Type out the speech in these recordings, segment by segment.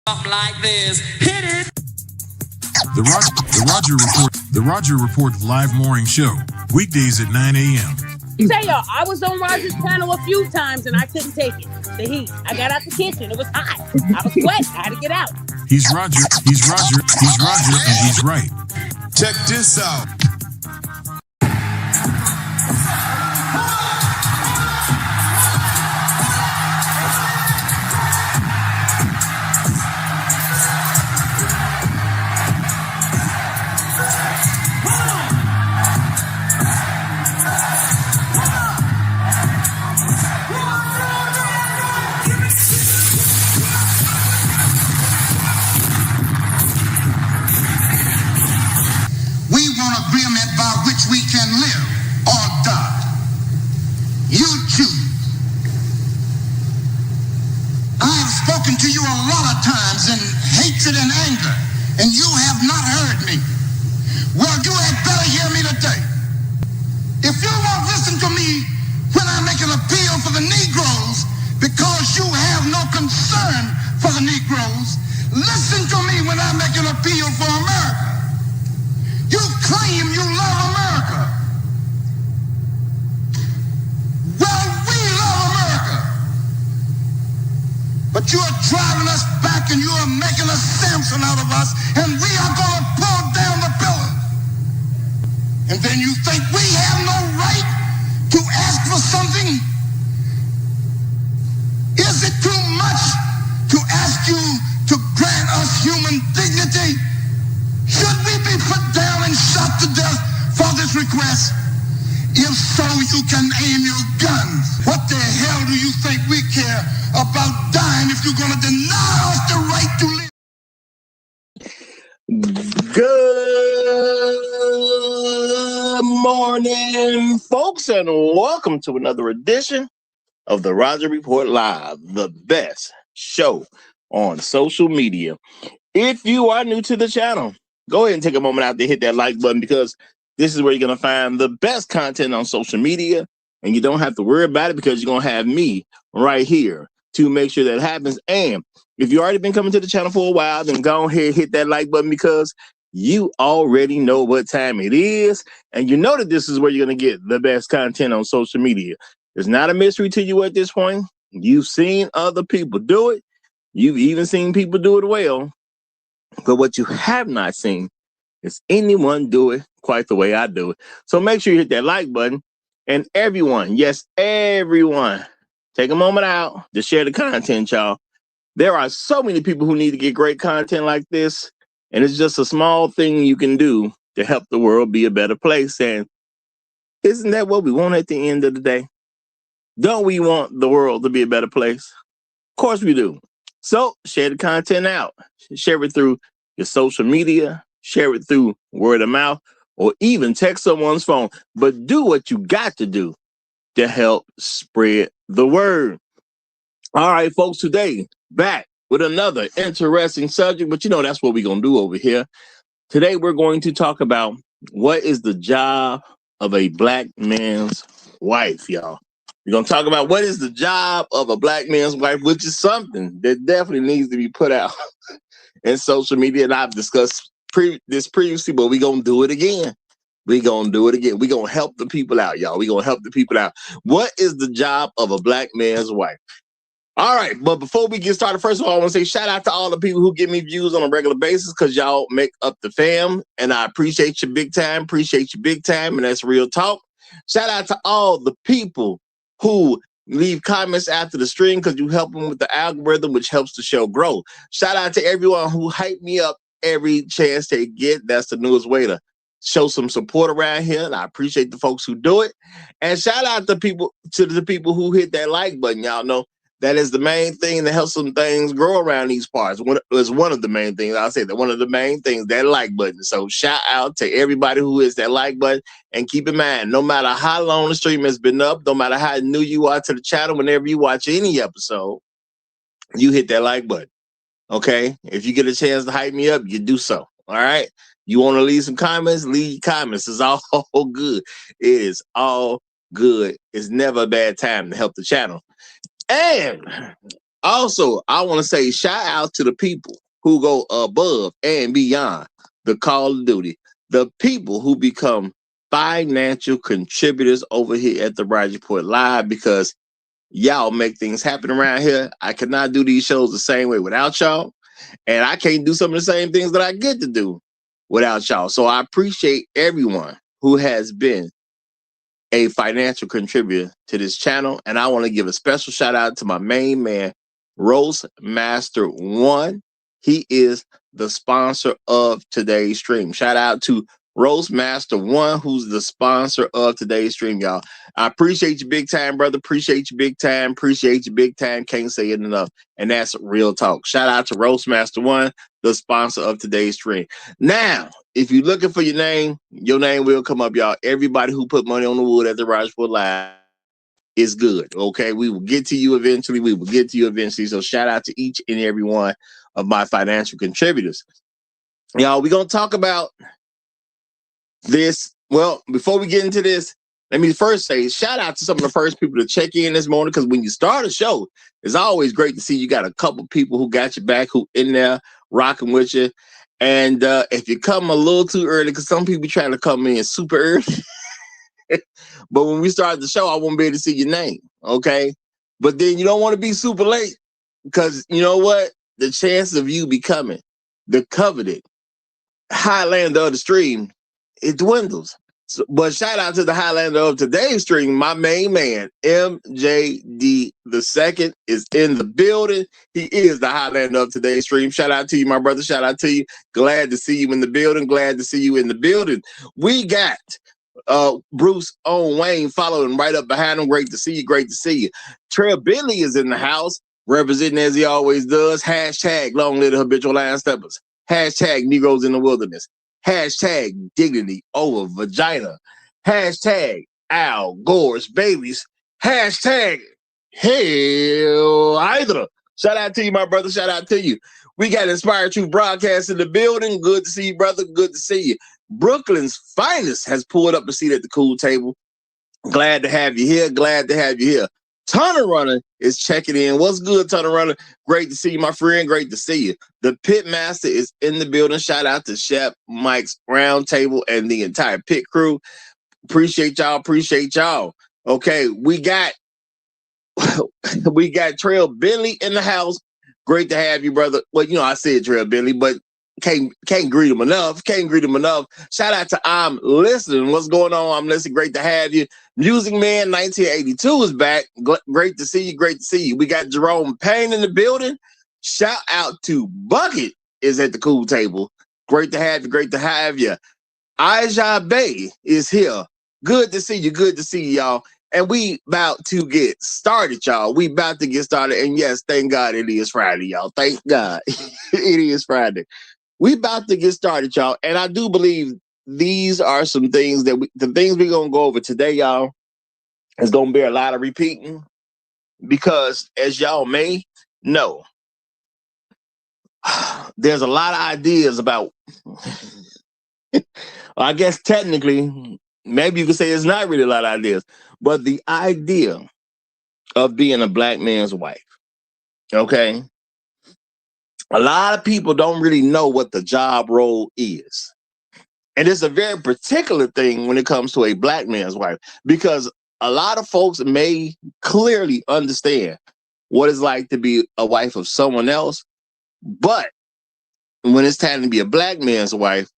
Like this. Hit it. The Roger Report live morning show, weekdays at 9 a.m. Say y'all, I was on Roger's panel a few times and I couldn't take it. The heat. I got out the kitchen. It was hot. I was sweating. I had to get out. He's Roger, and he's right. Check this out. We can live or die. You choose. I have spoken to you a lot of times in hatred and anger, and you have not heard me. Well, you had better hear me today. If you won't listen to me when I make an appeal for the Negroes because you have no concern for the Negroes, listen to me when I make an appeal for America. You claim you love America. Well, we love America. But you are driving us back and you are making a Samson out of us, and we are going to pull down the pillars. And then you think we have no right to ask for something? Is it too much to ask you to grant us human dignity? Should we be put down and shot to death for this request? If so, you can aim your guns. What the hell do you think we care about dying if you're going to deny us the right to live? Good morning, folks, and welcome to another edition of the Roger Report Live, the best show on social media. If you are new to the channel, go ahead and take a moment out to hit that like button, because this is where you're going to find the best content on social media, and you don't have to worry about it because you're going to have me right here to make sure that happens. And if you've already been coming to the channel for a while, then go ahead and hit that like button, because you already know what time it is, and you know that this is where you're going to get the best content on social media. It's not a mystery to you at this point. You've seen other people do it. You've even seen people do it well. But what you have not seen is anyone do it quite the way I do it. So make sure you hit that like button. And everyone, yes, everyone, take a moment out to share the content, y'all. There are so many people who need to get great content like this, and it's just a small thing you can do to help the world be a better place. And isn't that what we want at the end of the day? Don't we want the world to be a better place? Of course we do. So share the content out. Share it through your social media. Share it through word of mouth, or even text someone's phone. But do what you got to do to help spread the word. All right, folks, today back with another interesting subject. But you know, that's what we're going to do over here. Today, we're going to talk about what is the job of a black man's wife, y'all. We're going to talk about what is the job of a black man's wife, which is something that definitely needs to be put out in social media. And I've discussed this previously, but we're going to do it again. We're going to do it again. We're going to help the people out, y'all. We're going to help the people out. What is the job of a black man's wife? All right, but before we get started, first of all, I want to say shout out to all the people who give me views on a regular basis, because y'all make up the fam, and I appreciate you big time, and that's real talk. Shout out to all the people who leave comments after the stream, because you help them with the algorithm, which helps the show grow. Shout out to everyone who hype me up every chance they get. That's the newest way to show some support around here, and I appreciate the folks who do it. And shout out to the people who hit that like button. Y'all know that is the main thing that helps some things grow around these parts. It's one of the main things. I'll say that one of the main things, that like button. So shout out to everybody who hits that like button. And keep in mind, no matter how long the stream has been up, no matter how new you are to the channel, whenever you watch any episode, you hit that like button. Okay? If you get a chance to hype me up, you do so. All right? You want to leave some comments? Leave comments. It's all good. It is all good. It's never a bad time to help the channel. And Also, I want to say shout out to the people who go above and beyond the call of duty. The people who become financial contributors over here at the Roger Report Live, because y'all make things happen around here. I cannot do these shows the same way without y'all. And I can't do some of the same things that I get to do without y'all. So I appreciate everyone who has been a financial contributor to this channel. And I want to give a special shout out to my main man, Roast Master One. He is the sponsor of today's stream. Shout out to Roast Master One, who's the sponsor of today's stream, y'all. I appreciate you big time, brother. Appreciate you big time. Appreciate you big time. Can't say it enough. And that's real talk. Shout out to Roast Master One, the sponsor of today's stream. Now, if you're looking for your name will come up, y'all. Everybody who put money on the wood at the Roger Report Live is good. Okay, we will get to you eventually. So shout out to each and every one of my financial contributors. Y'all, we're gonna talk about this. Well, before we get into this, let me first say shout out to some of the first people to check in this morning, because when you start a show, it's always great to see you got a couple people who got your back, who in there rocking with you. And if you come a little too early, because some people trying to come in super early, but when we start the show, I won't be able to see your name, okay? But then you don't want to be super late, because you know what? The chance of you becoming the coveted Highlander of the stream, it dwindles. So, but shout out to the Highlander of today's stream, my main man, MJD the second, is in the building. He is the Highlander of today's stream. Shout out to you, my brother. Shout out to you. Glad to see you in the building. We got Bruce Owen Wayne following right up behind him. Great to see you. Trey Bentley is in the house, representing as he always does. Hashtag long live the habitual line steppers. Hashtag Negroes in the wilderness. Hashtag dignity over vagina. Hashtag Al Gore's babies. Hashtag Hell Hydra. Shout out to you, my brother. Shout out to you. We got Inspired Truth Broadcast in the building. Good to see you, brother. Good to see you. Brooklyn's finest has pulled up a seat at the cool table. Glad to have you here. Tunnel Runner is checking in. What's good, Tunnel Runner? Great to see you, my friend. Great to see you. The Pit Master is in the building. Shout out to Chef Mike's Roundtable and the entire pit crew. Appreciate y'all. Okay, we got Trail Bentley in the house. Great to have you, brother. Well, you know, I said Trail Bentley, but can't greet him enough. Shout out to I'm Listening. What's going on? I'm Listening. Great to have you. Music Man 1982 is back. Great to see you. We got Jerome Payne in the building. Shout out to Bucket is at the cool table. Great to have you. Aja Bay is here. Good to see you, y'all. And we about to get started, y'all. And yes, thank God it is Friday, y'all. Thank God it is Friday. We about to get started, y'all. And I do believe these are some things the things we're going to go over today, y'all, is going to be a lot of repeating, because as y'all may know, there's a lot of ideas about, I guess technically, maybe you could say it's not really a lot of ideas, but the idea of being a black man's wife, okay? A lot of people don't really know what the job role is. And it's a very particular thing when it comes to a black man's wife, because a lot of folks may clearly understand what it's like to be a wife of someone else. But when it's time to be a black man's wife,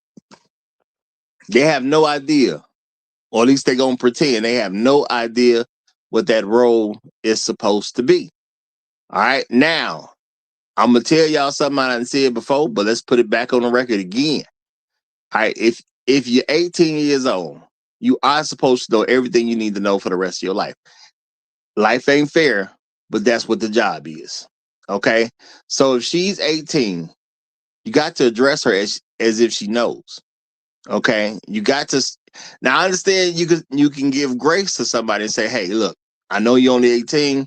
they have no idea, or at least they're going to pretend they have no idea what that role is supposed to be. All right. Now, I'm going to tell y'all something I didn't say it before, but let's put it back on the record again. All right. If you're 18 years old, you are supposed to know everything you need to know for the rest of your life. Life ain't fair, but that's what the job is. Okay. So if she's 18, you got to address her as if she knows. Okay. You got to. Now I understand you can give grace to somebody and say, hey, look, I know you're only 18.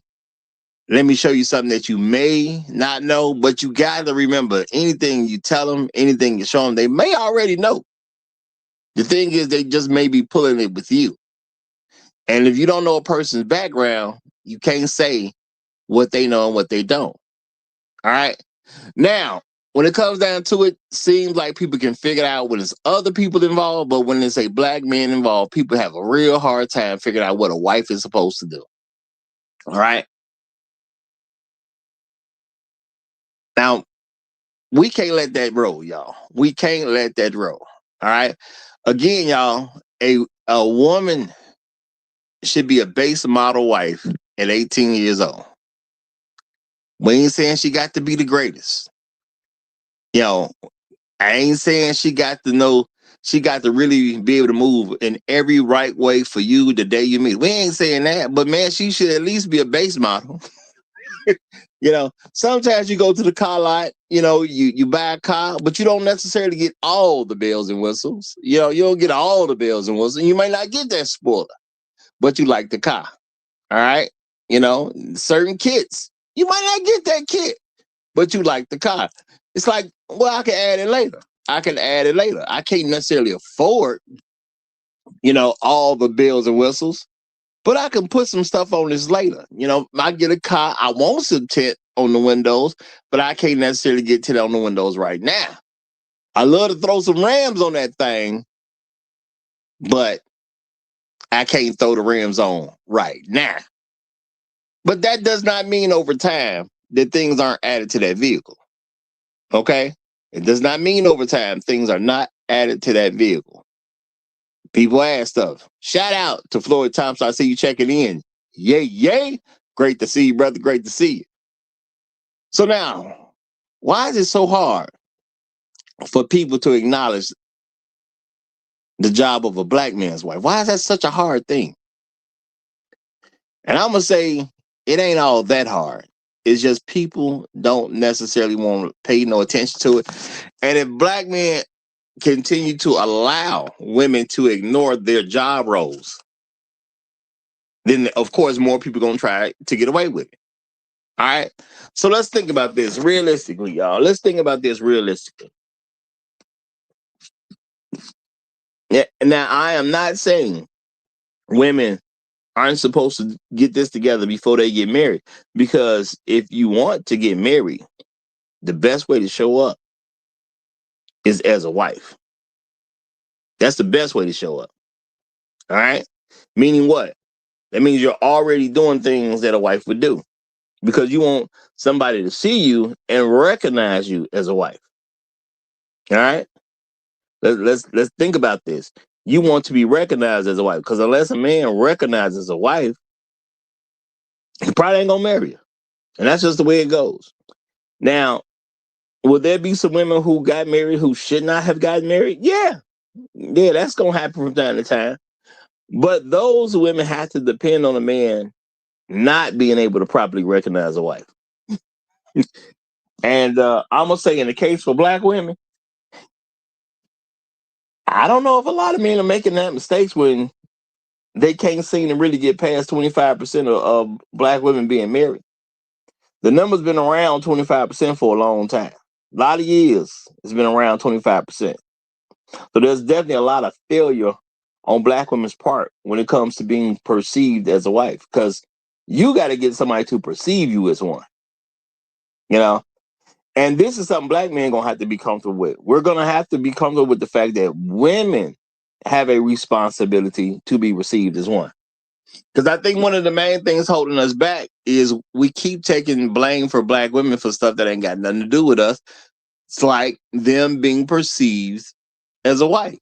Let me show you something that you may not know, but you got to remember, anything you tell them, anything you show them, they may already know. The thing is, they just may be pulling it with you. And if you don't know a person's background, you can't say what they know and what they don't. All right. Now, when it comes down to it, seems like people can figure it out when there's other people involved, but when there's a black man involved, people have a real hard time figuring out what a wife is supposed to do. All right. Now, we can't let that roll, y'all. We can't let that roll. All right. Again, y'all, a woman should be a base model wife at 18 years old. We ain't saying she got to be the greatest. You know, I ain't saying she got to really be able to move in every right way for you the day you meet. We ain't saying that, but man, she should at least be a base model. You know, sometimes you go to the car lot, you know, you buy a car, but you don't necessarily get all the bells and whistles. You know, you don't get all the bells and whistles. You might not get that spoiler, but you like the car. All right. You know, certain kits, you might not get that kit, but you like the car. It's like, well, I can add it later. I can't necessarily afford, you know, all the bells and whistles, but I can put some stuff on this later. You know, I get a car, I want some tint on the windows, but I can't necessarily get tint on the windows right now. I love to throw some rims on that thing, but I can't throw the rims on right now. But that does not mean over time that things aren't added to that vehicle. Okay? It does not mean over time things are not added to that vehicle. People ask stuff. Shout out to Floyd Thompson. I see you checking in. Yay, yay. Great to see you, brother. Great to see you. So now, why is it so hard for people to acknowledge the job of a black man's wife? Why is that such a hard thing? And I'm going to say it ain't all that hard. It's just people don't necessarily want to pay no attention to it. And if black men continue to allow women to ignore their job roles, then of course more people are going to try to get away with it. All right. So let's think about this realistically, y'all. Let's think about this realistically. Yeah. Now, I am not saying women aren't supposed to get this together before they get married, because if you want to get married, the best way to show up is as a wife. That's the best way to show up. All right. Meaning what? That means you're already doing things that a wife would do, because you want somebody to see you and recognize you as a wife. All right. Let's think about this. You want to be recognized as a wife, because unless a man recognizes a wife, he probably ain't gonna marry her. And that's just the way it goes. Now, will there be some women who got married who should not have gotten married? Yeah. Yeah, that's gonna happen from time to time. But those women have to depend on a man not being able to properly recognize a wife. And I'm gonna say, in the case for black women, I don't know if a lot of men are making that mistakes when they can't seem to really get past 25% of black women being married. The number's been around 25% for a long time. A lot of years, it's been around 25%. So there's definitely a lot of failure on black women's part when it comes to being perceived as a wife, because you got to get somebody to perceive you as one. You know? And this is something black men gonna have to be comfortable with. We're gonna have to be comfortable with the fact that women have a responsibility to be received as one. Because I think one of the main things holding us back is we keep taking blame for black women for stuff that ain't got nothing to do with us. It's like them being perceived as a wife.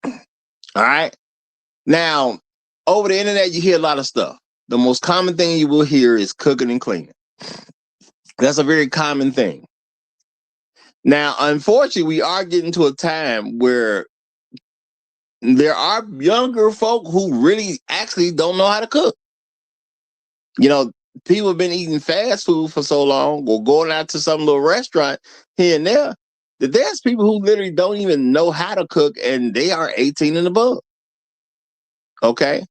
All right. Now, over the internet, you hear a lot of stuff. The most common thing you will hear is cooking and cleaning. That's a very common thing. Now, unfortunately, we are getting to a time where there are younger folk who really actually don't know how to cook. You know, people have been eating fast food for so long, or going out to some little restaurant here and there, that there's people who literally don't even know how to cook, and they are 18 and above. Okay?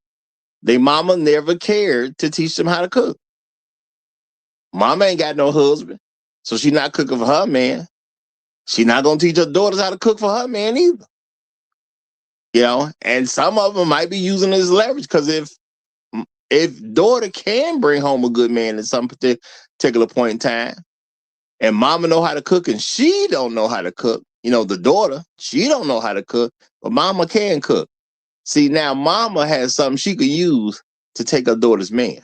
Their mama never cared to teach them how to cook. Mama ain't got no husband, so she's not cooking for her man. She's not going to teach her daughters how to cook for her man either. You know, and some of them might be using this leverage, because if daughter can bring home a good man at some particular point in time, and mama know how to cook and she don't know how to cook. You know, the daughter, she don't know how to cook, but mama can cook. See, now mama has something she could use to take her daughter's man.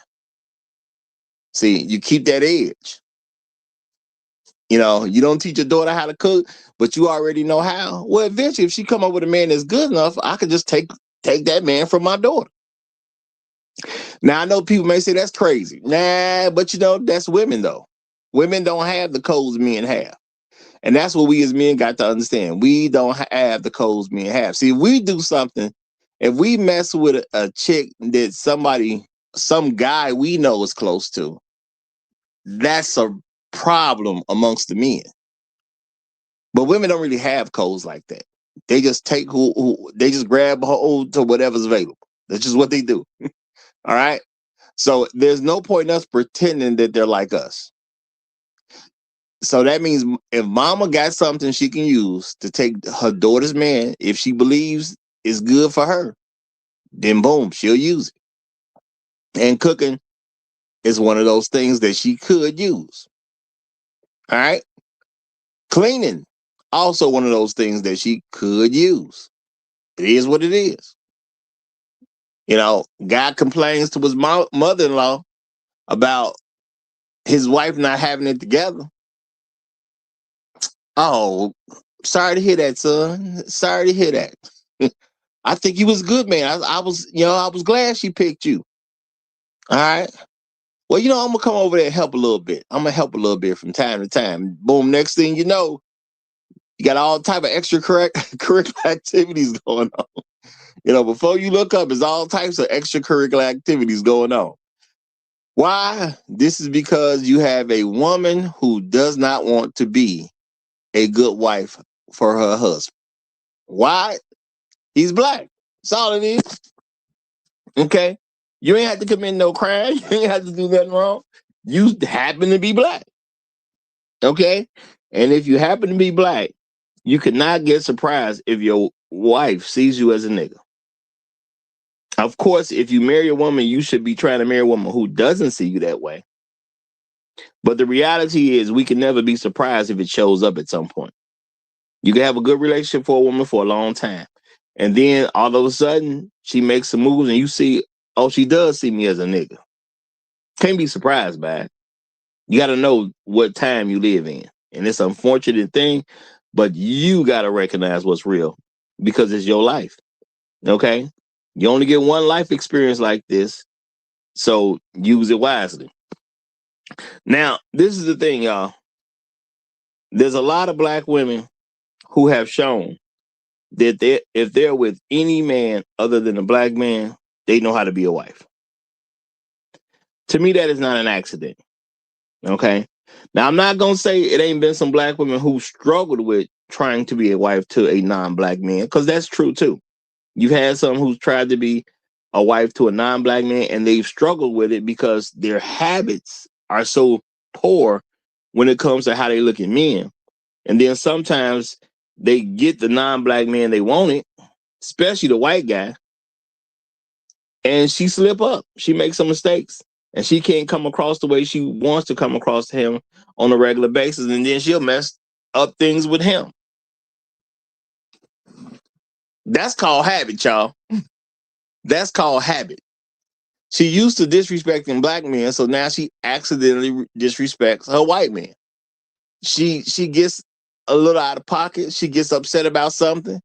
See, you keep that edge. You know, you don't teach your daughter how to cook, but you already know how. Well, eventually, if she come up with a man that's good enough, I could just take that man from my daughter. Now, I know people may say that's crazy. Nah, but you know, that's women, though. Women don't have the codes men have. And that's what we as men got to understand. We don't have the codes men have. See, if we do something, if we mess with a chick that some guy we know is close to, that's a problem amongst the men. But women don't really have codes like that. They just take they just grab hold to whatever's available. That's just what they do. All right. So there's no point in us pretending that they're like us. So that means if mama got something she can use to take her daughter's man, if she believes it's good for her, then boom, she'll use it. And cooking is one of those things that she could use. All right. Cleaning, also one of those things that she could use. It is what it is. You know, guy complains to his mother-in-law about his wife not having it together. Oh, sorry to hear that, son. Sorry to hear that. I think you was a good man. I was glad she picked you. All right. Well, you know, I'm gonna come over there and help a little bit. I'm gonna help a little bit from time to time. Boom. Next thing you know, you got all type of extracurricular activities going on. You know, before you look up, there's all types of extracurricular activities going on. Why? This is because you have a woman who does not want to be a good wife for her husband. Why? He's black. That's all it is. Okay? You ain't have to commit no crime. You ain't have to do nothing wrong. You happen to be black. Okay? And if you happen to be black, you cannot get surprised if your wife sees you as a nigga. Of course, if you marry a woman, you should be trying to marry a woman who doesn't see you that way. But the reality is we can never be surprised if it shows up at some point. You can have a good relationship for a woman for a long time. And then all of a sudden, she makes some moves and you see, oh, she does see me as a nigga. Can't be surprised by it. You got to know what time you live in. And it's an unfortunate thing, but you got to recognize what's real because it's your life. Okay? You only get one life experience like this, so use it wisely. Now, this is the thing, y'all. There's a lot of black women who have shown that if they're with any man other than a black man, they know how to be a wife. To me, that is not an accident. Okay? Now, I'm not going to say it ain't been some black women who struggled with trying to be a wife to a non-black man, because that's true, too. You've had some who's tried to be a wife to a non-black man, and they've struggled with it because their habits are so poor when it comes to how they look at men. And then sometimes they get the non-black man they wanted, especially the white guy, and she slip up. She makes some mistakes, and she can't come across the way she wants to come across to him on a regular basis, and then she'll mess up things with him. That's called habit, y'all. That's called habit. She used to disrespecting black men, so now she accidentally disrespects her white man. She gets a little out of pocket. She gets upset about something.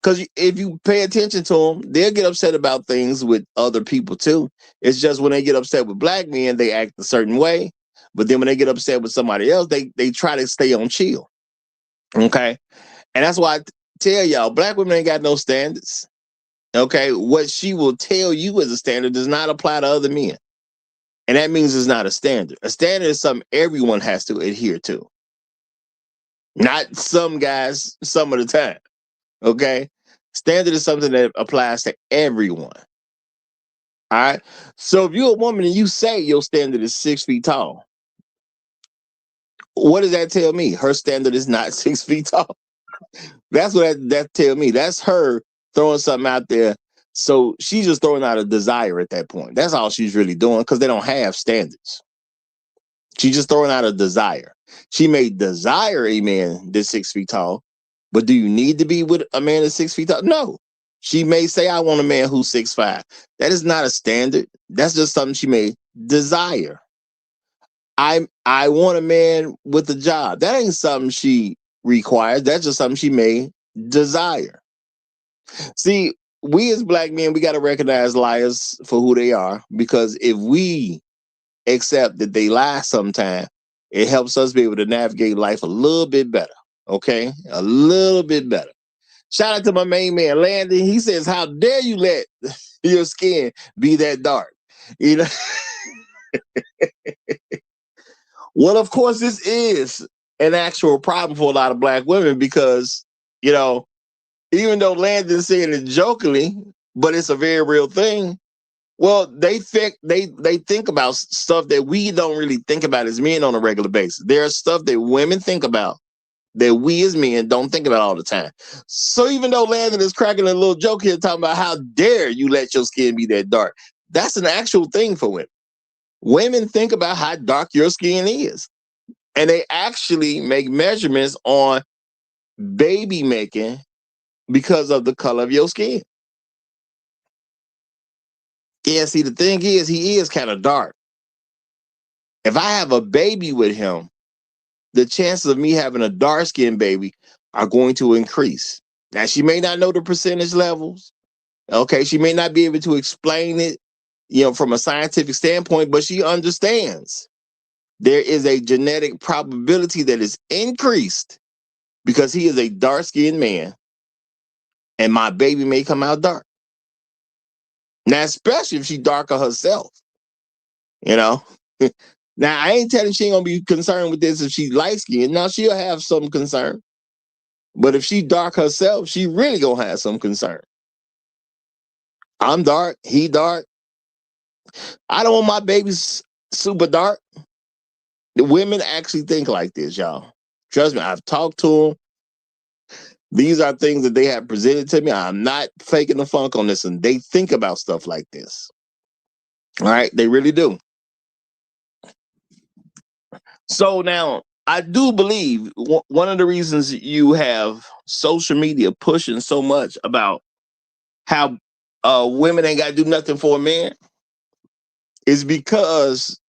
Because if you pay attention to them, they'll get upset about things with other people too. It's just when they get upset with black men, they act a certain way. But then when they get upset with somebody else, they try to stay on chill. Okay? And that's why I tell y'all, black women ain't got no standards. Okay? What she will tell you as a standard does not apply to other men. And that means it's not a standard. A standard is something everyone has to adhere to. Not some guys some of the time. Okay? Standard is something that applies to everyone. All right? So if you're a woman and you say your standard is 6 feet tall, what does that tell me? Her standard is not 6 feet tall. That's what that tell me. That's her throwing something out there. So she's just throwing out a desire at that point. That's all she's really doing because they don't have standards. She's just throwing out a desire. She may desire a man that's 6 feet tall, but do you need to be with a man that's 6 feet tall? No. She may say, I want a man who's 6'5". That is not a standard. That's just something she may desire. I want a man with a job. That ain't something she requires. That's just something she may desire. See, we as black men, we got to recognize liars for who they are, because if we accept that they lie sometime, it helps us be able to navigate life a little bit better. Okay? A little bit better. Shout out to my main man, Landon. He says, how dare you let your skin be that dark? You know? Well, of course, this is an actual problem for a lot of black women because, you know, even though Landon's saying it jokingly, but it's a very real thing. Well, they think about stuff that we don't really think about as men on a regular basis. There's stuff that women think about that we as men don't think about all the time. So even though Landon is cracking a little joke here talking about how dare you let your skin be that dark, that's an actual thing for women. Women think about how dark your skin is. And they actually make measurements on baby making because of the color of your skin. Yeah, see, the thing is, he is kind of dark. If I have a baby with him, the chances of me having a dark-skinned baby are going to increase. Now, she may not know the percentage levels. Okay, she may not be able to explain it, you know, from a scientific standpoint, but she understands there is a genetic probability that is increased because he is a dark-skinned man and my baby may come out dark. Now, especially if she darker herself, you know. Now, I ain't telling she ain't gonna be concerned with this if she's light-skinned. Now, she'll have some concern. But if she dark herself, she really gonna have some concern. I'm dark, he dark. I don't want my babies super dark. The women actually think like this, y'all. Trust me, I've talked to them. These are things that they have presented to me. I'm not faking the funk on this, and they think about stuff like this. All right, they really do. So now, I do believe one of the reasons you have social media pushing so much about how women ain't got to do nothing for a man is because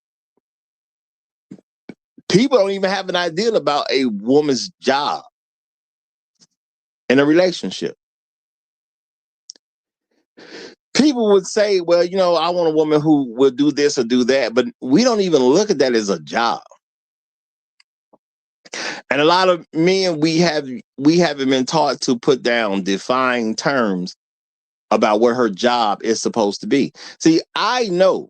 people don't even have an idea about a woman's job in a relationship. People would say, well, you know, I want a woman who will do this or do that, but we don't even look at that as a job. And a lot of men, we haven't been taught to put down defined terms about what her job is supposed to be. See, I know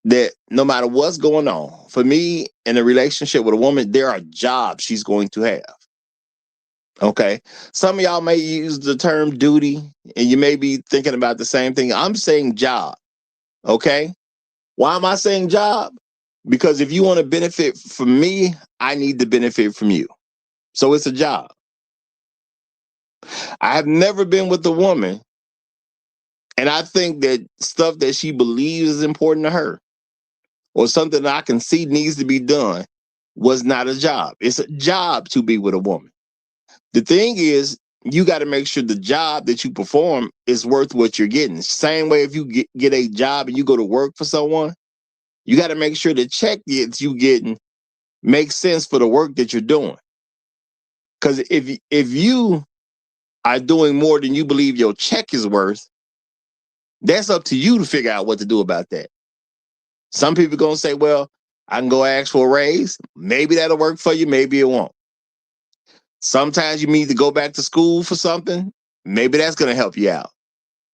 that no matter what's going on, for me in a relationship with a woman, there are jobs she's going to have. Okay. Some of y'all may use the term duty and you may be thinking about the same thing. I'm saying job. Okay. Why am I saying job? Because if you want to benefit from me, I need to benefit from you. So it's a job. I have never been with a woman, and I think that stuff that she believes is important to her or something that I can see needs to be done was not a job. It's a job to be with a woman. The thing is, you got to make sure the job that you perform is worth what you're getting. Same way if you get a job and you go to work for someone, you got to make sure the check that you getting makes sense for the work that you're doing. Because if you are doing more than you believe your check is worth, that's up to you to figure out what to do about that. Some people are going to say, well, I can go ask for a raise. Maybe that'll work for you. Maybe it won't. Sometimes you need to go back to school for something. Maybe that's going to help you out.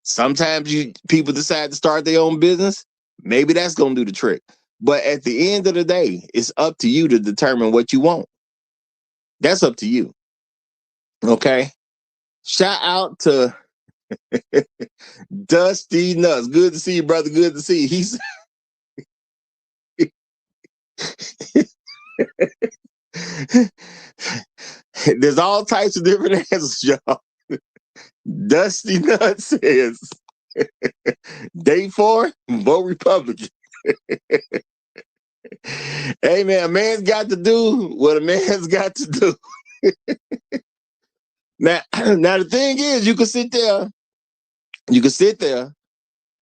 Sometimes people decide to start their own business. Maybe that's going to do the trick. But at the end of the day, it's up to you to determine what you want. That's up to you. Okay? Shout out to Dusty Nuts. Good to see you, brother. Good to see you. He's there's all types of different answers, y'all. Dusty Nuts says, day 4, vote Republican. Hey man, a man's got to do what a man's got to do. Now the thing is, you can sit there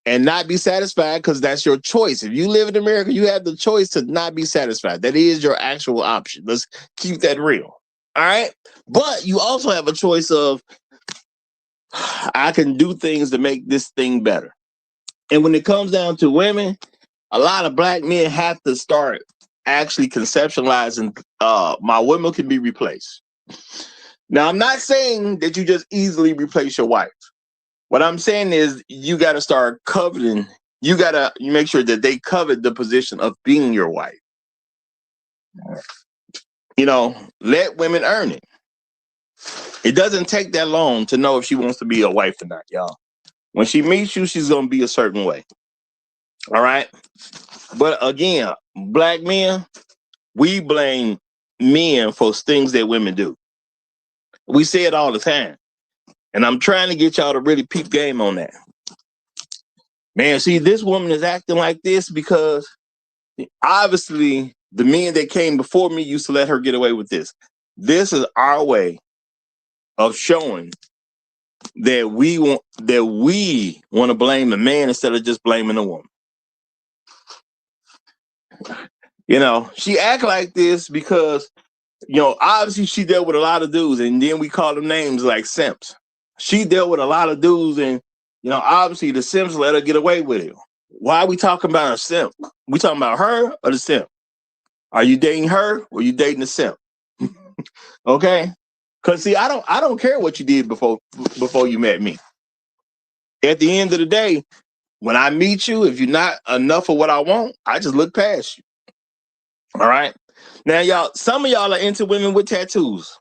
and not be satisfied because that's your choice. If you live in America, you have the choice to not be satisfied. That is your actual option. Let's keep that real. All right. But you also have a choice of, I can do things to make this thing better. And when it comes down to women, a lot of black men have to start actually conceptualizing my women can be replaced. Now, I'm not saying that you just easily replace your wife. What I'm saying is you got to start coveting. You got to make sure that they covet the position of being your wife. You know, let women earn it. It doesn't take that long to know if she wants to be a wife or not, y'all. When she meets you, she's going to be a certain way. All right. But again, black men, we blame men for things that women do. We say it all the time. And I'm trying to get y'all to really peep game on that. Man, see, this woman is acting like this because obviously the men that came before me used to let her get away with this. This is our way of showing that we want to blame the man instead of just blaming the woman. You know, she act like this because, you know, obviously she dealt with a lot of dudes, and then we call them names like simps. She dealt with a lot of dudes, and, you know, obviously the simps let her get away with it. Why are we talking about a simp? We talking about her or the simp? Are you dating her or you dating the simp? Okay? Because see, I don't care what you did before you met me. At the end of the day, when I meet you, if you're not enough of what I want, I just look past you. All right. Now, y'all, some of y'all are into women with tattoos.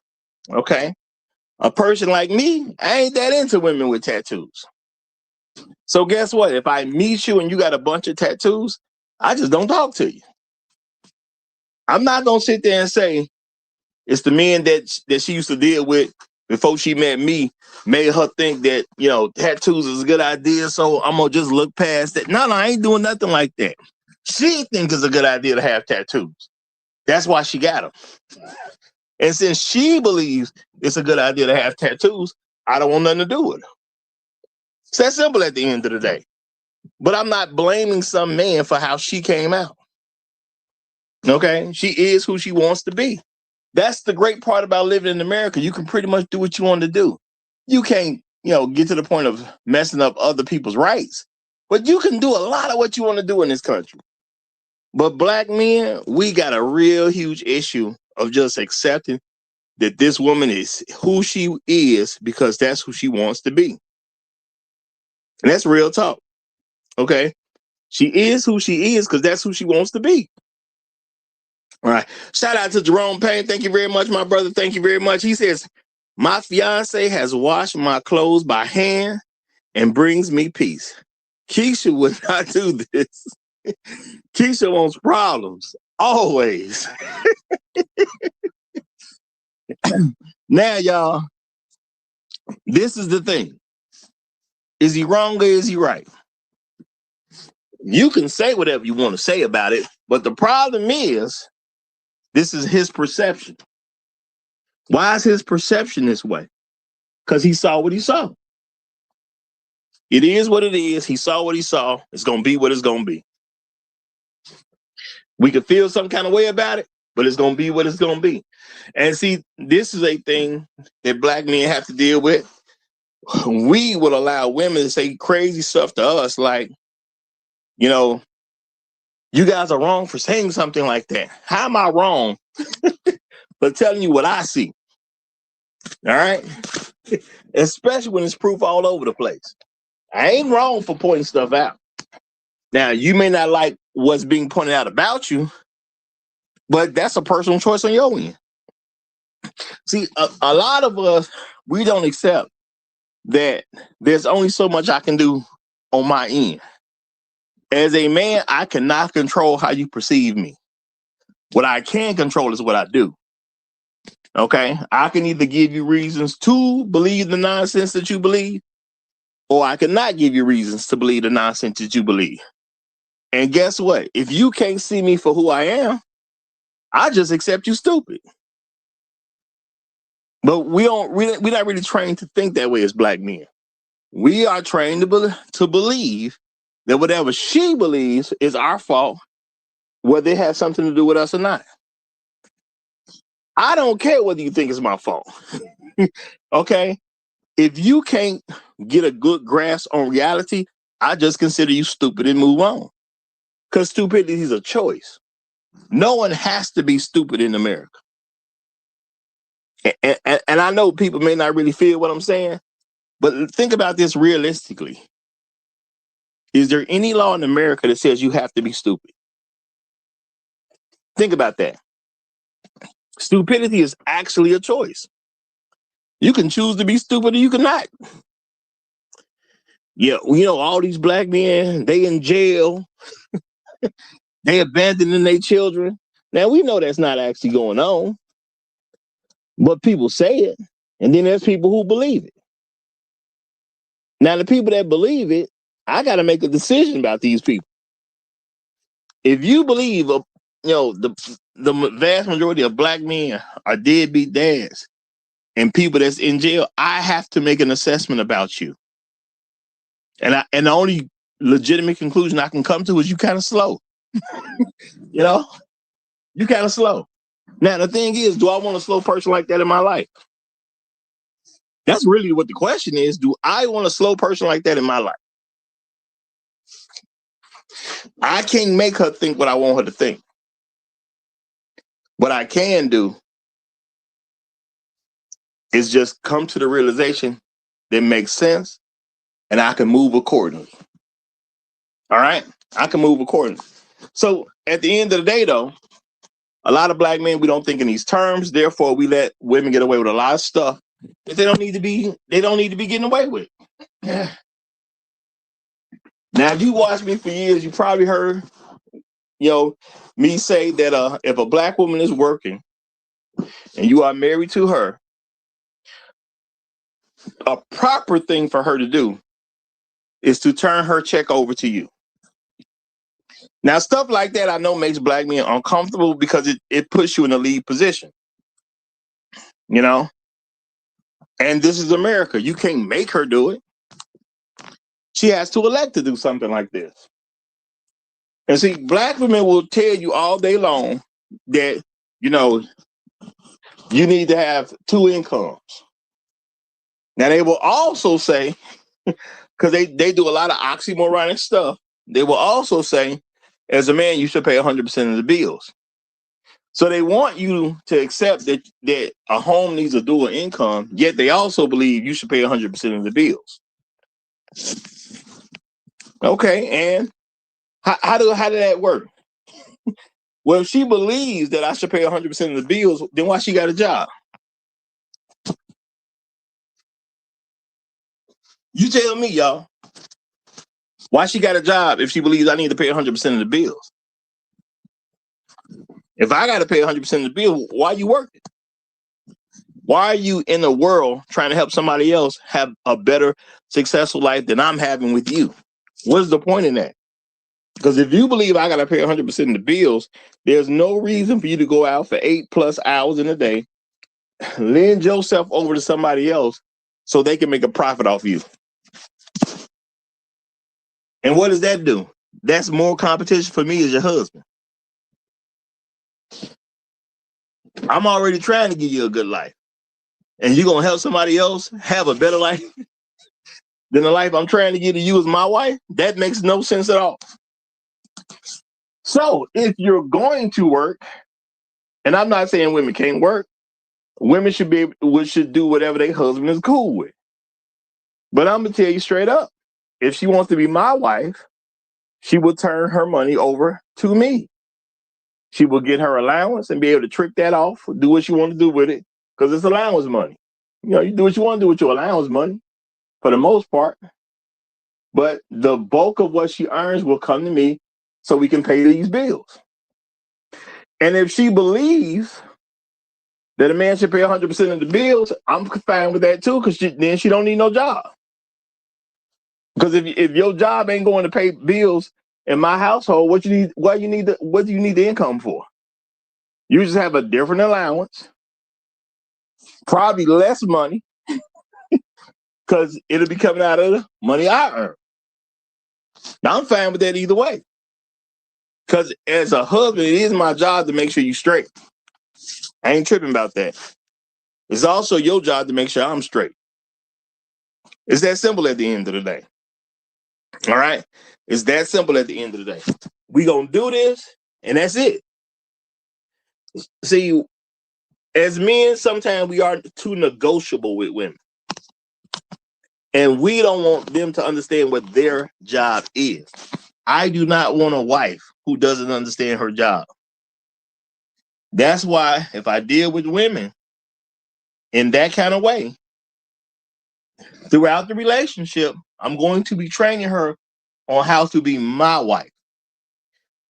Okay. A person like me, I ain't that into women with tattoos. So guess what? If I meet you and you got a bunch of tattoos, I just don't talk to you. I'm not going to sit there and say it's the men that she used to deal with before she met me made her think that, you know, tattoos is a good idea. So I'm going to just look past that. No, I ain't doing nothing like that. She thinks it's a good idea to have tattoos. That's why she got them. And since she believes it's a good idea to have tattoos, I don't want nothing to do with her. It's that simple at the end of the day. But I'm not blaming some man for how she came out. Okay? She is who she wants to be. That's the great part about living in America. You can pretty much do what you want to do. You can't, you know, get to the point of messing up other people's rights. But you can do a lot of what you want to do in this country. But black men, we got a real huge issue of just accepting that this woman is who she is because that's who she wants to be. And that's real talk. Okay? She is who she is because that's who she wants to be. All right. Shout out to Jerome Payne. Thank you very much, my brother. Thank you very much. He says, my fiance has washed my clothes by hand and brings me peace. Keisha would not do this. Keisha wants problems. Always. Now, y'all, this is the thing. Is he wrong or is he right? You can say whatever you want to say about it, but the problem is, this is his perception. Why is his perception this way? Because he saw what he saw. It is what it is. He saw what he saw. It's going to be what it's going to be. We could feel some kind of way about it, but it's going to be what it's going to be. And see, this is a thing that black men have to deal with. We will allow women to say crazy stuff to us like, you know, you guys are wrong for saying something like that. How am I wrong for telling you what I see? All right? Especially when it's proof all over the place. I ain't wrong for pointing stuff out. Now, you may not like what's being pointed out about you, but that's a personal choice on your end. See, a lot of us, we don't accept that there's only so much I can do on my end. As a man, I cannot control how you perceive me. What I can control is what I do. Okay? I can either give you reasons to believe the nonsense that you believe, or I cannot give you reasons to believe the nonsense that you believe. And guess what? If you can't see me for who I am, I just accept you stupid. But we're not really trained to think that way as black men. We are trained to believe that whatever she believes is our fault, whether it has something to do with us or not. I don't care whether you think it's my fault. Okay? If you can't get a good grasp on reality, I just consider you stupid and move on. Because stupidity is a choice. No one has to be stupid in America. And I know people may not really feel what I'm saying, but think about this realistically. Is there any law in America that says you have to be stupid? Think about that. Stupidity is actually a choice. You can choose to be stupid or you cannot. Yeah, all these black men, they in jail. They abandoning their children. Now, we know that's not actually going on, but people say it, and then there's people who believe it. Now, the people that believe it, I got to make a decision about these people. If you believe, the vast majority of black men are deadbeat dads and people that's in jail, I have to make an assessment about you. And the only legitimate conclusion I can come to is you kind of slow. You kind of slow. Now, the thing is, do I want a slow person like that in my life? That's really what the question is. Do I want a slow person like that in my life? I can't make her think what I want her to think. What I can do is just come to the realization that makes sense, and I can move accordingly. All right? I can move accordingly. So at the end of the day, though, a lot of black men, we don't think in these terms. Therefore, we let women get away with a lot of stuff that they don't need to be getting away with. Now, if you watched me for years, you probably heard, me say that if a black woman is working and you are married to her, a proper thing for her to do is to turn her check over to you. Now, stuff like that I know makes black men uncomfortable because it puts you in a lead position. And this is America. You can't make her do it. She has to elect to do something like this. And see, black women will tell you all day long that, you need to have two incomes. Now, they will also say, because they do a lot of oxymoronic stuff, they will also say, as a man, you should pay 100% of the bills. So they want you to accept that a home needs a dual income, yet they also believe you should pay 100% of the bills. Okay, and how did that work? Well, if she believes that I should pay 100% of the bills, then why she got a job? You tell me, y'all. Why she got a job if she believes I need to pay 100% of the bills? If I got to pay 100% of the bill, why are you working? Why are you in the world trying to help somebody else have a better, successful life than I'm having with you? What's the point in that? Because if you believe I got to pay 100% of the bills, there's no reason for you to go out for 8+ hours in a day, lend yourself over to somebody else so they can make a profit off you. And what does that do? That's more competition for me as your husband. I'm already trying to give you a good life. And you're going to help somebody else have a better life than the life I'm trying to give to you as my wife? That makes no sense at all. So if you're going to work, and I'm not saying women can't work, women should do whatever their husband is cool with. But I'm going to tell you straight up, if she wants to be my wife, she will turn her money over to me. She will get her allowance and be able to trick that off, do what she want to do with it, because it's allowance money. You do what you want to do with your allowance money, for the most part. But the bulk of what she earns will come to me so we can pay these bills. And if she believes that a man should pay 100% of the bills, I'm fine with that too, because then she don't need no job. Because if your job ain't going to pay bills in my household, what do you need the income for? You just have a different allowance, probably less money, because it'll be coming out of the money I earn. Now I'm fine with that either way. Because as a husband, it is my job to make sure you're straight. I ain't tripping about that. It's also your job to make sure I'm straight. It's that simple at the end of the day. All right? It's that simple at the end of the day. We gonna do this, and that's it. See, as men, sometimes we are too negotiable with women. And we don't want them to understand what their job is. I do not want a wife who doesn't understand her job. That's why if I deal with women in that kind of way, throughout the relationship, I'm going to be training her on how to be my wife.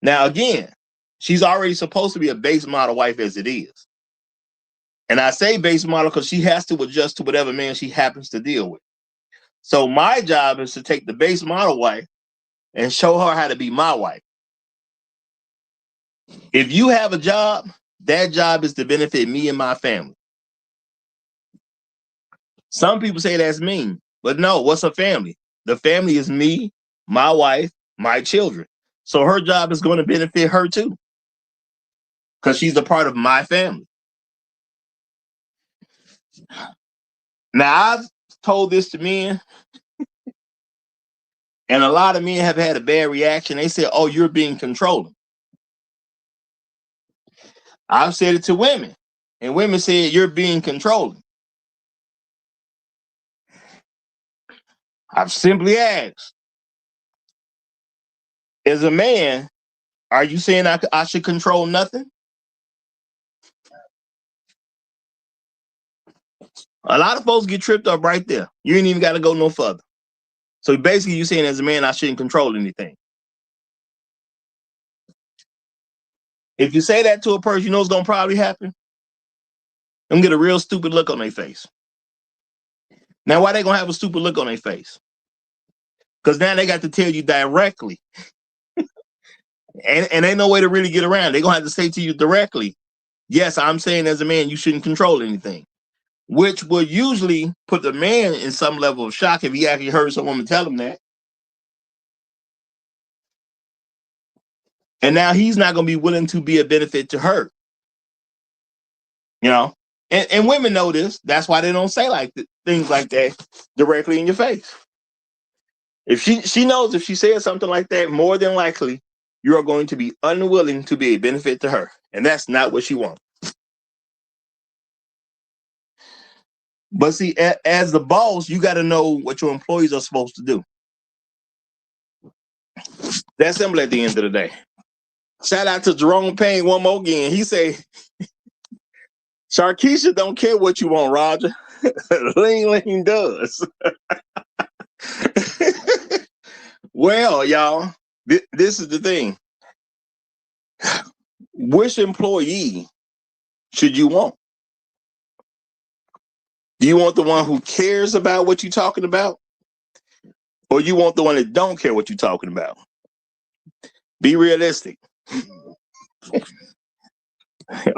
Now, again, she's already supposed to be a base model wife as it is. And I say base model because she has to adjust to whatever man she happens to deal with. So my job is to take the base model wife and show her how to be my wife. If you have a job, that job is to benefit me and my family. Some people say that's mean, but no, what's a family? The family is me, my wife, my children. So her job is going to benefit her too, because she's a part of my family. Now, I've told this to men, and a lot of men have had a bad reaction. They say, oh, you're being controlling. I've said it to women, and women said, you're being controlling. I've simply asked, as a man, are you saying I should control nothing? A lot of folks get tripped up right there. You ain't even got to go no further. So basically, you're saying as a man, I shouldn't control anything. If you say that to a person, you know what's going to probably happen? Them get a real stupid look on their face. Now, why they going to have a stupid look on their face? Because now they got to tell you directly. and ain't no way to really get around. They're going to have to say to you directly, yes, I'm saying as a man, you shouldn't control anything. Which will usually put the man in some level of shock if he actually heard some woman tell him that. And now he's not going to be willing to be a benefit to her. You know? And women know this. That's why they don't say things like that directly in your face. If she knows if she says something like that, more than likely, you are going to be unwilling to be a benefit to her. And that's not what she wants. But see, as the boss, you got to know what your employees are supposed to do. That's simple at the end of the day. Shout out to Jerome Payne one more again. He say, Sharkeisha don't care what you want, Roger. Ling Ling does. Well, y'all, this is the thing. Which employee should you want? Do you want the one who cares about what you're talking about? Or you want the one that don't care what you're talking about? Be realistic.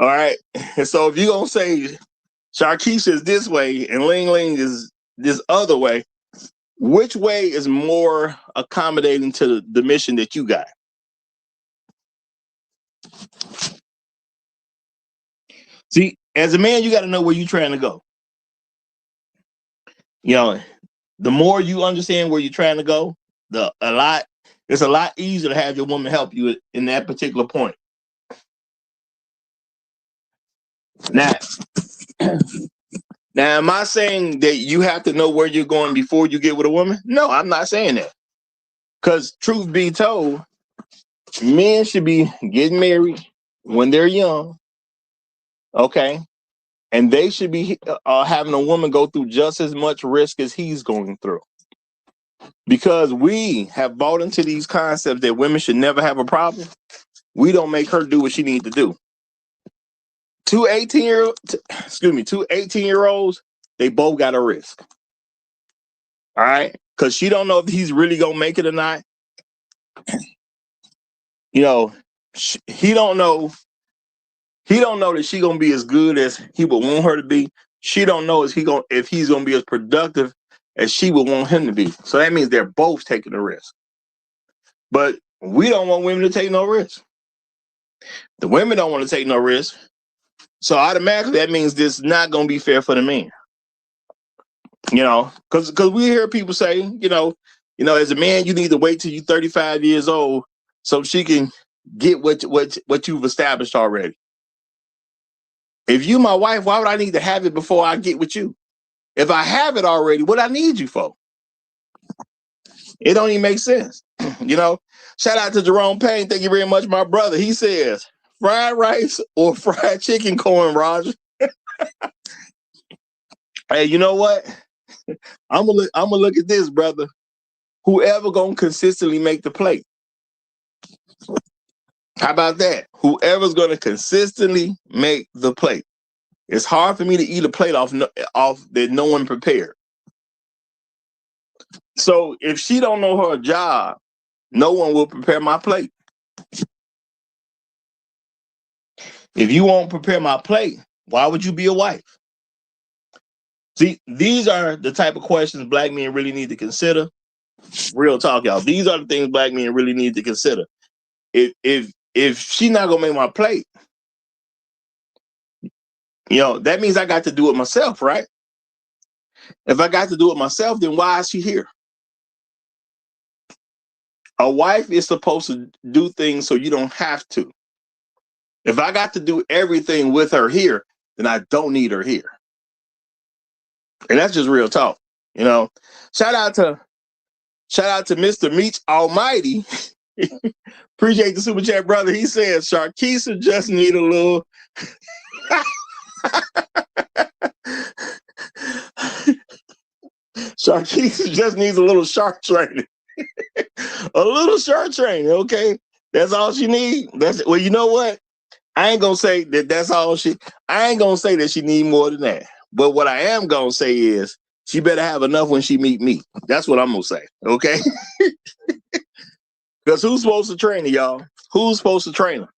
All right. And so if you're going to say Sharkeisha is this way and Ling Ling is this other way, which way is more accommodating to the mission that you got? See, as a man, you got to know where you're trying to go. You know, the more you understand where you're trying to go, it's a lot easier to have your woman help you in that particular point. Now, am I saying that you have to know where you're going before you get with a woman? No, I'm not saying that. Because truth be told, men should be getting married when they're young, okay? And they should be having a woman go through just as much risk as he's going through. Because we have bought into these concepts that women should never have a problem. We don't make her do what she needs to do. Two 18-year-olds, they both got a risk. All right? Because she don't know if he's really going to make it or not. You know, he don't know. He don't know that she gonna be as good as he would want her to be. She don't know if he's gonna be as productive as she would want him to be. So that means they're both taking a risk. But we don't want women to take no risk. The women don't want to take no risk. So automatically that means this is not gonna be fair for the man. You know, because we hear people say, you know, as a man, you need to wait till you're 35 years old so she can get what you've established already. If you my wife, why would I need to have it before I get with you? If I have it already, what I need you for? It don't even make sense. You know, shout out to Jerome Payne. Thank you very much, my brother. He says, fried rice or fried chicken corn, Roger. Hey, you know what? I'm gonna look at this, brother. Whoever gonna consistently make the plate. How about that? Whoever's gonna consistently make the plate. It's hard for me to eat a plate off that no one prepared. So if she don't know her job, no one will prepare my plate. If you won't prepare my plate, why would you be a wife? See, these are the type of questions black men really need to consider. Real talk, y'all. These are the things black men really need to consider. If she's not gonna make my plate, you know, that means I got to do it myself, right? If I got to do it myself, then why is she here? A wife is supposed to do things so you don't have to. If I got to do everything with her here, then I don't need her here. And that's just real talk. You know, shout out to Mr. Meach Almighty. Appreciate the super chat, brother. He says Sharkeisha just need a little Sharkeisha just needs a little shark training. A little shark training, okay? That's all she needs. Well, you know what? I ain't gonna say that's all I ain't gonna say that she need more than that. But what I am gonna say is she better have enough when she meet me. That's what I'm gonna say, okay? Because who's supposed to train her, y'all? Who's supposed to train her?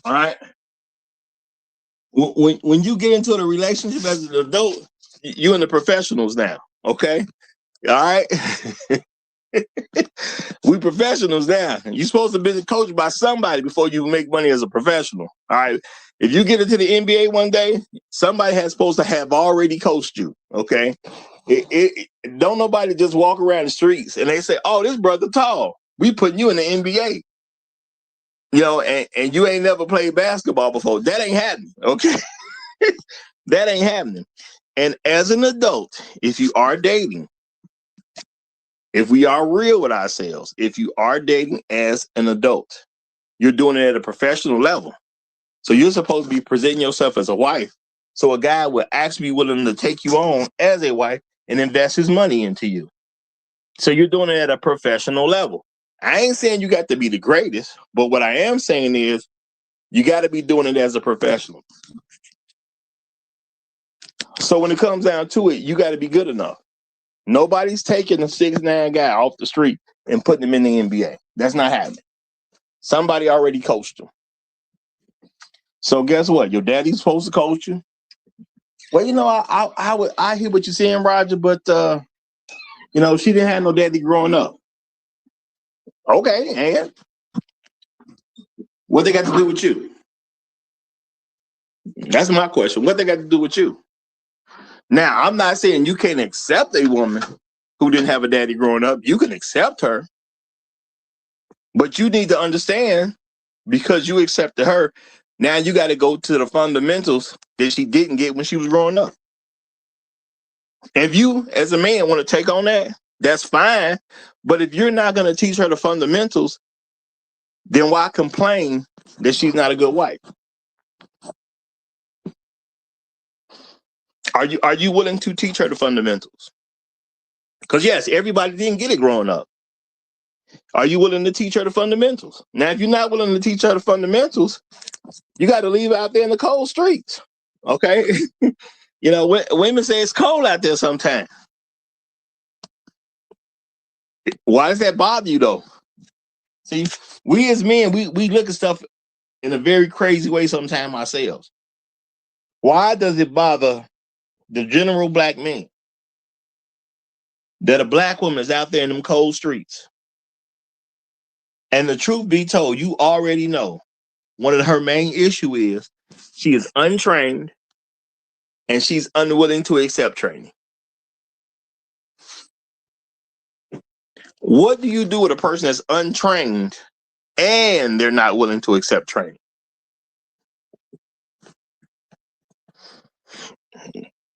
All right. When you get into a relationship as an adult, you and the professionals now, okay? All right. We professionals now. You're supposed to be coached by somebody before you make money as a professional. All right. If you get into the NBA one day, somebody has supposed to have already coached you. Okay. Don't nobody just walk around the streets and they say, "Oh, this brother tall. We putting you in the NBA." You know, and you ain't never played basketball before. That ain't happening. Okay. That ain't happening. And as an adult, if you are dating, if we are real with ourselves, if you are dating as an adult, you're doing it at a professional level. So you're supposed to be presenting yourself as a wife. So a guy will actually be willing to take you on as a wife and invest his money into you. So you're doing it at a professional level. I ain't saying you got to be the greatest, but what I am saying is you got to be doing it as a professional. So when it comes down to it, you got to be good enough. Nobody's taking a 6'9" guy off the street and putting him in the NBA. That's not happening. Somebody already coached him. So guess what? Your daddy's supposed to coach you. Well, you know, I hear what you're saying, Roger, but you know, she didn't have no daddy growing up. Okay, and what they got to do with you? That's my question. What they got to do with you? Now, I'm not saying you can't accept a woman who didn't have a daddy growing up. You can accept her. But you need to understand, because you accepted her, now you got to go to the fundamentals that she didn't get when she was growing up. If you, as a man, want to take on that, that's fine. But if you're not going to teach her the fundamentals, then why complain that she's not a good wife? Are you willing to teach her the fundamentals? Because yes, everybody didn't get it growing up. Are you willing to teach her the fundamentals? Now, if you're not willing to teach her the fundamentals, you got to leave out there in the cold streets. Okay? You know, women say it's cold out there sometimes. Why does that bother you, though? See, we as men, we look at stuff in a very crazy way sometimes ourselves. Why does it bother the general black man that a black woman is out there in them cold streets? And the truth be told, you already know one of her main issue is she is untrained and she's unwilling to accept training. What do you do with a person that's untrained and they're not willing to accept training?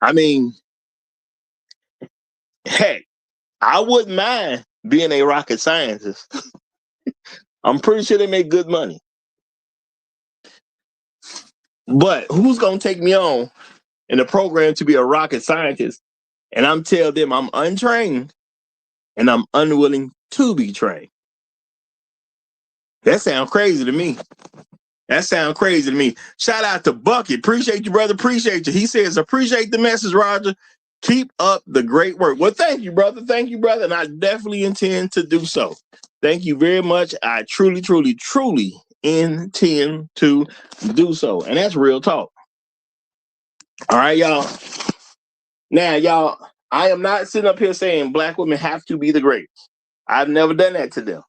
I mean, heck, I wouldn't mind being a rocket scientist. I'm pretty sure they make good money. But who's going to take me on in the program to be a rocket scientist and I'm tell them I'm untrained and I'm unwilling to be trained? That sounds crazy to me. Shout out to Bucket. Appreciate you, brother. Appreciate you. He says, appreciate the message, Roger. Keep up the great work. Well, thank you, brother. Thank you, brother. And I definitely intend to do so. Thank you very much. I truly, truly, truly intend to do so. And that's real talk. All right, y'all. Now, y'all, I am not sitting up here saying black women have to be the greatest. I've never done that to them.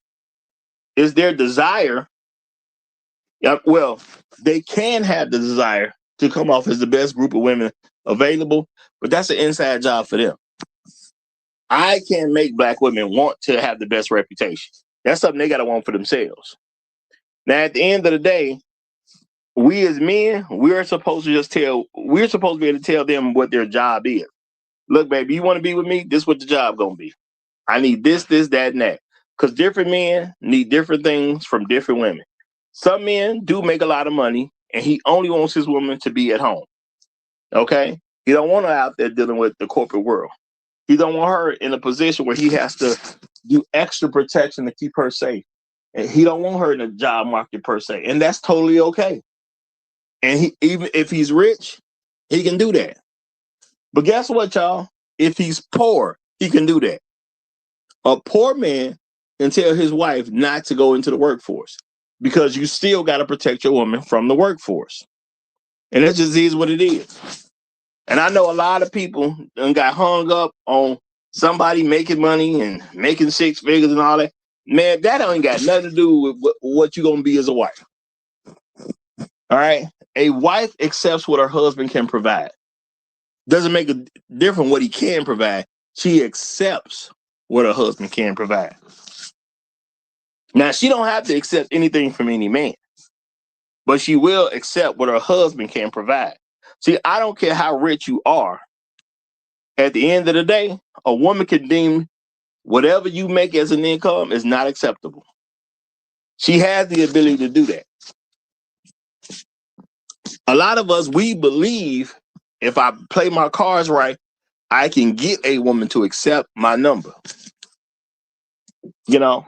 It's their desire. Well, they can have the desire to come off as the best group of women available, but that's an inside job for them. I can't make black women want to have the best reputation. That's something they got to want for themselves. Now, at the end of the day, we as men, we're supposed to be able to tell them what their job is. Look, baby, you want to be with me? This is what the job going to be. I need this, that, and that. Because different men need different things from different women. Some men do make a lot of money, and he only wants his woman to be at home. Okay? He don't want her out there dealing with the corporate world. He don't want her in a position where he has to do extra protection to keep her safe. And he don't want her in the job market per se. And that's totally okay. And even if he's rich, he can do that. But guess what, y'all? If he's poor, he can do that. A poor man can tell his wife not to go into the workforce because you still got to protect your woman from the workforce. And that just is what it is. And I know a lot of people got hung up on somebody making money and making six figures and all that. Man, that ain't got nothing to do with what you're going to be as a wife. All right? A wife accepts what her husband can provide. Doesn't make a difference what he can provide. She accepts what her husband can provide. Now, she don't have to accept anything from any man, but she will accept what her husband can provide. See, I don't care how rich you are. At the end of the day, a woman can deem whatever you make as an income is not acceptable. She has the ability to do that. A lot of us, we believe if I play my cards right, I can get a woman to accept my number. You know,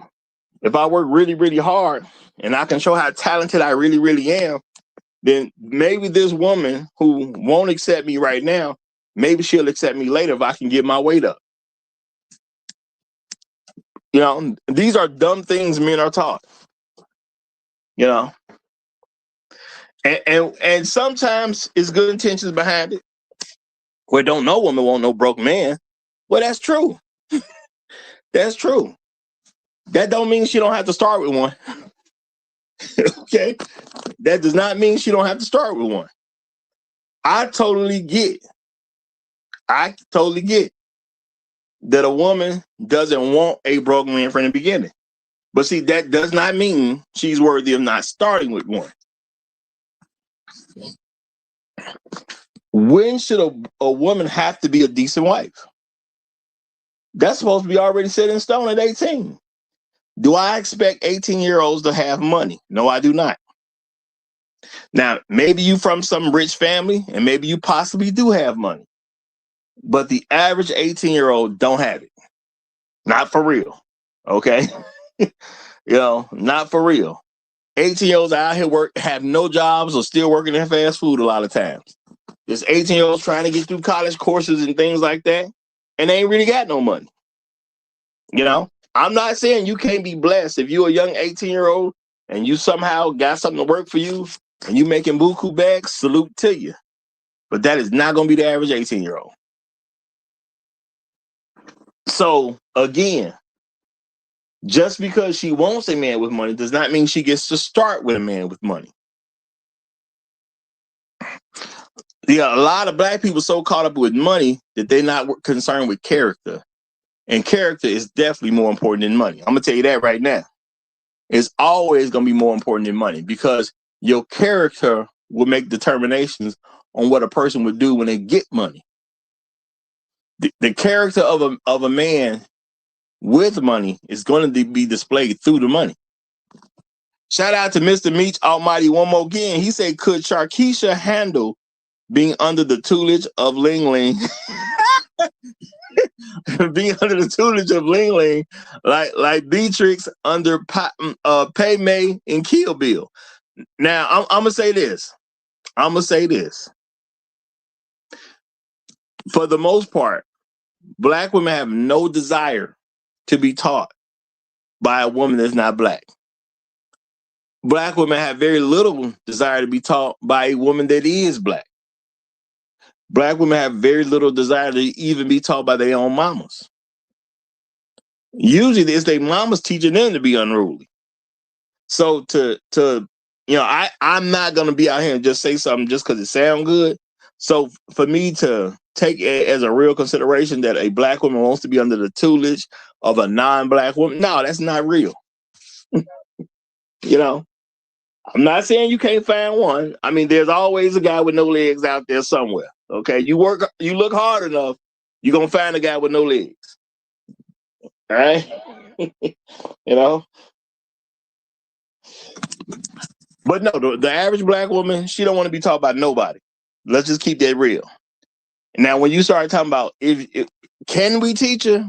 if I work really, really hard and I can show how talented I really, really am, then maybe this woman who won't accept me right now, maybe she'll accept me later if I can get my weight up. You know, these are dumb things men are taught. You know, and sometimes it's good intentions behind it. Where don't no woman want no broke man. Well, that's true. That's true. That don't mean she don't have to start with one. Okay? That does not mean she don't have to start with one. I totally get that a woman doesn't want a broke man from the beginning. But see, that does not mean she's worthy of not starting with one. When should a woman have to be a decent wife? That's supposed to be already set in stone at 18. Do I expect 18-year-olds to have money? No, I do not. Now, maybe you from some rich family and maybe you possibly do have money. But the average 18-year-old don't have it. Not for real. Okay? You know, not for real. 18-year-olds out here have no jobs or still working in fast food a lot of times. There's 18-year-olds trying to get through college courses and things like that, and they ain't really got no money. You know, I'm not saying you can't be blessed. If you're a young 18-year-old and you somehow got something to work for you and you making buku bags, salute to you. But that is not going to be the average 18-year-old. So again, just because she wants a man with money does not mean she gets to start with a man with money. Yeah, a lot of black people so caught up with money that they're not concerned with character. And character is definitely more important than money. I'm going to tell you that right now. It's always going to be more important than money because your character will make determinations on what a person would do when they get money. The character of a man with money is going to be displayed through the money. Shout out to Mr. Meach Almighty one more again. He said, could Sharkeisha handle being under the tutelage of Ling Ling? Being under the tutelage of Ling Ling, like Beatrix under Pei Mei in Kill Bill. Now, I'm gonna say this. For the most part, black women have no desire to be taught by a woman that's not black. Black women have very little desire to be taught by a woman that is black. Black women have very little desire to even be taught by their own mamas. Usually it's their mamas teaching them to be unruly. So I'm not gonna be out here and just say something just because it sounds good. So for me to take it as a real consideration that a black woman wants to be under the tutelage of a non-black woman, no, that's not real. I'm not saying you can't find one. I mean, there's always a guy with no legs out there somewhere. Okay, you look hard enough, you're gonna find a guy with no legs. All right, But no, the average black woman, she don't want to be taught by nobody. Let's just keep that real. Now, when you start talking about if can we teach her?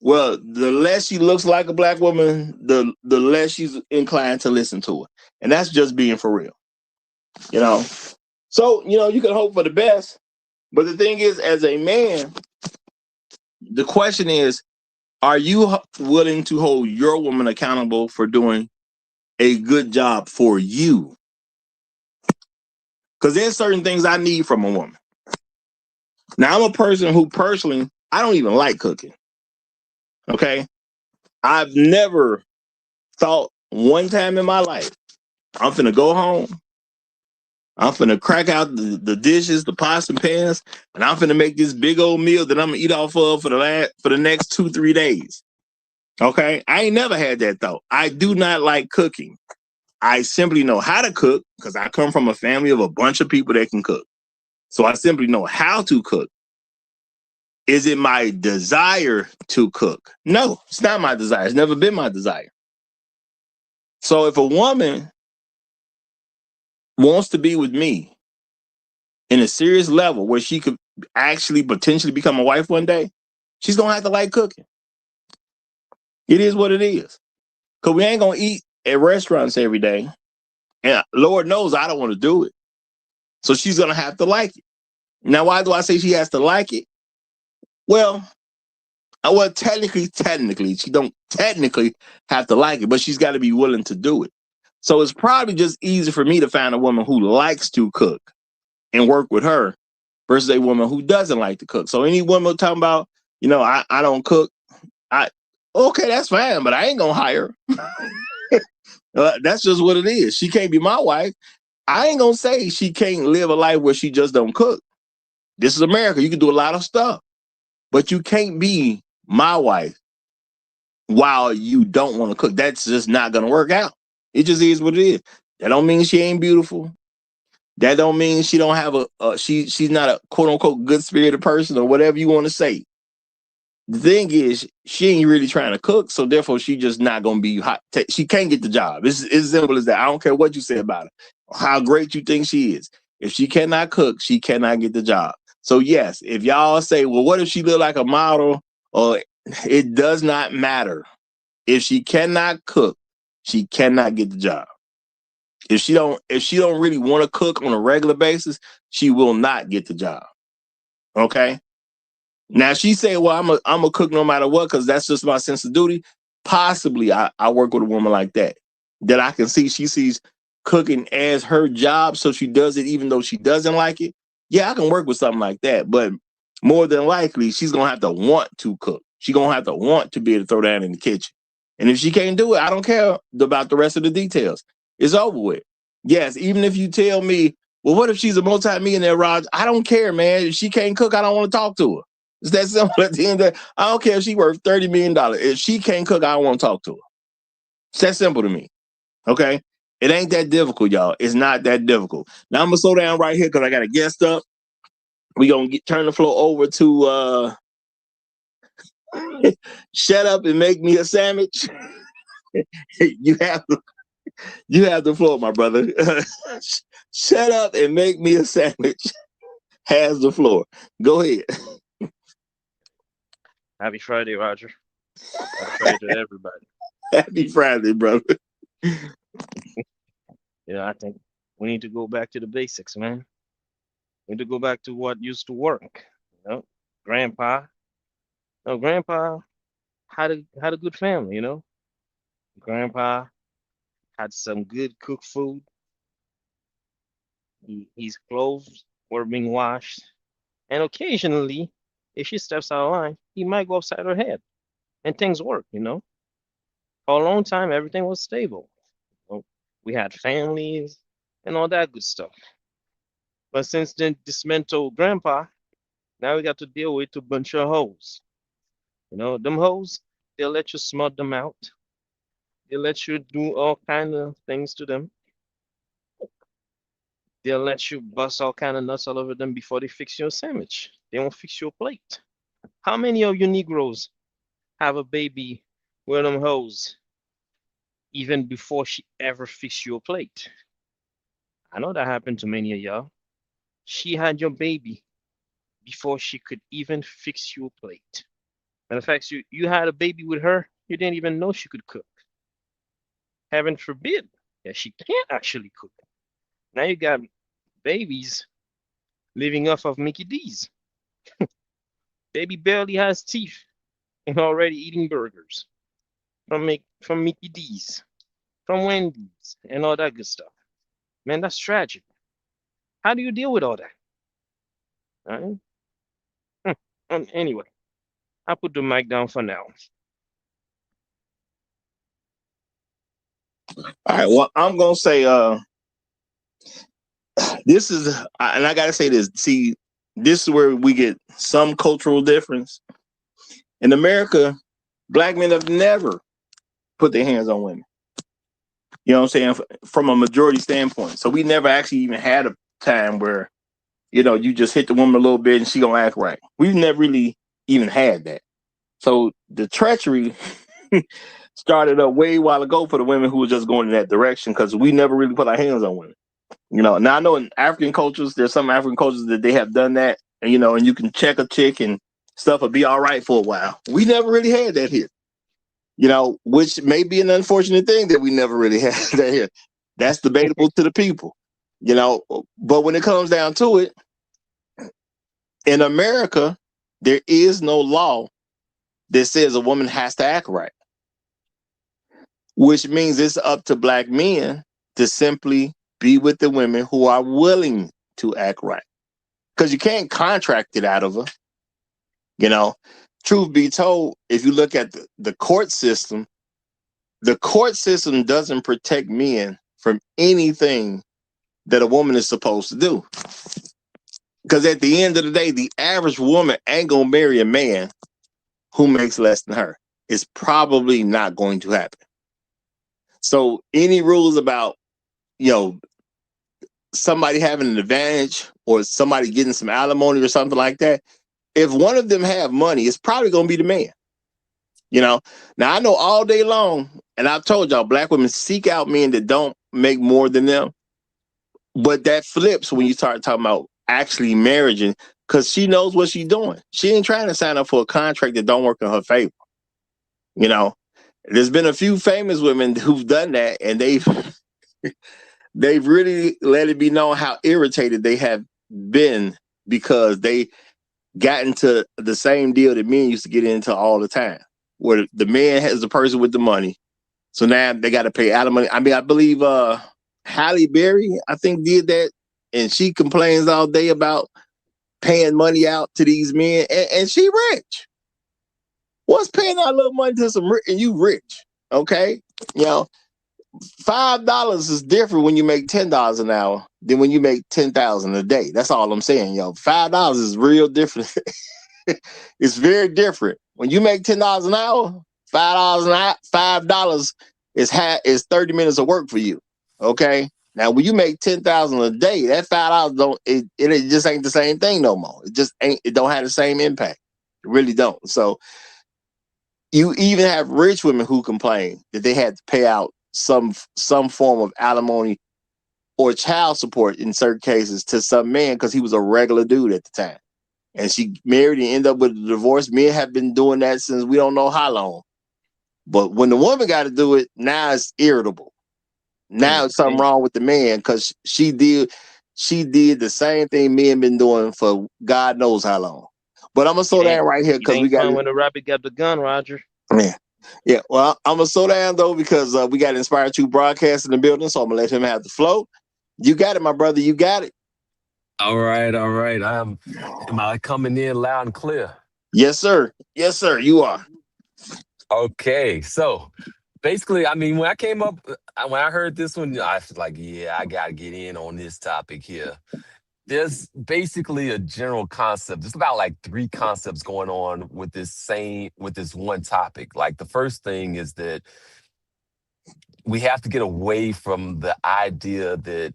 Well, the less she looks like a black woman, the less she's inclined to listen to her. And that's just being for real. So, you can hope for the best. But the thing is, as a man, the question is, are you willing to hold your woman accountable for doing a good job for you? Because there's certain things I need from a woman. Now, I'm a person who personally, I don't even like cooking. Okay? I've never thought one time in my life, I'm finna go home, I'm finna crack out the dishes, the pots and pans, and I'm finna make this big old meal that I'm gonna eat off of for the next 2-3 days. Okay? I ain't never had that thought. I do not like cooking. I simply know how to cook because I come from a family of a bunch of people that can cook. So I simply know how to cook. Is it my desire to cook? No, it's not my desire. It's never been my desire. So if a woman wants to be with me in a serious level where she could actually potentially become a wife one day, she's going to have to like cooking. It is what it is. Because we ain't going to eat at restaurants every day. And Lord knows I don't want to do it. So she's going to have to like it. Now, why do I say she has to like it? Well, technically, she don't technically have to like it, but she's got to be willing to do it. So it's probably just easy for me to find a woman who likes to cook and work with her versus a woman who doesn't like to cook. So any woman talking about, I don't cook, okay, that's fine, but I ain't gonna hire her. That's just what it is. She can't be my wife. I ain't gonna say she can't live a life where she just don't cook. This is America. You can do a lot of stuff, but you can't be my wife while you don't want to cook. That's just not gonna work out. It just is what it is. That don't mean she ain't beautiful. That don't mean she don't have she's not a quote unquote good spirited person or whatever you want to say. The thing is, she ain't really trying to cook, so therefore she just not gonna be hot. She can't get the job. It's as simple as that. I don't care what you say about her, how great you think she is. If she cannot cook, she cannot get the job. So yes, if y'all say, well, what if she look like a model? Or it does not matter. If she cannot cook, she cannot get the job. If she don't really want to cook on a regular basis, she will not get the job. Okay. Now she said, well, I'm a cook no matter what, because that's just my sense of duty. possibly I work with a woman like that I can see she sees cooking as her job, so she does it even though she doesn't like it. Yeah, I can work with something like that, but more than likely she's gonna have to want to cook. She's gonna have to want to be able to throw down in the kitchen. And if she can't do it, I don't care about the rest of the details. It's over with. Yes, even if you tell me, well, what if she's a multi-millionaire, Raj? I don't care, man. If she can't cook, I don't want to talk to her. It's that simple. At the end of the day, I don't care if she worth $30 million. If she can't cook, I don't want to talk to her. It's that simple to me. Okay? It ain't that difficult, y'all. It's not that difficult. Now I'm gonna slow down right here because I got a guest up. We're gonna turn the floor over to shut up and make me a sandwich. You have the floor, my brother. Shut up and make me a sandwich. Has the floor. Go ahead. Happy Friday, Roger. Happy Friday to everybody. Happy Friday, brother. I think we need to go back to the basics, man. We need to go back to what used to work. Grandpa. Grandpa had a good family, Grandpa had some good cooked food. His clothes were being washed. And occasionally, if she steps out of line, he might go upside her head. And things work, For a long time, everything was stable. We had families and all that good stuff. But since then, dismantled grandpa, now we got to deal with a bunch of hoes. Them hoes, they'll let you smut them out. They'll let you do all kind of things to them. They'll let you bust all kind of nuts all over them before they fix your sandwich. They won't fix your plate. How many of you Negroes have a baby with them hoes even before she ever fixed your plate? I know that happened to many of y'all. She had your baby before she could even fix your plate. Matter of fact, you had a baby with her, you didn't even know she could cook. Heaven forbid that she can't actually cook. Now you got babies living off of Mickey D's. Baby barely has teeth and already eating burgers from Mickey D's, from Wendy's, and all that good stuff. Man, that's tragic. How do you deal with all that? All right? Anyway, I'll put the mic down for now. All right. Well, I'm gonna say this is, and I gotta say this. See, this is where we get some cultural difference. In America, black men have never put their hands on women. You know what I'm saying? From a majority standpoint. So we never actually even had a time where, you just hit the woman a little bit and she gonna act right. We've never really even had that. So the treachery started up way while ago for the women who were just going in that direction because we never really put our hands on women. Now I know in African cultures, there's some African cultures that they have done that, and you can check a chick and stuff will be all right for a while. We never really had that here. Which may be an unfortunate thing that we never really had that here. That's debatable to the people, but when it comes down to it, in America, there is no law that says a woman has to act right, which means it's up to black men to simply be with the women who are willing to act right. Because you can't contract it out of her. Truth be told, if you look at the court system doesn't protect men from anything that a woman is supposed to do. Because at the end of the day, the average woman ain't gonna marry a man who makes less than her. It's probably not going to happen. So any rules about, somebody having an advantage or somebody getting some alimony or something like that, if one of them have money, it's probably going to be the man. Now I know all day long, and I've told y'all, black women seek out men that don't make more than them. But that flips when you start talking about actually marrying, because she knows what she's doing. She ain't trying to sign up for a contract that don't work in her favor. There's been a few famous women who've done that, and they've really let it be known how irritated they have been because they got into the same deal that men used to get into all the time. where the man has the person with the money. So now they got to pay alimony. I mean, I believe Halle Berry, I think, did that, and she complains all day about paying money out to these men, and she rich. What's paying out a little money to some and you rich? Okay, you know, $5 is different when you make $10 an hour than when you make 10,000 a day. That's all I'm saying, yo. $5 is real different. It's very different. When you make $10 an hour, $5 is 30 minutes of work for you. Okay. Now, when you make 10,000 a day, that $5 it just ain't the same thing no more. It just ain't. It don't have the same impact. It really don't. So you even have rich women who complain that they had to pay out some form of alimony or child support in certain cases to some man because he was a regular dude at the time. And she married and ended up with a divorce. Men have been doing that since we don't know how long. But when the woman got to do it, now it's irritable. Now it's something wrong with the man because she did the same thing men been doing for God knows how long. But I'm gonna slow down right here because we got when the rabbit got the gun, Roger. Yeah. Well, I'm gonna slow down though because we got Inspired 2 broadcast in the building, so I'm gonna let him have the flow. You got it, my brother. You got it. All right. Am I coming in loud and clear? Yes, sir. Yes, sir. You are. Okay. So basically, I mean, when I heard this one, I was like, yeah, I got to get in on this topic here. There's basically a general concept. There's about like 3 concepts going on with this one topic. Like the first thing is that we have to get away from the idea that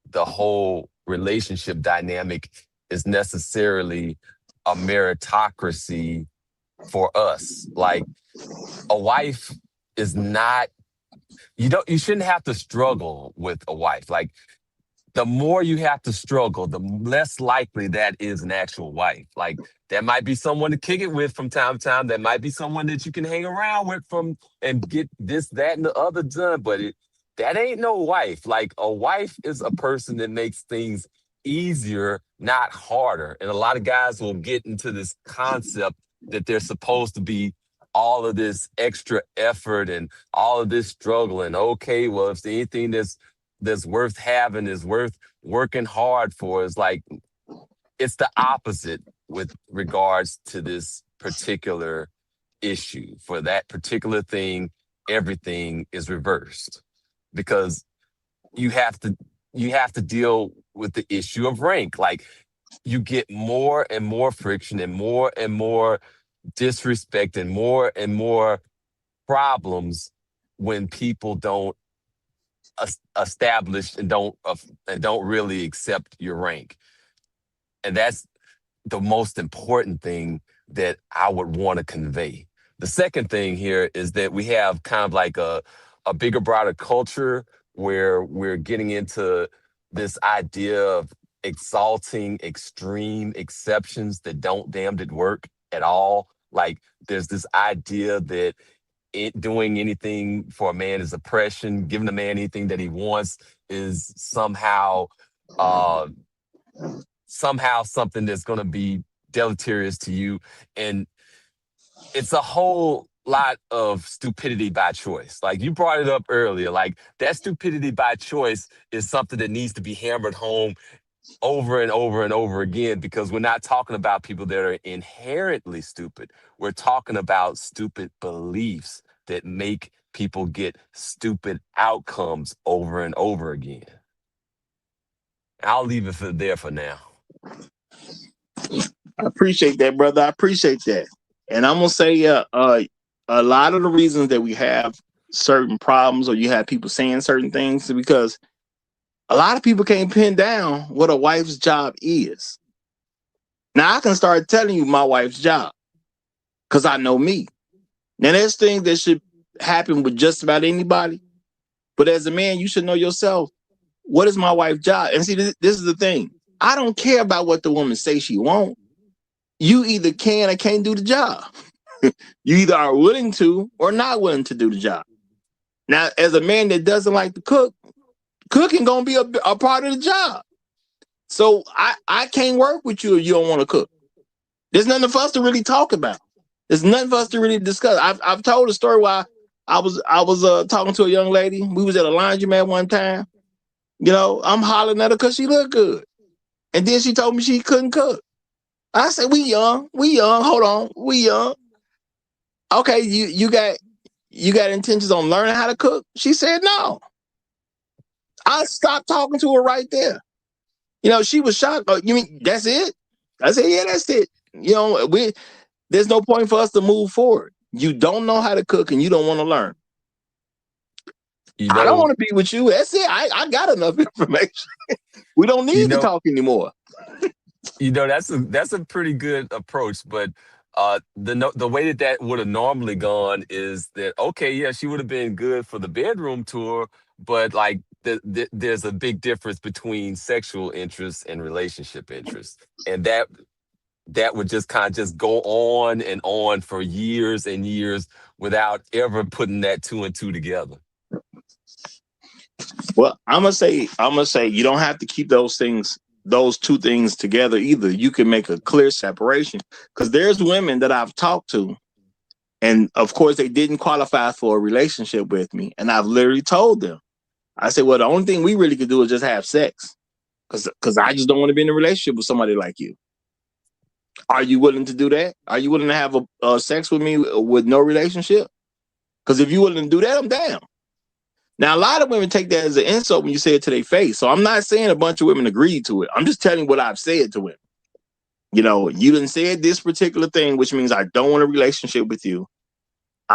the whole relationship dynamic is necessarily a meritocracy for us. Like a wife is not, you shouldn't have to struggle with a wife. Like the more you have to struggle, the less likely that is an actual wife. Like that might be someone to kick it with from time to time. That might be someone that you can hang around with and get this, that, and the other done. But that ain't no wife. Like a wife is a person that makes things easier, not harder. And a lot of guys will get into this concept that they're supposed to be all of this extra effort and all of this struggle. And okay, well, if there's anything that's worth having, is worth working hard for, is like, it's the opposite with regards to this particular issue. For that particular thing, everything is reversed because you have to deal with the issue of rank. Like you get more and more friction and more disrespect and more problems when people don't establish and don't really accept your rank. And that's the most important thing that I would want to convey. The second thing here is that we have kind of like a bigger, broader culture where we're getting into this idea of exalting extreme exceptions that don't damned it work at all. Like there's this idea that doing anything for a man is oppression. Giving a man anything that he wants is somehow something that's going to be deleterious to you. And it's a whole lot of stupidity by choice. Like you brought it up earlier, like that stupidity by choice is something that needs to be hammered home over and over and over again, because we're not talking about people that are inherently stupid. We're talking about stupid beliefs that make people get stupid outcomes over and over again. I'll leave it there for now. I appreciate that, brother. I appreciate that. And I'm gonna say a lot of the reasons that we have certain problems or you have people saying certain things is because a lot of people can't pin down what a wife's job is. Now I can start telling you my wife's job because I know me. Now there's things that should happen with just about anybody, but as a man, you should know yourself. What is my wife's job? And see, this is the thing. I don't care about what the woman say she won't. You either can or can't do the job. You either are willing to or not willing to do the job. Now, as a man that doesn't like to cook, cooking gonna be a part of the job. So I can't work with you if you don't want to cook. There's nothing for us to really talk about. There's nothing for us to really discuss. I've told a story where I was talking to a young lady. We was at a laundromat one time. You know, I'm hollering at her because she looked good. And then she told me she couldn't cook. I said, we young. Hold on, we young. Okay, you got intentions on learning how to cook? She said no. I stopped talking to her right there. You know, she was shocked. Oh, you mean that's it? I said, yeah, that's it. You know, there's no point for us to move forward. You don't know how to cook and you don't want to learn. You I don't know, want to be with you. That's it. I got enough information. We don't you need to know, talk anymore. that's a pretty good approach, but the way that would have normally gone is that, okay, yeah, she would have been good for the bedroom tour, but like there's a big difference between sexual interest and relationship interest, and that would just kind of just go on and on for years and years without ever putting that two and two together. Well, I'm gonna say you don't have to keep those two things together either. You can make a clear separation, because there's women that I've talked to, and of course they didn't qualify for a relationship with me, and I've literally told them, I said, well, the only thing we really could do is just have sex, because I just don't want to be in a relationship with somebody like you. Are you willing to do that? Are you willing to have a sex with me with no relationship? Because if you're willing to do that, I'm down. Now, a lot of women take that as an insult when you say it to their face. So I'm not saying a bunch of women agreed to it. I'm just telling you what I've said to women. You know, you didn't say this particular thing, which means I don't want a relationship with you.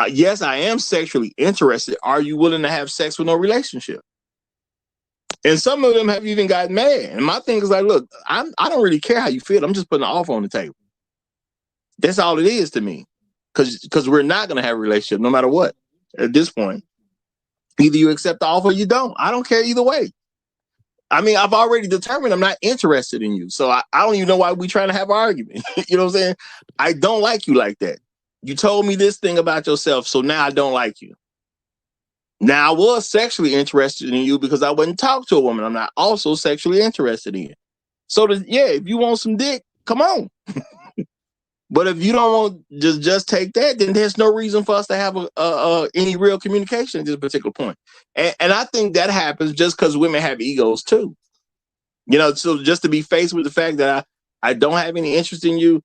Yes, I am sexually interested. Are you willing to have sex with no relationship? And some of them have even gotten mad. And my thing is like, look, I don't really care how you feel. I'm just putting an offer on the table. That's all it is to me. Because we're not going to have a relationship no matter what at this point. Either you accept the offer or you don't. I don't care either way. I mean, I've already determined I'm not interested in you. So I don't even know why we're trying to have an argument. You know what I'm saying? I don't like you like that. You told me this thing about yourself, so now I don't like you. Now, I was sexually interested in you because I wouldn't talk to a woman I'm not also sexually interested in. So, if you want some dick, come on. But if you don't want just take that, then there's no reason for us to have any real communication at this particular point. And I think that happens just because women have egos too. You know, so just to be faced with the fact that I don't have any interest in you,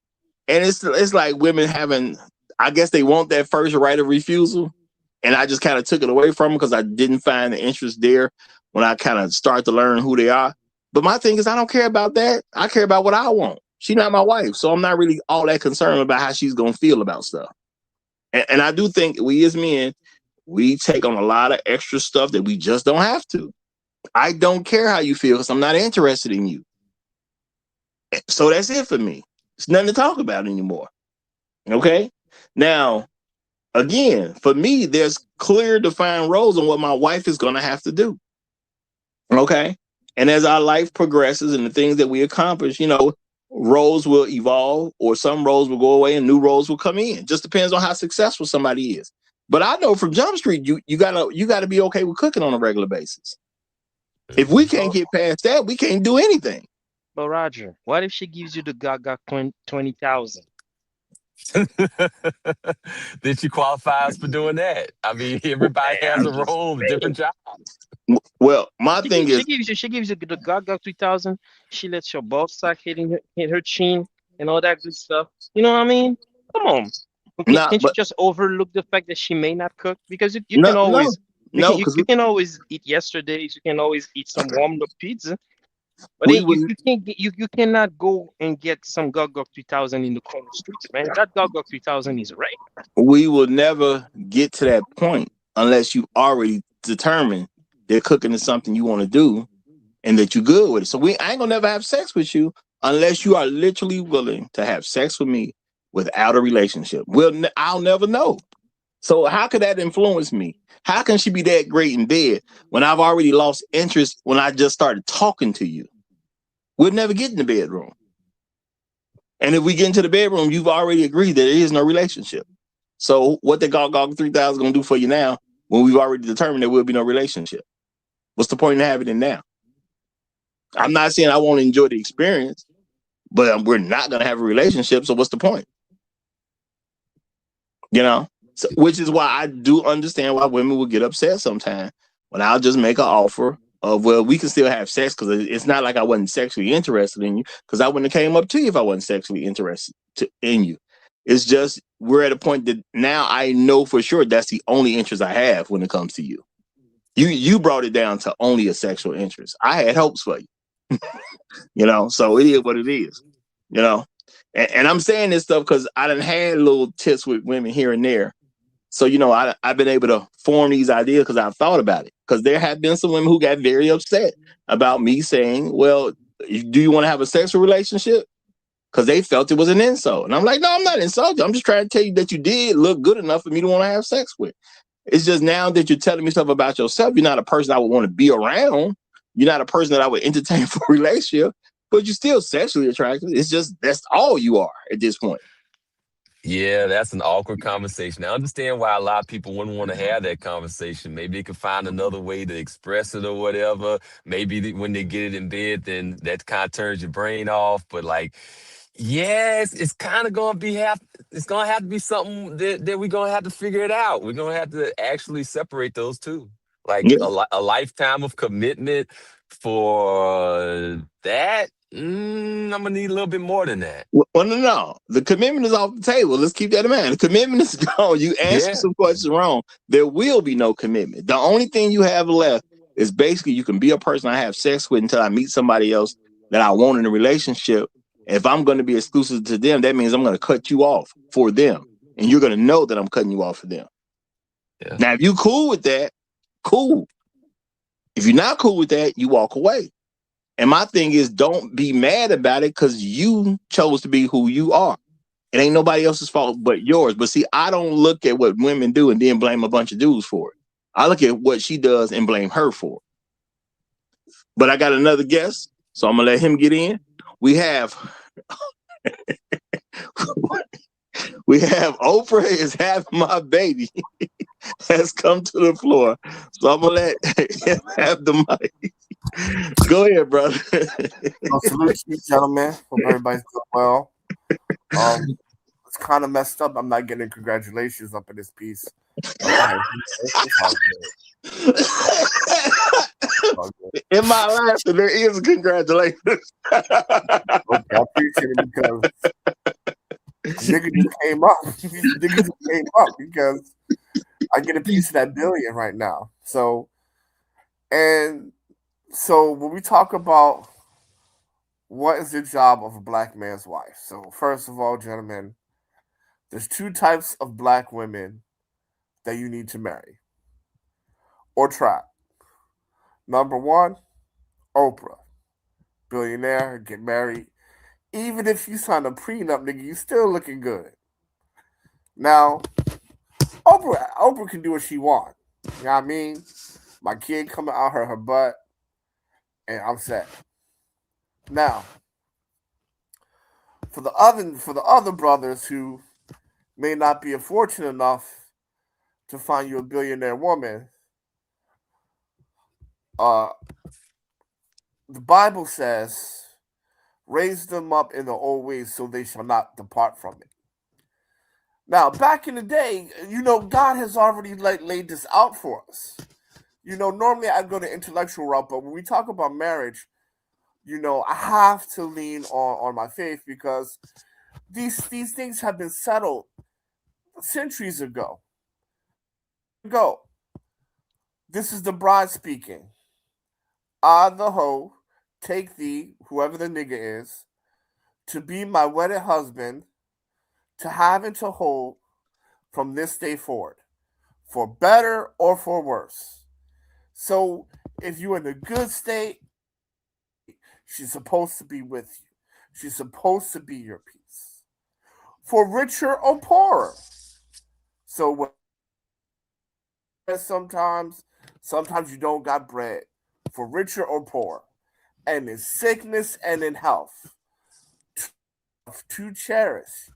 and it's like women having, I guess they want that first right of refusal, and I just kind of took it away from them because I didn't find the interest there when I kind of start to learn who they are. But my thing is, I don't care about that. I care about what I want. She's not my wife, so I'm not really all that concerned about how she's going to feel about stuff. And I do think we as men, we take on a lot of extra stuff that we just don't have to. I don't care how you feel because I'm not interested in you. So that's it for me. It's nothing to talk about anymore. Okay? Now, again, for me, there's clear defined roles on what my wife is going to have to do. Okay? And as our life progresses and the things that we accomplish, you know, roles will evolve, or some roles will go away and new roles will come in. Just depends on how successful somebody is. But I know from Jump Street, you gotta be okay with cooking on a regular basis. If we can't get past that, we can't do anything. But Roger, what if she gives you the Gaga 20,000? Did she qualify us for doing that? I mean, everybody has a role, different jobs. Well, my thing is, she gives you the Gaga 3,000. She lets your ball sack hit her chin and all that good stuff. You know what I mean? Come on. Can't you just overlook the fact that she may not cook? Because you can always you can always eat yesterday's. You can always eat some warmed up pizza. But you cannot go and get some Gaga 3,000 in the corner streets, man. That Gaga 3,000 is right. We will never get to that point unless you already determined that cooking is something you want to do and that you're good with it. So I ain't gonna never have sex with you unless you are literally willing to have sex with me without a relationship. I'll never know. So how could that influence me? How can she be that great in bed when I've already lost interest when I just started talking to you? We'll never get in the bedroom. And if we get into the bedroom, you've already agreed that there is no relationship. So what the Gaga 3,000 gonna do for you now when we've already determined there will be no relationship? What's the point in having it now? I'm not saying I won't enjoy the experience, but we're not going to have a relationship. So what's the point? You know, so, which is why I do understand why women will get upset sometimes when I'll just make an offer of, well, we can still have sex, because it's not like I wasn't sexually interested in you, because I wouldn't have came up to you if I wasn't sexually interested in you. It's just we're at a point that now I know for sure that's the only interest I have when it comes to you. You brought it down to only a sexual interest. I had hopes for you. You know, so it is what it is. You know, and I'm saying this stuff because I done had little tips with women here and there. So, you know, I've been able to form these ideas because I've thought about it. Because there have been some women who got very upset about me saying, well, do you want to have a sexual relationship? Because they felt it was an insult. And I'm like, no, I'm not insulting. I'm just trying to tell you that you did look good enough for me to want to have sex with. It's just now that you're telling me stuff about yourself, you're not a person I would want to be around. You're not a person that I would entertain for a relationship, but you're still sexually attractive. It's just that's all you are at this point. Yeah, that's an awkward conversation. I understand why a lot of people wouldn't want to have that conversation. Maybe they could find another way to express it or whatever. Maybe when they get it in bed, then that kind of turns your brain off. But like, yeah, it's kind of gonna be it's gonna have to be something that we're gonna have to figure it out. We're gonna have to actually separate those two. Like Yeah. a lifetime of commitment for that. I'm gonna need a little bit more than that. Well, no. The commitment is off the table. Let's keep that in mind. The commitment is gone. You answered Yeah. some questions wrong. There will be no commitment. The only thing you have left is basically you can be a person I have sex with until I meet somebody else that I want in a relationship. If I'm going to be exclusive to them, that means I'm going to cut you off for them. And you're going to know that I'm cutting you off for them. Yeah. Now, if you cool with that, cool. If you're not cool with that, you walk away. And my thing is, don't be mad about it because you chose to be who you are. It ain't nobody else's fault but yours. But see, I don't look at what women do and then blame a bunch of dudes for it. I look at what she does and blame her for it. But I got another guest, so I'm gonna let him get in. We have Oprah is having my baby has come to the floor. So I'm gonna let him have the mic. Go ahead, brother. Well, salute to you, gentlemen. Hope everybody's doing well. It's kind of messed up. I'm not getting congratulations up in this piece. It's all good. In my life, there is congratulations. Okay, I appreciate it because nigga just came up. Nigga just came up because I get a piece of that billion right now. So when we talk about what is the job of a black man's wife? So first of all, gentlemen, there's two types of black women that you need to marry or trap. Number one, Oprah, billionaire, get married. Even if you sign a prenup, nigga, you still looking good. Now, Oprah can do what she want. You know what I mean? My kid coming out her butt, and I'm set. Now, for the other brothers who may not be fortunate enough to find you a billionaire woman, the Bible says, raise them up in the old ways so they shall not depart from it. Now, back in the day, God has already laid this out for us. Normally I go the intellectual route, but when we talk about marriage, I have to lean on my faith because these things have been settled centuries ago. This is the bride speaking. I, the hoe, take thee, whoever the nigga is, to be my wedded husband, to have and to hold from this day forward, for better or for worse. So if you're in a good state, she's supposed to be with you. She's supposed to be your peace. For richer or poorer. So sometimes you don't got bread. For richer or poor. And in sickness and in health. To cherish.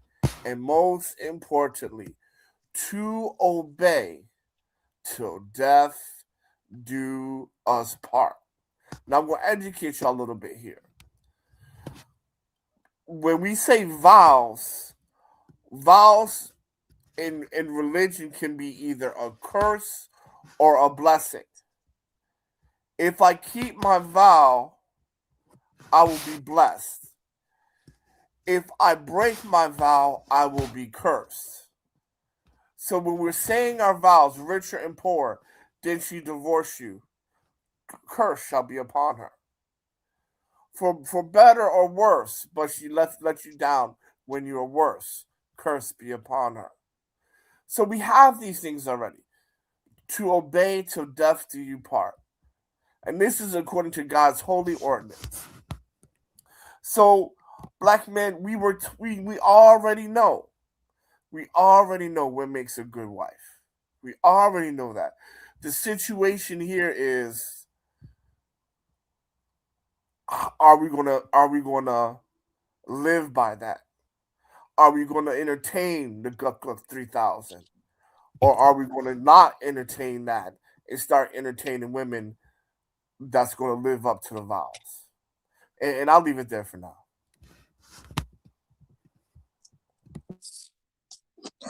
And most importantly, to obey till death do us part. Now I'm going to educate y'all a little bit here. When we say vows in religion can be either a curse or a blessing. If I keep my vow, I will be blessed. If I break my vow, I will be cursed. So when we're saying our vows, richer and poor, did she divorce you? Curse shall be upon her. For better or worse, but she let you down when you are worse. Curse be upon her. So we have these things already. To obey till death do you part. And this is according to God's holy ordinance. So, black men, we already know. We already know what makes a good wife. We already know that. The situation here is, are we gonna live by that? Are we gonna entertain the Gluck Gluck 3000? Or are we gonna not entertain that and start entertaining women that's gonna live up to the vows? And I'll leave it there for now.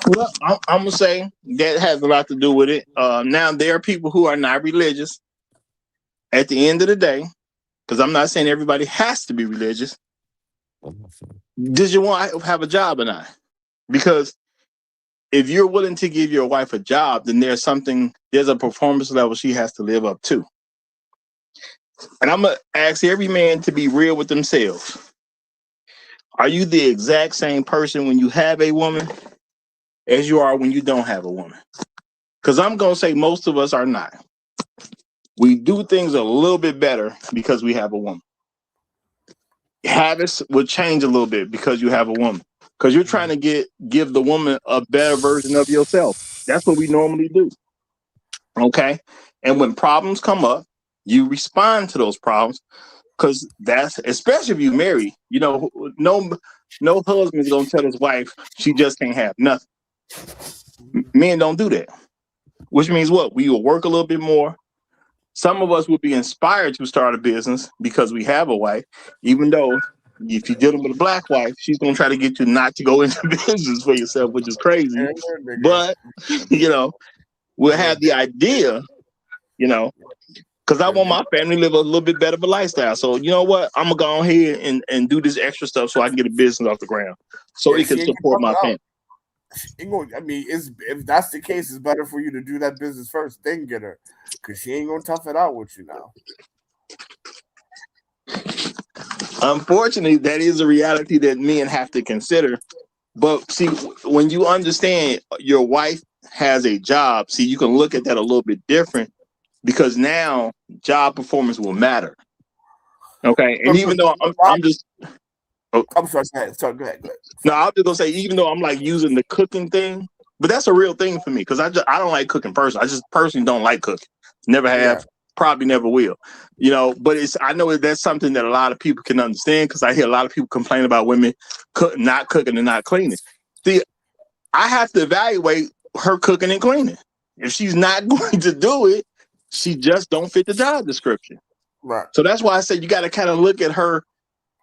Well, I'm gonna say that has a lot to do with it. Now there are people who are not religious. At the end of the day, because I'm not saying everybody has to be religious. Does your wife have a job or not? Because if you're willing to give your wife a job, then there's a performance level she has to live up to. And I'm gonna ask every man to be real with themselves. Are you the exact same person when you have a woman as you are when you don't have a woman? Because I'm gonna say most of us are not. We do things a little bit better because we have a woman. Habits will change a little bit because you have a woman. Because you're trying to give the woman a better version of yourself. That's what we normally do. Okay? And when problems come up, you respond to those problems. Because that's, especially if you marry, no husband's gonna tell his wife she just can't have nothing. Men don't do that. Which means what? We will work a little bit more. Some of us would be inspired to start a business because we have a wife, even though if you're dealing with a black wife, she's going to try to get you not to go into business for yourself, which is crazy. But, we'll have the idea, because I want my family to live a little bit better of a lifestyle. So, you know what? I'm going to go ahead and do this extra stuff so I can get a business off the ground so it can support my family. I mean, if that's the case, it's better for you to do that business first, then get her, because she ain't gonna tough it out with you now. Unfortunately, that is a reality that men have to consider. But see, when you understand your wife has a job, see, you can look at that a little bit different because now job performance will matter. Okay, and even though I'm just. I'm sorry. Go ahead. No, I was just gonna say, even though I'm like using the cooking thing, but that's a real thing for me because I don't like cooking personally. I just personally don't like cooking. Never have, probably never will. But I know that's something that a lot of people can understand because I hear a lot of people complain about women not cooking and not cleaning. See, I have to evaluate her cooking and cleaning. If she's not going to do it, she just don't fit the job description. Right. So that's why I said you got to kind of look at her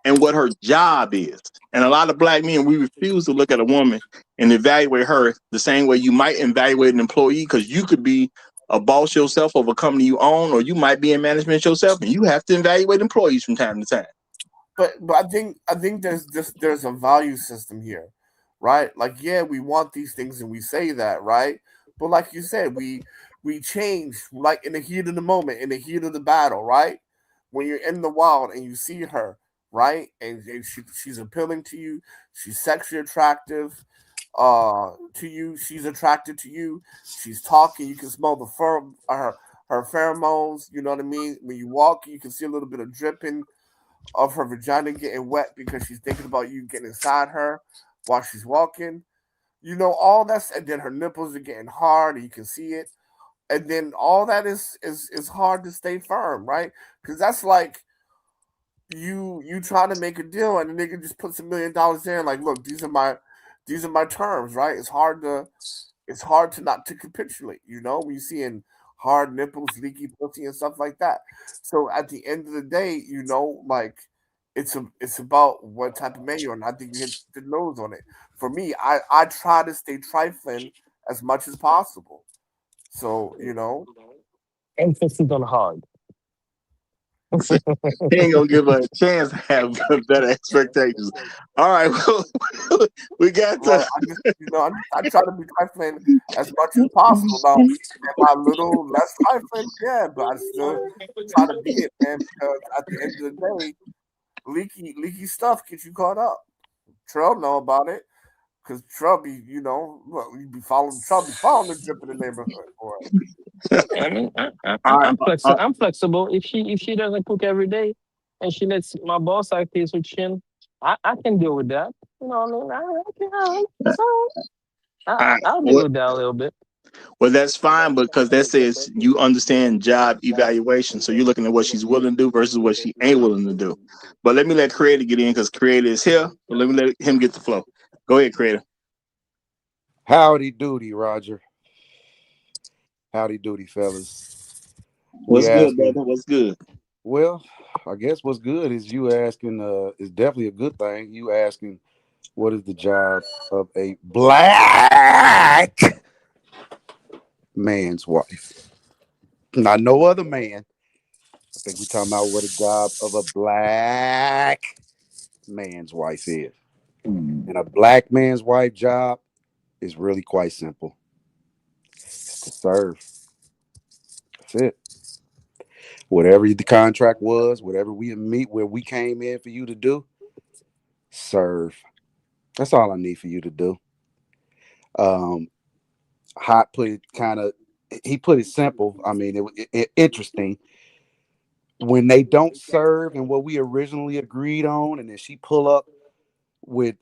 and what her job is. And a lot of black men, we refuse to look at a woman and evaluate her the same way you might evaluate an employee, because you could be a boss yourself of a company you own, or you might be in management yourself, and you have to evaluate employees from time to time. But I think there's a value system here, right? Like, yeah, we want these things and we say that, right? But like you said, we change like in the heat of the moment, in the heat of the battle, right? When you're in the wild and you see her, right? And she's appealing to you. She's sexually attractive to you. She's attracted to you. She's talking. You can smell her pheromones. You know what I mean? When you walk, you can see a little bit of dripping of her vagina getting wet because she's thinking about you getting inside her while she's walking. All that's, and then her nipples are getting hard and you can see it. And then all that is hard to stay firm, right? Because that's like you trying to make a deal and the nigga just puts $1 million in, like, look, these are my terms, right? It's hard to not to capitulate, when you seeing hard nipples, leaky pussy and stuff like that. So at the end of the day, like, it's about what type of man you are, and I think you hit the nose on it. For me, I try to stay trifling as much as possible. So Emphasis on hard. He ain't gonna give her a chance to have better expectations. All right, well, we got to. right. I try to be trifling as much as possible. Now, am I a little less trifling? Yeah, but I still try to be it, man. Because at the end of the day, leaky stuff gets you caught up. Trell know about it. Cause Trubby, look, you be following Trubby, following the drip in the neighborhood, boy. I mean, All right, I'm flexible. If she doesn't cook every day, and she lets my boss act his with chin, I can deal with that. You know what I mean? I can. So all right. I'll deal with that a little bit. Well, that's fine because that says you understand job evaluation. So you're looking at what she's willing to do versus what she ain't willing to do. But let me let Creator get in because Creator is here. But let me let him get the flow. Go ahead, Creator. Howdy doody, Roger. Howdy doody, fellas. We What's good, asking. brother? What's good? Well, I guess what's good is you asking. Is definitely a good thing. You asking what is the job of a black man's wife? Not no other man. I think we're talking about what a job of a black man's wife is. And a black man's wife job is really quite simple. It's to serve. That's it. Whatever the contract was, whatever we meet where we came in for you to do, serve. That's all I need for you to do. Um, Hot put it kind of, he put it simple. I mean, interesting. When they don't serve and what we originally agreed on, and then she pull up with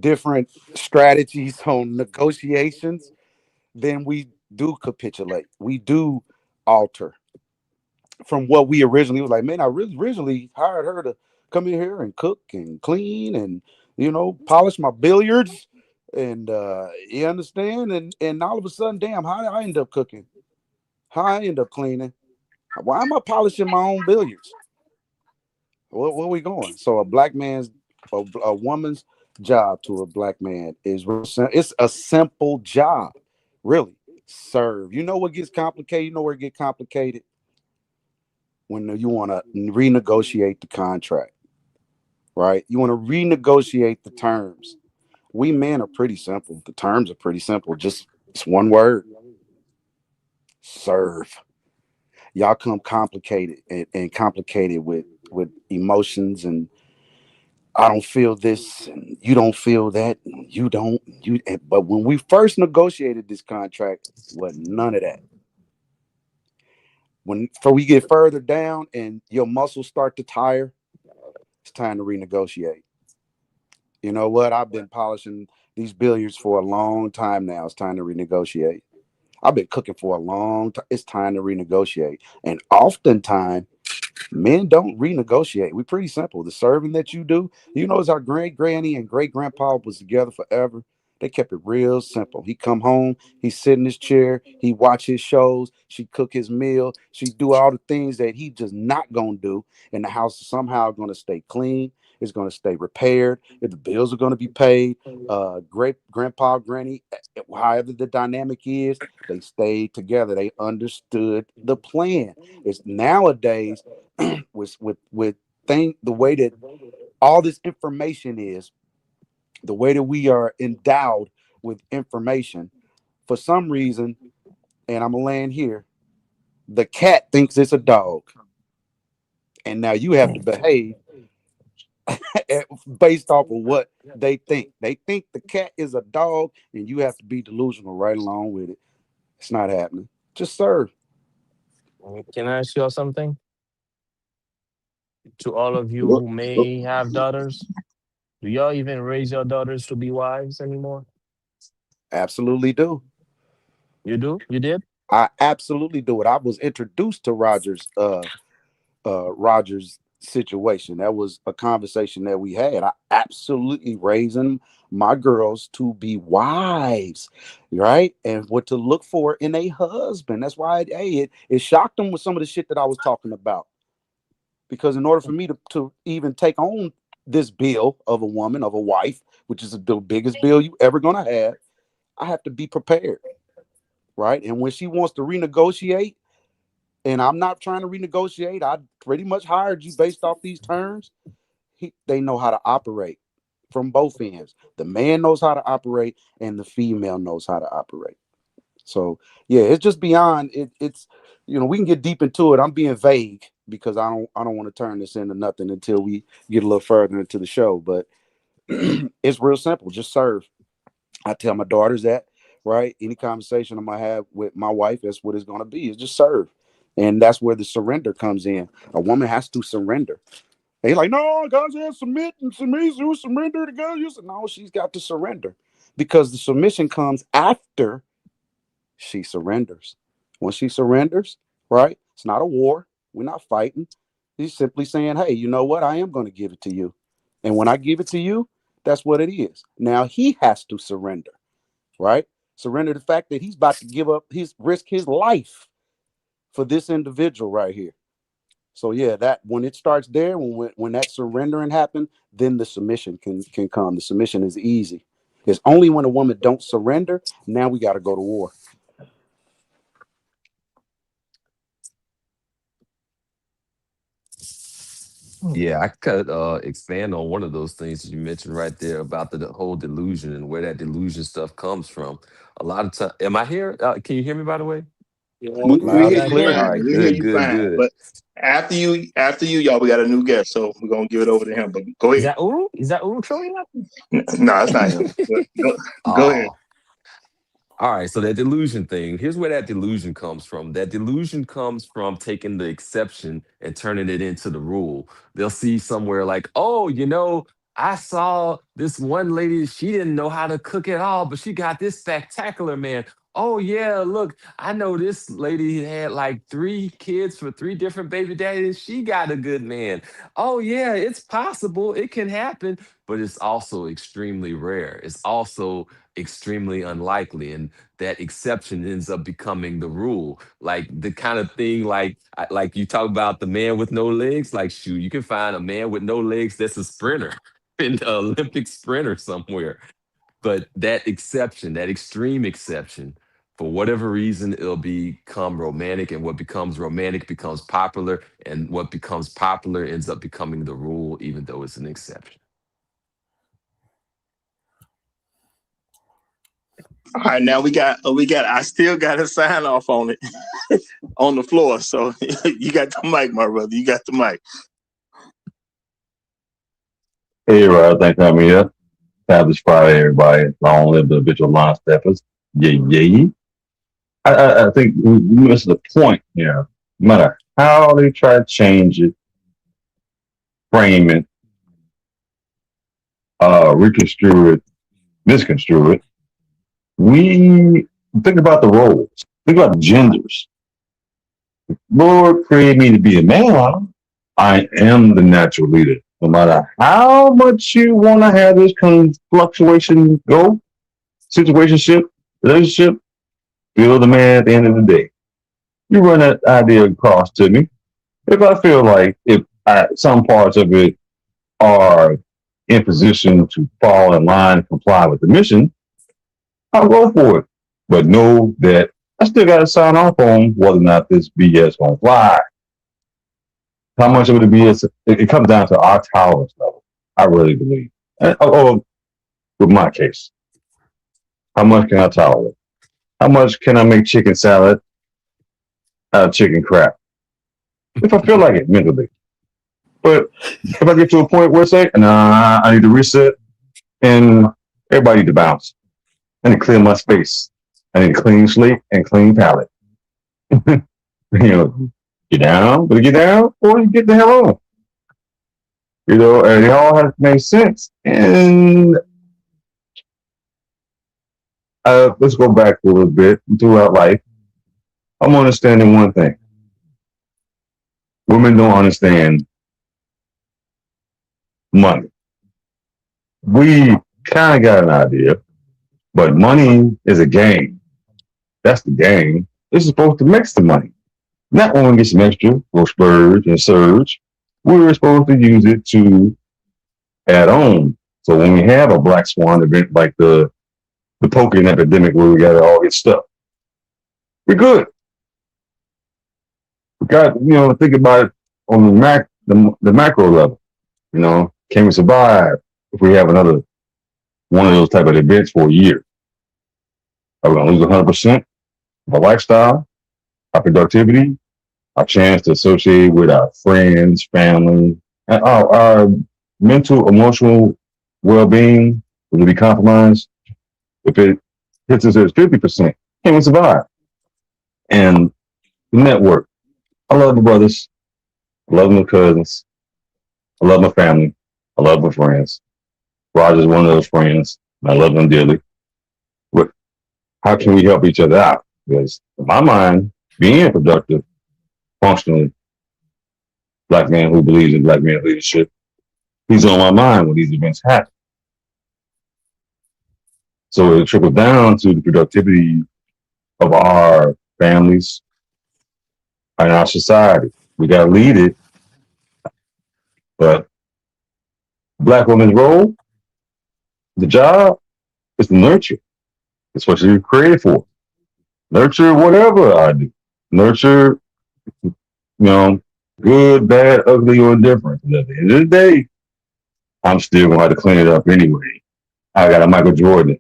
different strategies on negotiations, then we do capitulate. We do alter from what we originally was like. Man, I really originally hired her to come in here and cook and clean and polish my billiards, and you understand. And all of a sudden, damn, how did I end up cooking? How I end up cleaning? Why am I polishing my own billiards? Where are we going? So a woman's job to a black man is it's a simple job, really. Serve. You know what gets complicated? You know where it get complicated? When you want to renegotiate the contract, right? You want to renegotiate the terms. We men are pretty simple. The terms are pretty simple. Just it's one word. Serve. Y'all come complicated and complicated with emotions, and I don't feel this and you don't feel that and you don't but when we first negotiated this contract, was none of that. When we get further down and your muscles start to tire, it's time to renegotiate. You know what? I've been polishing these billiards for a long time now. It's time to renegotiate. I've been cooking for a long time. It's time to renegotiate. And oftentimes, men don't renegotiate. We're pretty simple. The serving that you do, as our great granny and great grandpa was together forever. They kept it real simple. He come home, he sit in his chair, he watch his shows, she cook his meal, she do all the things that he just not gonna do. And the house is somehow gonna stay clean. It's gonna stay repaired. If the bills are gonna be paid, great grandpa, granny, however the dynamic is, they stayed together. They understood the plan. It's nowadays with the way that all this information is, the way that we are endowed with information, for some reason, and I'm gonna land here, the cat thinks it's a dog, and now you have to behave based off of what they think. They think the cat is a dog, and you have to be delusional right along with it. It's not happening. Just serve. Can I ask you all something? To all of you who may have daughters, do y'all even raise your daughters to be wives anymore? Absolutely do. You do? You did? I absolutely do it. I was introduced to Roger's situation. That was a conversation that we had. I absolutely raising my girls to be wives, right? And what to look for in a husband. That's why it shocked them with some of the shit that I was talking about. Because in order for me to even take on this bill of a woman, of a wife, which is the biggest bill you ever gonna have, I have to be prepared, right? And when she wants to renegotiate, and I'm not trying to renegotiate, I pretty much hired you based off these terms. They know how to operate from both ends. The man knows how to operate, and the female knows how to operate. So yeah, it's just beyond it. It's we can get deep into it. I'm being vague because I don't want to turn this into nothing until we get a little further into the show. But it's real simple. Just serve. I tell my daughters that, right? Any conversation I'm gonna have with my wife, that's what it's gonna be. Is just serve, and that's where the surrender comes in. A woman has to surrender. They like, no, guys have submit and surrender to God. You said no, she's got to surrender because the submission comes after she surrenders. When she surrenders, right? It's not a war. We're not fighting. He's simply saying, hey, you know what? I am going to give it to you. And when I give it to you, that's what it is. Now he has to surrender, right? Surrender the fact that he's about to give up risk his life for this individual right here. So yeah, that when it starts there, when that surrendering happens, then the submission can come. The submission is easy. It's only when a woman don't surrender, now we got to go to war. Yeah, I could expand on one of those things that you mentioned right there about the whole delusion and where that delusion stuff comes from. A lot of time, am I here? Can you hear me, by the way? We Loud hear and you clear. All fine. right, We hear good, you good, fine. good. But after you, y'all, we got a new guest, so we're gonna give it over to him. But go Is ahead. that Uru? Is that Uru showing up? No, it's not him. Go ahead. Oh, all right, so that delusion thing, here's where that delusion comes from. That delusion comes from taking the exception and turning it into the rule. They'll see somewhere like, oh, I saw this one lady, she didn't know how to cook at all, but she got this spectacular man. Oh, yeah, look, I know this lady had like 3 kids for 3 different baby daddies. She got a good man. Oh, yeah, it's possible. It can happen, but it's also extremely rare. It's also extremely unlikely. And that exception ends up becoming the rule. Like the kind of thing like you talk about the man with no legs, like shoot, you can find a man with no legs that's a sprinter, an Olympic sprinter somewhere. But that exception, that extreme exception, for whatever reason, it'll become romantic, and what becomes romantic becomes popular, and what becomes popular ends up becoming the rule, even though it's an exception. All right, now we got. I still got a sign off on it on the floor. So you got the mic, my brother. You got the mic. Hey, Rod, thanks for having me here. Have this Friday, everybody. Long live the habitual line steppers. Yeah, yeah. I think we missed the point here. No matter how they try to change it, frame it, reconstrue it, misconstrue it, we think about the roles. Think about the genders. Lord created me to be a man. I am the natural leader. No matter how much you want to have this kind of fluctuation go, situationship, relationship, you're the man at the end of the day. You run that idea across to me. If I feel like some parts of it are in position to fall in line and comply with the mission, I'll go for it. But know that I still got to sign off on whether or not this BS gonna fly. How much of it BS? It comes down to our tolerance level. I really believe. With my case, how much can I tolerate? How much can I make chicken salad out of chicken crap? If I feel like it mentally. But if I get to a point where I say, nah, I need to reset, and everybody need to bounce. I need to clear my space. I need a clean slate and clean palate. Get down, but get down, or you get the hell on. And it all has to make sense. And let's go back a little bit throughout life. I'm understanding one thing. Women don't understand money. We kind of got an idea, but money is a game. That's the game. It's supposed to mix the money. Not when we get some extra, we'll splurge and surge. we're supposed to use it to add on. So when we have a black swan event like the poking epidemic where we got to all get stuff, we're good. We got, think about it on the macro level. Can we survive if we have another one of those type of events for a year? Are we going to lose 100% of our lifestyle, our productivity, our chance to associate with our friends, family, and our mental, emotional well-being? Will it be compromised? If it hits us at 50%, can we survive? And the network. I love my brothers. I love my cousins. I love my family. I love my friends. Roger's one of those friends. I love him dearly. But how can we help each other out? Because in my mind, being productive, functionally, black man who believes in black man leadership, he's on my mind when these events happen. So it trickles down to the productivity of our families and our society. We got to lead it. But black woman's role, the job, is to nurture. That's what you're created for. Nurture whatever I do. Nurture, good, bad, ugly, or indifferent. At the end of the day, I'm still going to have to clean it up anyway. I got a Michael Jordan.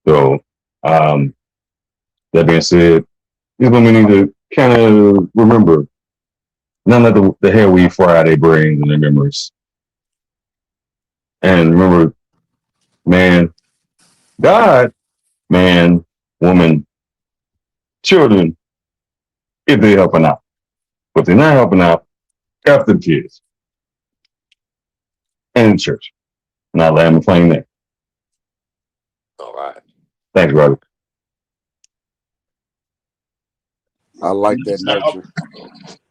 So, that being said, these women need to kind of remember none of the hair we Friday brings in their memories. And remember, man, God, man, woman, children, if they're helping out. But if they're not helping out, F the kids. And the church. And I'll land my plane there. All right. Thanks, brother. I like that nurture.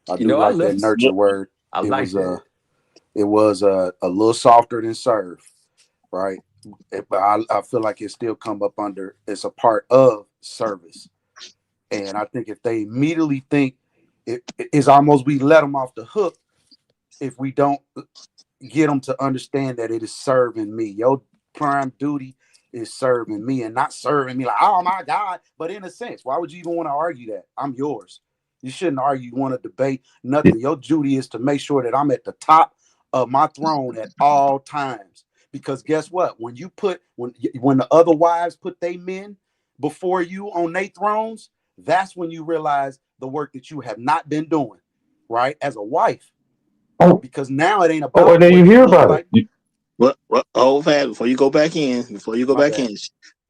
I do like that nurture word. It was a little softer than serve, right? But I feel like it still come up under, it's a part of service. And I think if they immediately think it's almost we let them off the hook if we don't get them to understand that it is serving me. Your prime duty is serving me and not serving me like, oh my God. But in a sense, why would you even want to argue that? I'm yours. You shouldn't argue, want to debate nothing. Your duty is to make sure that I'm at the top of my throne at all times. Because guess what? When the other wives put their men before you on their thrones, that's when you realize the work that you have not been doing, right? As a wife. Oh, because now it ain't about. Oh, then you hear about like. it. What? Hold fast before you go back in.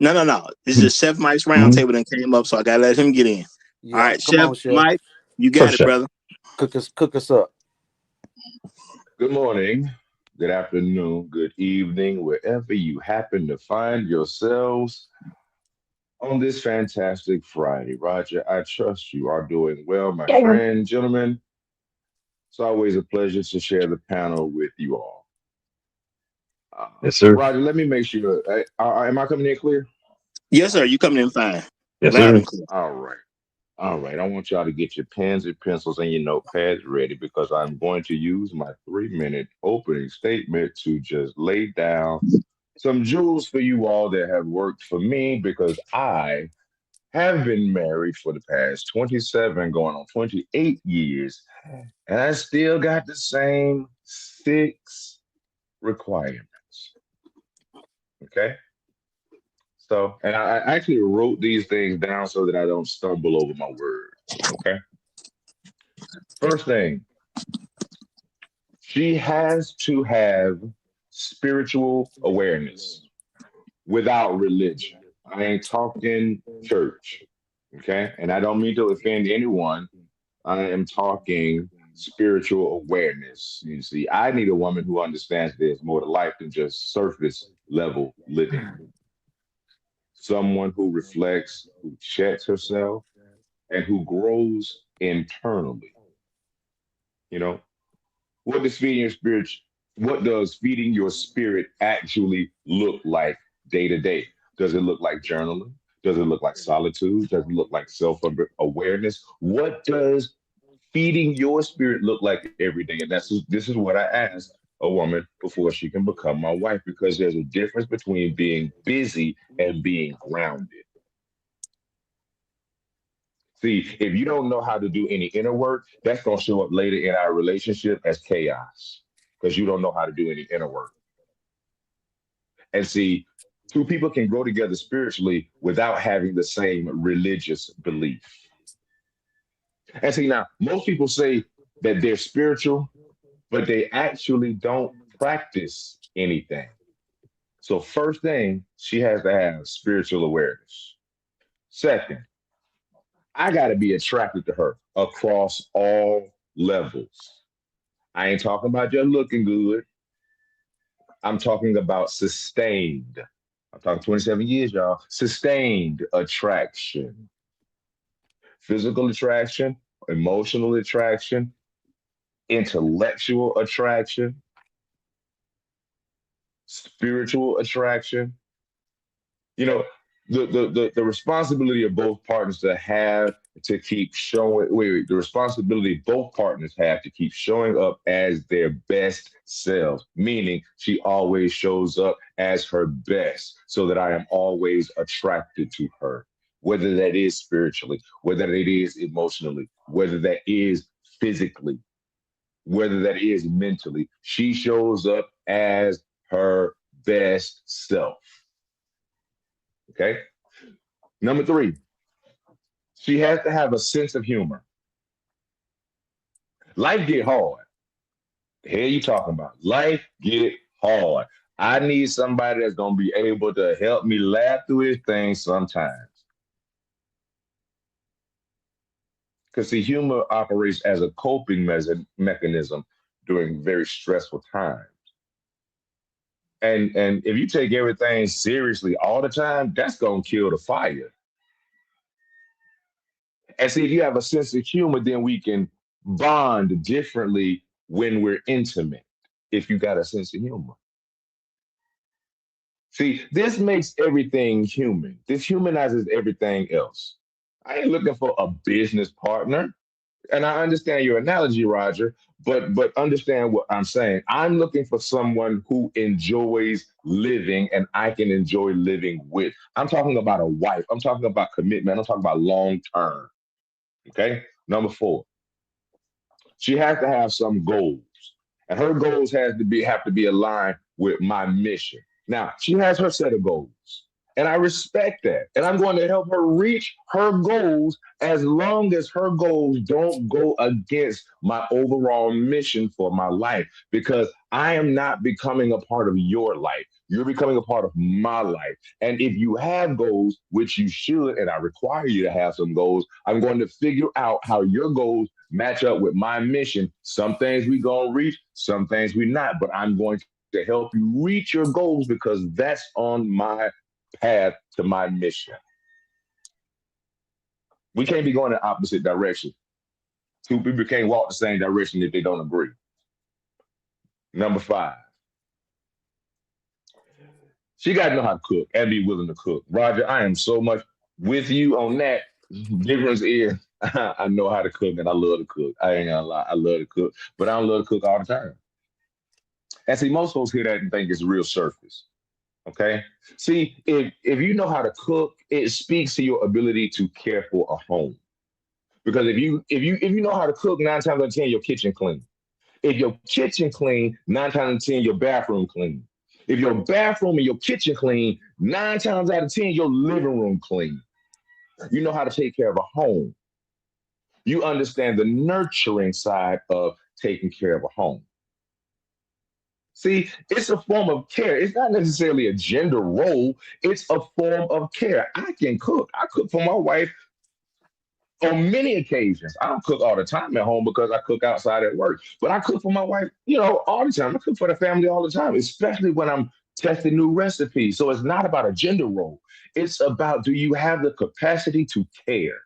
No. It's just Chef Mike's roundtable that came up, so I gotta let him get in. Yeah, all right, Chef Mike, you got it, brother. Cook us up. Good morning, good afternoon, good evening, wherever you happen to find yourselves on this fantastic Friday. Roger, I trust you are doing well, my friend, gentlemen. It's always a pleasure to share the panel with you all. Yes, sir. Roger, let me make sure. Am I coming in clear? Yes, sir. You coming in fine. Yes, loud sir. and clear. All right. All right. I want y'all to get your pens and pencils and your notepads ready because I'm going to use my 3-minute opening statement to just lay down some jewels for you all that have worked for me because I have been married for the past 27, going on 28 years, and I still got the same 6 requirements. Okay? So, and I actually wrote these things down so that I don't stumble over my words. Okay? First thing, she has to have spiritual awareness without religion. I ain't talking church. Okay? And I don't mean to offend anyone. I am talking spiritual awareness. You see, I need a woman who understands there's more to life than just surface level living. Someone who reflects, who checks herself, and who grows internally. You know, what does feeding your spirit? What does feeding your spirit actually look like day to day? Does it look like journaling? Does it look like solitude? Does it look like self awareness? What does feeding your spirit look like every day? And this is what I ask a woman before she can become my wife, because there's a difference between being busy and being grounded. See, if you don't know how to do any inner work, that's going to show up later in our relationship as chaos because you don't know how to do any inner work. And see, two people can grow together spiritually without having the same religious belief. And see, now, most people say that they're spiritual, but they actually don't practice anything. So, first thing, she has to have spiritual awareness. Second, I got to be attracted to her across all levels. I ain't talking about just looking good. I'm talking about sustained. I'm talking 27 years, y'all. Sustained attraction, physical attraction, emotional attraction, intellectual attraction, spiritual attraction. You know, the responsibility of both partners to have to keep showing the responsibility both partners have to keep showing up as their best selves, meaning she always shows up as her best so that I am always attracted to her, whether that is spiritually, whether it is emotionally, whether that is physically, whether that is mentally. She shows up as her best self. Okay. Number three, she has to have a sense of humor. Life get hard. The hell you talking about? Life get hard. I need somebody that's gonna be able to help me laugh through this thing sometimes. Because the humor operates as a coping mechanism during very stressful times. And if you take everything seriously all the time, that's gonna kill the fire. And see, if you have a sense of humor, then we can bond differently when we're intimate. If you got a sense of humor. See, this makes everything human. This humanizes everything else. I ain't looking for a business partner. And I understand your analogy, Roger, but understand what I'm saying. I'm looking for someone who enjoys living and I can enjoy living with. I'm talking about a wife. I'm talking about commitment. I'm talking about long term. Okay. Number four, she has to have some goals, and her goals have to be aligned with my mission. Now, she has her set of goals, and I respect that. And I'm going to help her reach her goals as long as her goals don't go against my overall mission for my life, because I am not becoming a part of your life. You're becoming a part of my life. And if you have goals, which you should, and I require you to have some goals, I'm going to figure out how your goals match up with my mission. Some things we gonna reach, some things we not, but I'm going to help you reach your goals because that's on my path to my mission. We can't be going in opposite directions. Two people can't walk the same direction if they don't agree. Number five, she got to know how to cook and be willing to cook. Roger, I am so much with you on that. Difference is I know how to cook and I love to cook. I ain't gonna lie, I love to cook, but I don't love to cook all the time. And see, most folks hear that and think it's real surface. Okay. See, if you know how to cook, it speaks to your ability to care for a home. Because if you know how to cook, 9 times out of 10, your kitchen clean. If your kitchen clean, 9 times out of 10, your bathroom clean. If your bathroom and your kitchen clean, 9 times out of 10, your living room clean. You know how to take care of a home. You understand the nurturing side of taking care of a home. See, it's a form of care. It's not necessarily a gender role. It's a form of care. I can cook. I cook for my wife on many occasions. I don't cook all the time at home because I cook outside at work, but I cook for my wife, all the time. I cook for the family all the time, especially when I'm testing new recipes. So it's not about a gender role. It's about, do you have the capacity to care?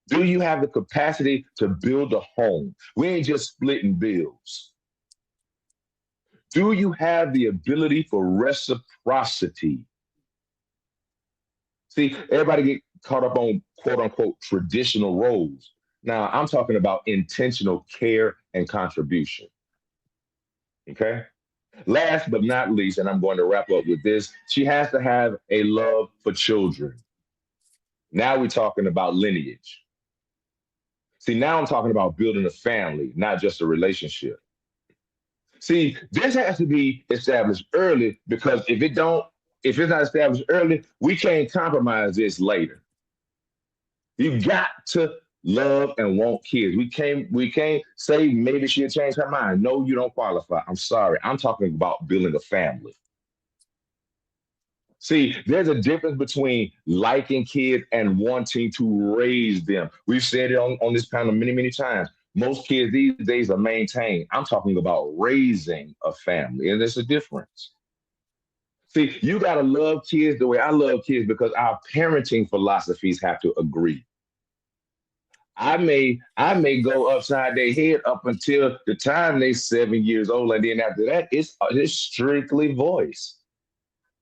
Do you have the capacity to build a home? We ain't just splitting bills. Do you have the ability for reciprocity? See, everybody get caught up on quote unquote traditional roles. Now, I'm talking about intentional care and contribution. Okay. Last but not least, and I'm going to wrap up with this, she has to have a love for children. Now we're talking about lineage. See, now I'm talking about building a family, not just a relationship. See, this has to be established early because if it's not established early, we can't compromise this later. You got to love and want kids. We can't say maybe she'll change her mind. No, you don't qualify. I'm sorry. I'm talking about building a family. See, there's a difference between liking kids and wanting to raise them. We've said it on this panel many, many times. Most kids these days are maintained. I'm talking about raising a family, and there's a difference. See, you got to love kids the way I love kids because our parenting philosophies have to agree. I may go upside their head up until the time they 7 years old, and then after that, it's strictly voice.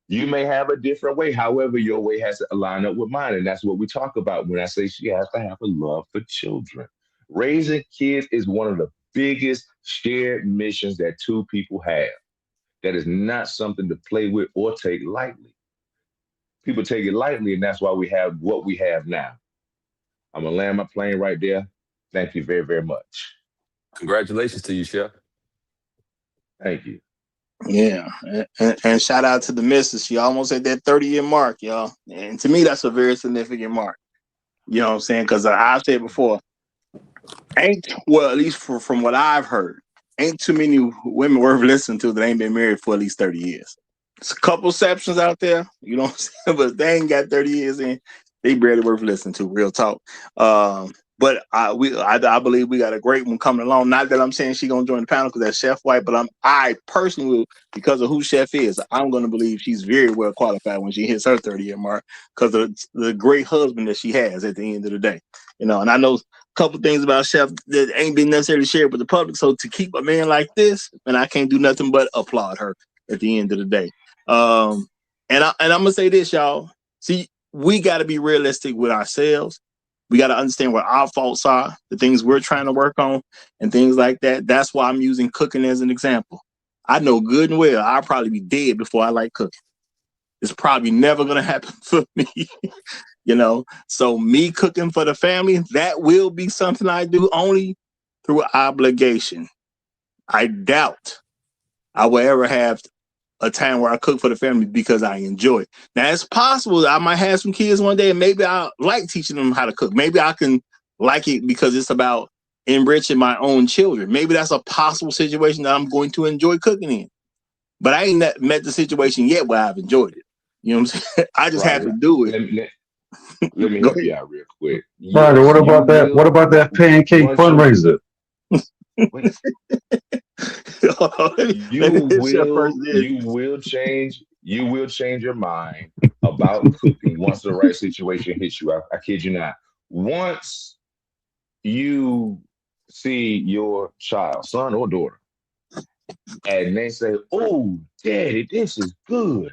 You may have a different way. However, your way has to line up with mine. And that's what we talk about when I say she has to have a love for children. Raising kids is one of the biggest shared missions that two people have. That is not something to play with or take lightly. People take it lightly, and that's why we have what we have now. I'm going to land my plane right there. Thank you very, very much. Congratulations to you, Chef. Thank you. Yeah, and shout out to the missus. She almost at that 30-year mark, y'all. And to me, that's a very significant mark. You know what I'm saying? Because I've said before, at least from what I've heard, ain't too many women worth listening to that ain't been married for at least 30 years. There's a couple exceptions out there, you know what I'm saying? But they ain't got 30 years in. They barely worth listening to, real talk. But I believe we got a great one coming along. Not that I'm saying she's gonna join the panel because that's Chef White, but I personally, because of who Chef is, I'm gonna believe she's very well qualified when she hits her 30-year mark because of the great husband that she has at the end of the day. You know, and I know a couple things about Chef that ain't been necessarily shared with the public. So to keep a man like this, and I can't do nothing but applaud her at the end of the day. And I'm gonna say this, y'all. See, we got to be realistic with ourselves. We got to understand what our faults are, the things we're trying to work on, and things like that. That's why I'm using cooking as an example. I know good and well I'll probably be dead before I like cooking. It's probably never gonna happen for me, you know. So me cooking for the family, that will be something I do only through obligation. I doubt I will ever have a time where I cook for the family because I enjoy it. Now it's possible I might have some kids one day and maybe I like teaching them how to cook. Maybe I can like it because it's about enriching my own children. Maybe that's a possible situation that I'm going to enjoy cooking in. But I ain't met the situation yet where I've enjoyed it. You know what I'm saying? I just have to do it. Let me Go help you out real quick. Roger, Yes, what you about that? will. What about that pancake Once you fundraiser? wait, Let me hit Chef first. you will change your mind about cooking once the right situation hits you. I kid you not. Once you see your child, son or daughter, and they say, "Oh, Daddy, this is good,"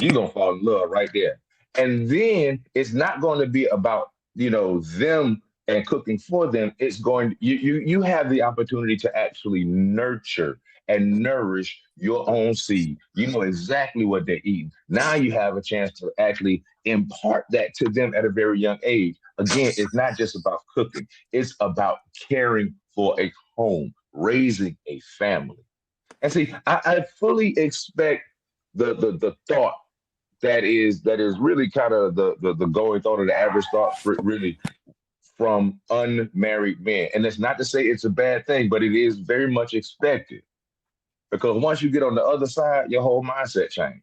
you're gonna fall in love right there. And then it's not going to be about them and cooking for them. It's going you have the opportunity to actually nurture and nourish your own seed. You know exactly what they're eating. Now you have a chance to actually impart that to them at a very young age. Again, it's not just about cooking, it's about caring for a home, raising a family. And see, I fully expect the thought that is really kind of the going thought of the average thought for really from unmarried men. And it's not to say it's a bad thing, but it is very much expected because once you get on the other side, your whole mindset changes.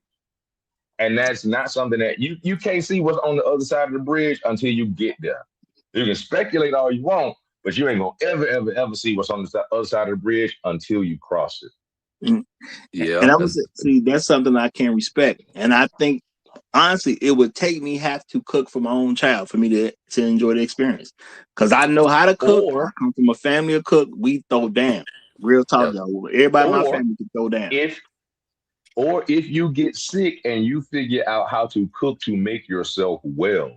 And that's not something that you can't see what's on the other side of the bridge until you get there. You can speculate all you want, but you ain't gonna ever see what's on the other side of the bridge until you cross it. Mm. Yeah, And I would that's see that's something I can respect. And I think honestly, it would take me have to cook for my own child for me to enjoy the experience. Because I know how to cook. I Or come from a family of cook. We throw down. Real talk, yeah. y'all. Everybody in my or family can throw down. if if you get sick and you figure out how to cook to make yourself well,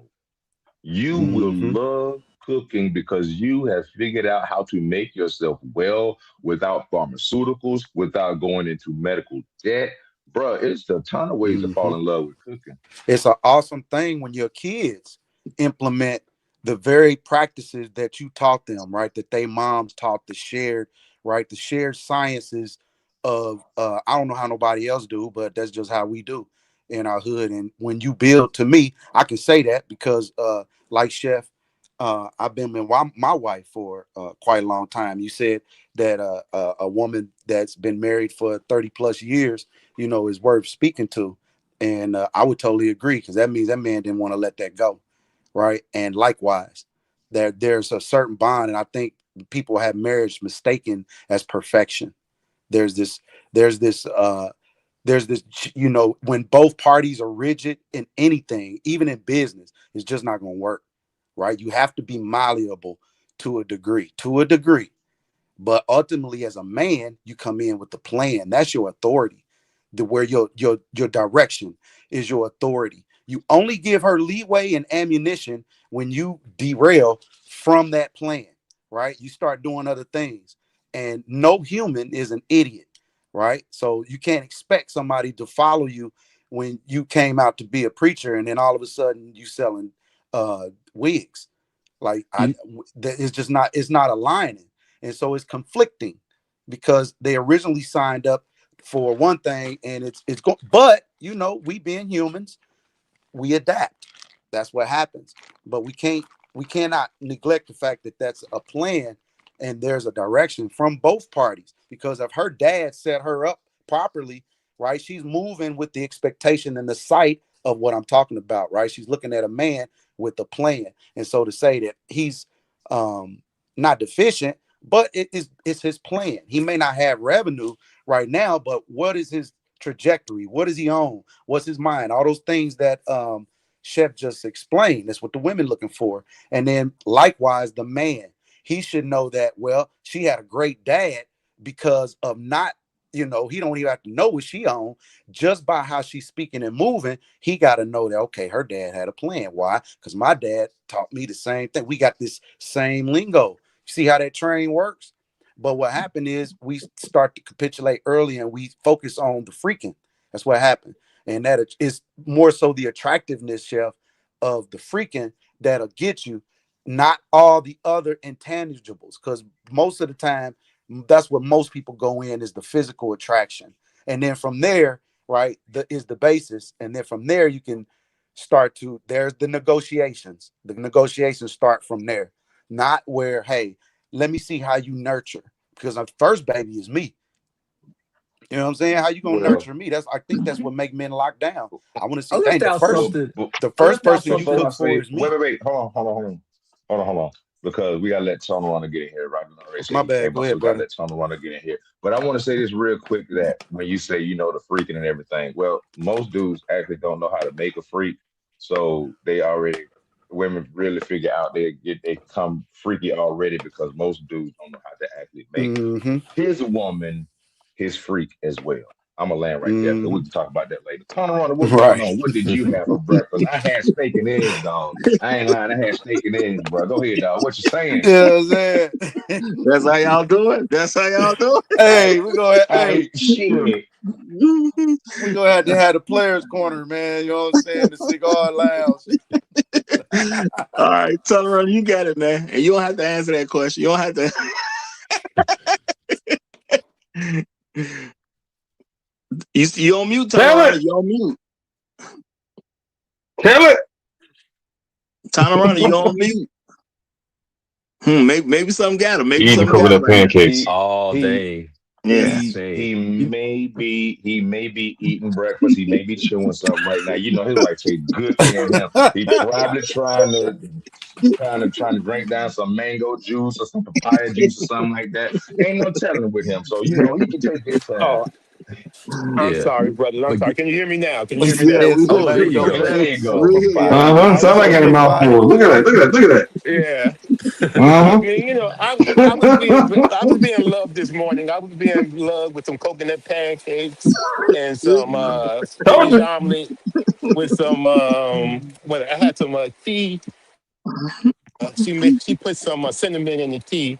you will Hmm. love cooking because you have figured out how to make yourself well without pharmaceuticals, without going into medical debt. Bruh, it's a ton of ways to Hmm. fall in love with cooking. It's an awesome thing when your kids implement the very practices that you taught them, right? That they moms taught, the shared, right? The shared sciences of I don't know how nobody else do, but that's just how we do in our hood. And when you build, to me, I can say that because like Chef, I've been with my wife for quite a long time. You said that a woman that's been married for 30 plus years, is worth speaking to. And I would totally agree because that means that man didn't want to let that go, right? And likewise, there's a certain bond, and I think people have marriage mistaken as perfection. There's this, there's this, there's this, when both parties are rigid in anything, even in business, it's just not going to work, right? You have to be malleable to a degree. But ultimately, as a man, you come in with the plan. That's your authority. Where your direction is your authority. You only give her leeway and ammunition when you derail from that plan, right? You start doing other things. And no human is an idiot, right? So you can't expect somebody to follow you when you came out to be a preacher and then all of a sudden you selling wigs. Like it's just not, it's not aligning. And so it's conflicting because they originally signed up for one thing and it's going, but we being humans, we adapt. That's what happens. But we cannot neglect the fact that that's a plan and there's a direction from both parties because if her dad set her up properly, right? She's moving with the expectation and the sight of what I'm talking about, right? She's looking at a man with a plan. And so to say that he's not deficient, but it's his plan. He may not have revenue right now, but what is his trajectory? What is he on? What's his mind? All those things that Chef just explained. That's what the women looking for. And then likewise, the man, he should know that, well, she had a great dad because of not, he don't even have to know what she on. Just by how she's speaking and moving, he got to know that, okay, her dad had a plan. Why? Because my dad taught me the same thing. We got this same lingo. See how that train works? But what happened is we start to capitulate early and we focus on the freaking. That's what happened. And that is more so the attractiveness, Chef, of the freaking that'll get you, not all the other intangibles. Because most of the time, that's what most people go in is the physical attraction. And then from there, right, is the basis. And then from there, you can start to, there's the negotiations. The negotiations start from there, not where, hey, let me see how you nurture. Because our first baby is me. You know what I'm saying? How you gonna Well, nurture me? I think that's what make men lock down. I want to I see, left dang, out something. the I first left out person you before something. I cook for say, is wait, me. wait, wait, hold on, because we gotta let Tony Runner get in here. Right? I already said My he bad. came Go up, so ahead, we gotta brother. let Tony Runner get in here. But I want to say this real quick that when you say the freaking and everything, well, most dudes actually don't know how to make a freak, so they already women really figure out they come freaky already because most dudes don't know how to actually make Mm-hmm. his woman his freak as well. I'm gonna land right there because we Mm-hmm. can talk about that later. Tony Runner, what's going Right. on? What did you have for breakfast? I had steak and eggs, dog. I ain't lying. I had steak and eggs, bro. Go ahead, dog. What you saying? You know what I'm saying? That's how y'all do it. That's how y'all do Hey, we're gonna hey, Shit. it. we're gonna have to have the players corner, man. You know what I'm saying? The cigar lounge. All right, tell her you got it, man. And you don't have to answer that question. You don't have to. You on mute, Tell Tana. it. You on mute. Tell it. Tana, you on mute. Maybe something got him. Maybe Eating something got him coconut right now. pancakes. Oh, He dang. Yeah. That's shame. he may be eating breakfast. He may be chewing something right now. His wife take good care of him. He probably trying to drink down some mango juice or some papaya juice or something like that. Ain't no telling with him. So he can take his time. Oh, I'm Yeah. sorry, brother. I'm But sorry. Can you hear me now? Can you He hear me Yeah, now? said we some oh, hear there you. you mango go. There you juice. go, We hear you. papaya Uh-huh. I juice. was Sound like over I got a here. mouthful. Look at that. Look at that. Look at that. Yeah. I Uh-huh. mean, I was being loved this morning. I was being loved with some coconut pancakes and some Told spinach you. omelet with some. Well, I had some tea She put some cinnamon in the tea,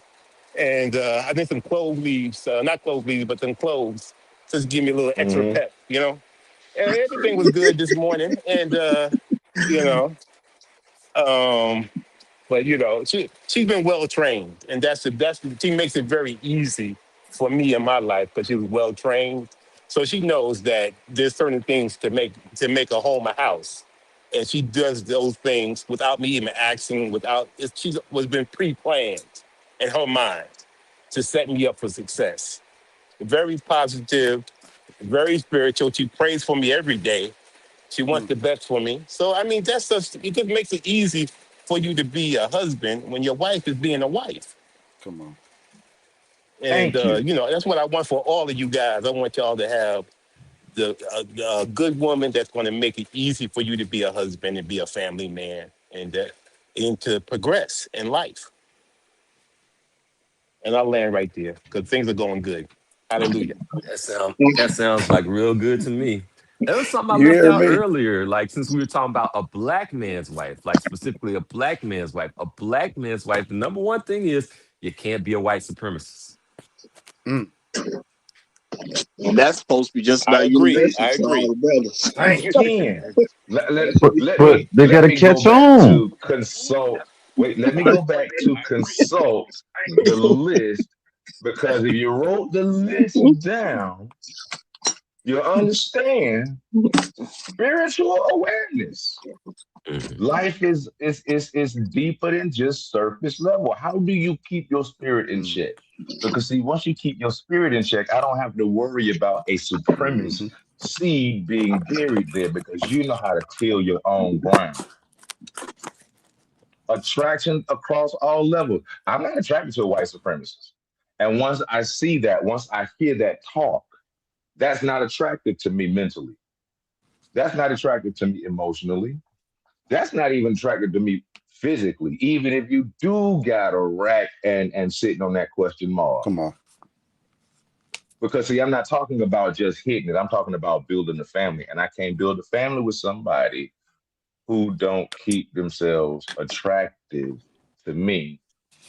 and I think some clove leaves, not clove leaves, but some cloves, just give me a little extra Mm-hmm. pep, And everything was good this morning, and you know, um, but she's been well trained, and she makes it very easy for me in my life because she was well trained. So she knows that there's certain things to make a home a house, and she does those things without me even asking. She's was been pre-planned in her mind to set me up for success. Very positive, very spiritual. She prays for me every day. She wants the best for me. So I mean, it just makes it easy for you to be a husband when your wife is being a wife. Come on. And Thank you. that's what I want for all of you guys. I want y'all to have a good woman that's going to make it easy for you to be a husband and be a family man and to progress in life. And I'll land right there because things are going good. Hallelujah. That sounds like real good to me. There was something I You left hear out me? earlier, like since we were talking about a black man's wife, like specifically a black man's wife. A black man's wife, the number one thing is you can't be a white supremacist. Mm. And that's supposed to be just I about agree. universal I to all agree. the brothers. You can. Let, let, let But me they let gotta me go catch back on. to consult. Wait, let me go back to consult the list because if you wrote the list down, you'll understand spiritual awareness. Mhm. Life is deeper than just surface level. How do you keep your spirit in Mm. check? Because see, once you keep your spirit in check, I don't have to worry about a supremacist Mm-hmm. seed being buried there because you know how to till your own ground. Attraction across all levels. I'm not attracted to a white supremacist. And once I see that, once I hear that talk, that's not attractive to me mentally. That's not attractive to me emotionally. That's not even attractive to me physically, even if you do got a rack and sitting on that question mark. Come on. Because see, I'm not talking about just hitting it. I'm talking about building a family. And I can't build a family with somebody who don't keep themselves attractive to me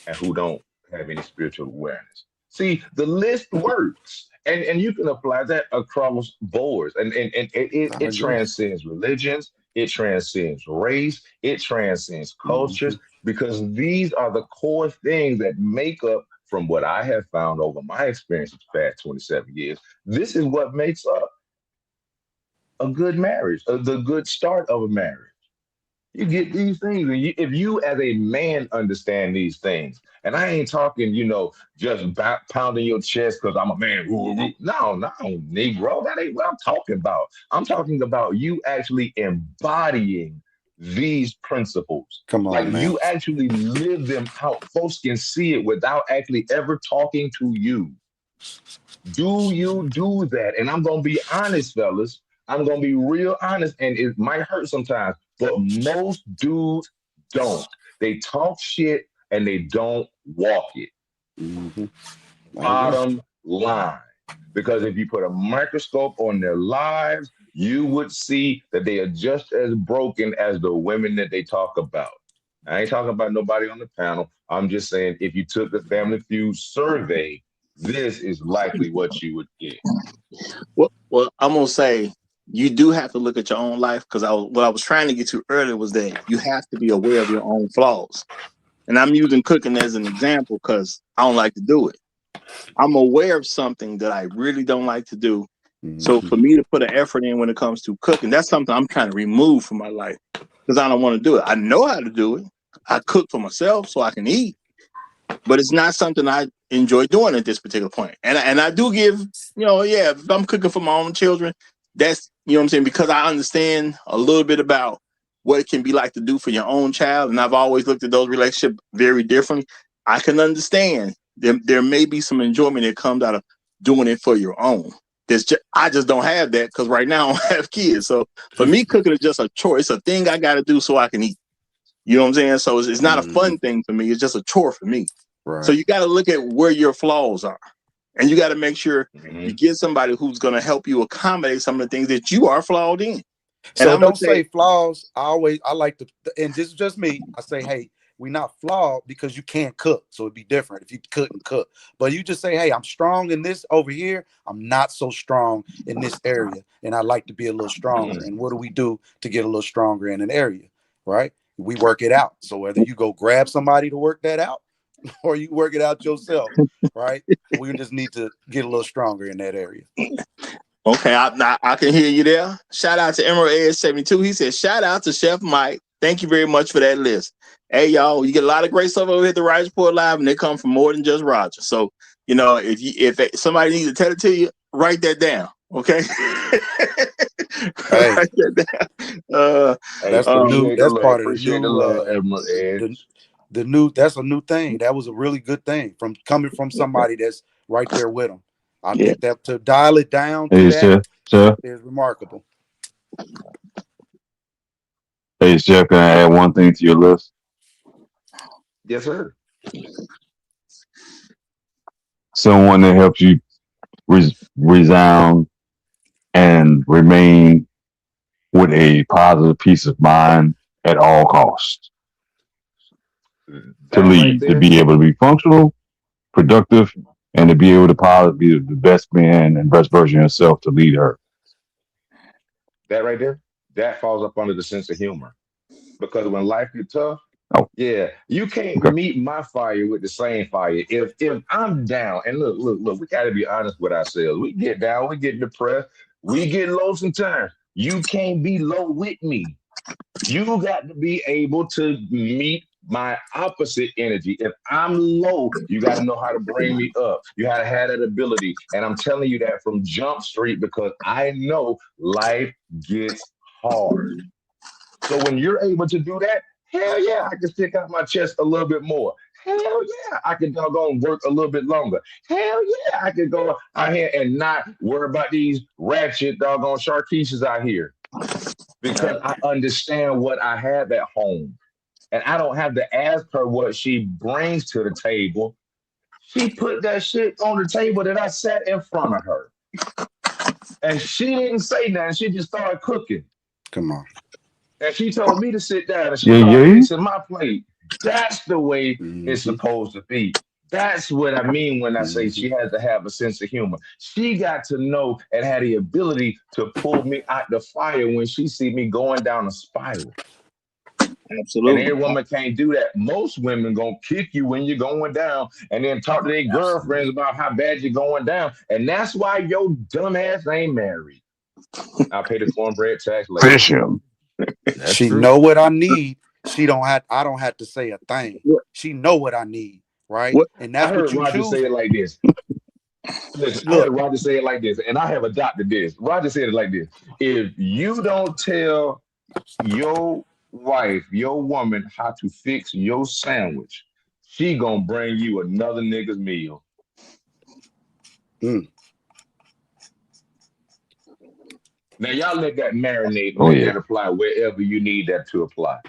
and who don't have any spiritual awareness. See, the list works. And you can apply that across boards. And I it agree. transcends religions, it transcends race, it transcends Mm-hmm. cultures, because these are the core things that make up, from what I have found over my experience of the past 27 years, this is what makes up a good marriage, the good start of a marriage. You get these things, and if you as a man understand these things, and I ain't talking, just pounding your chest because I'm a man. No, no, Negro, that ain't what I'm talking about. I'm talking about you actually embodying these principles. Come Like on, man. you actually live them out. Folks can see it without actually ever talking to you. Do you do that? And I'm gonna be honest, fellas. I'm gonna be real honest, and it might hurt sometimes, but most dudes don't. They talk shit and they don't walk it. Mm-hmm. I agree. Bottom line. Because if you put a microscope on their lives, you would see that they are just as broken as the women that they talk about. I ain't talking about nobody on the panel. I'm just saying if you took the Family Feud survey, this is likely what you would get. Well, I'm gonna say you do have to look at your own life because what I was trying to get to earlier was that you have to be aware of your own flaws. And I'm using cooking as an example because I don't like to do it. I'm aware of something that I really don't like to do. So Mm-hmm. for me to put an effort in when it comes to cooking, that's something I'm trying to remove from my life because I don't want to do it. I know how to do it. I cook for myself so I can eat, but it's not something I enjoy doing at this particular point. And I do give, if I'm cooking for my own children, that's what I'm saying, because I understand a little bit about what it can be like to do for your own child, and I've always looked at those relationships very differently. I can understand there may be some enjoyment that comes out of doing it for your own. I just don't have that because right now I don't have kids. So for me, cooking is just a chore. It's a thing I got to do so I can eat. You know what I'm saying? So it's not a Mm-hmm. fun thing for me. It's just a chore for me. So Right. you got to look at where your flaws are, and you got to make sure you Mhm. get somebody who's going to help you accommodate some of the things that you are flawed in. And So I'm gonna don't say, say flaws. I like to, and this is just me. I say, hey, we're not flawed because you can't cook. So it'd be different if you couldn't cook. But you just say, hey, I'm strong in this over here. I'm not so strong in this area. And I like to be a little stronger. And what do we do to get a little stronger in an area? Right? We work it out. So whether you go grab somebody to work that out or you work it out yourself, right? We just need to get a little stronger in that area. Okay, I can hear you there. Shout out to Emerald Edge 72. He said, shout out to Chef Mike. Thank you very much for that list. Hey, y'all, you get a lot of great stuff over here at the Roger Report Live, and they come from more than just Roger. So, you know, if somebody needs to tell it to you, write that down. Okay. Hey, write that down. That's the new. That's part of the appreciate the new. love, Emerald Edge. The new. That's a new thing. That was a really good thing from coming from somebody that's right there with them. I think that to dial it down to Hey, that Chef. is remarkable. Hey, Chef, can I add one thing to your list? Yes, sir. Someone that helps you resound and remain with a positive peace of mind at all costs. To lead, to be able to be functional, productive, and to be able to be the best man and best version of yourself to lead her. That right there, that falls up under the sense of humor. Because when life gets tough, you can't meet my fire with the same fire. If I'm down, and look, we gotta be honest with ourselves. We get down, we get depressed, we get low sometimes. You can't be low with me. You got to be able to meet my opposite energy. If I'm low, you got to know how to bring me up. You got to have that ability. And I'm telling you that from Jump Street because I know life gets hard. So when you're able to do that, hell yeah, I can stick out my chest a little bit more. Hell yeah, I can doggone work a little bit longer. Hell yeah, I can go out here and not worry about these ratchet doggone Sharkeishes out here because I understand what I have at home. And I don't have to ask her what she brings to the table. She put that shit on the table that I sat in front of her. And she didn't say nothing. She just started cooking. Come on. And she told me to sit down and she started fixing my plate. That's the way it's supposed to be. That's what I mean when I say she has to have a sense of humor. She got to know and had the ability to pull me out the fire when she see me going down a spiral. Absolutely. And every woman can't do that. Most women gonna kick you when you're going down and then talk to their girlfriends about how bad you're going down. And that's why your dumb ass ain't married. I'll pay the cornbread tax later. Fish him. She know what I need. I don't have to say a thing. She know what I need, right? And that's I heard what you Roger choose. say it like this. Listen, I heard Roger say it like this, and I have adopted this. Roger said it like this: if you don't tell your wife, your woman, how to fix your sandwich, she gonna bring you another nigga's meal. Now y'all let that marinate and let that apply wherever you need that to apply.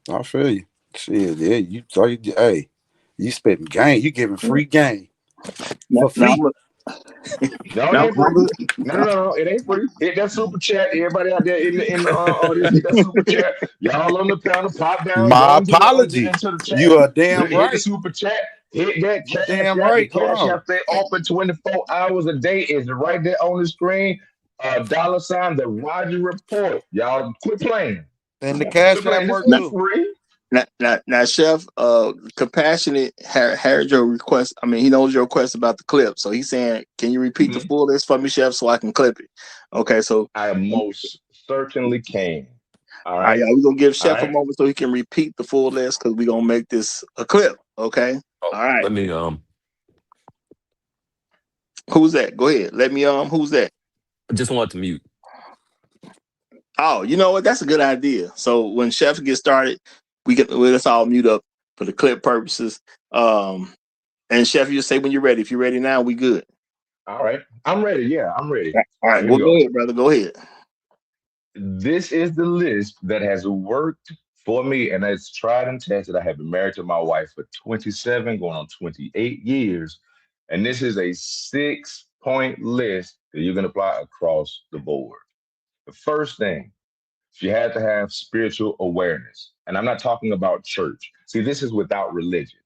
I feel you. Shit, yeah, you spitting game. You giving free game for free. No, it ain't free. No, it ain't free. Hit that super chat. Everybody out there in the audience, hit that super chat. Y'all on the panel, pop down, My go into apologies. the chat. You are damn Hit the right. super chat. Hit that cash Damn app. right. The cash Hold on. app stay open 24 hours a day. Is right there on the screen. $, the Roger Report. Y'all quit playing. And the cash app work This too. free. Now, Chef, Compassionate heard your request. I mean, he knows your request about the clip. So he's saying, can you repeat the full list for me, Chef, so I can clip it? Okay, so I most certainly can. All right, y'all, we're gonna give Chef a moment so he can repeat the full list because we're gonna make this a clip. Okay. All right. Let me Who's that? Go ahead. Who's that? I just want to mute. Oh, you know what? That's a good idea. So when Chef gets started, let's all mute up for the clip purposes. And Chef, you just say when you're ready. If you're ready now, we good. All right. I'm ready. Yeah, I'm ready. All right. Well, go ahead, brother. Go ahead. This is the list that has worked for me and it's tried and tested. I have been married to my wife for 27, going on 28 years. And this is a 6-point list that you can apply across the board. The first thing, She had to have spiritual awareness. And I'm not talking about church. See, this is without religion.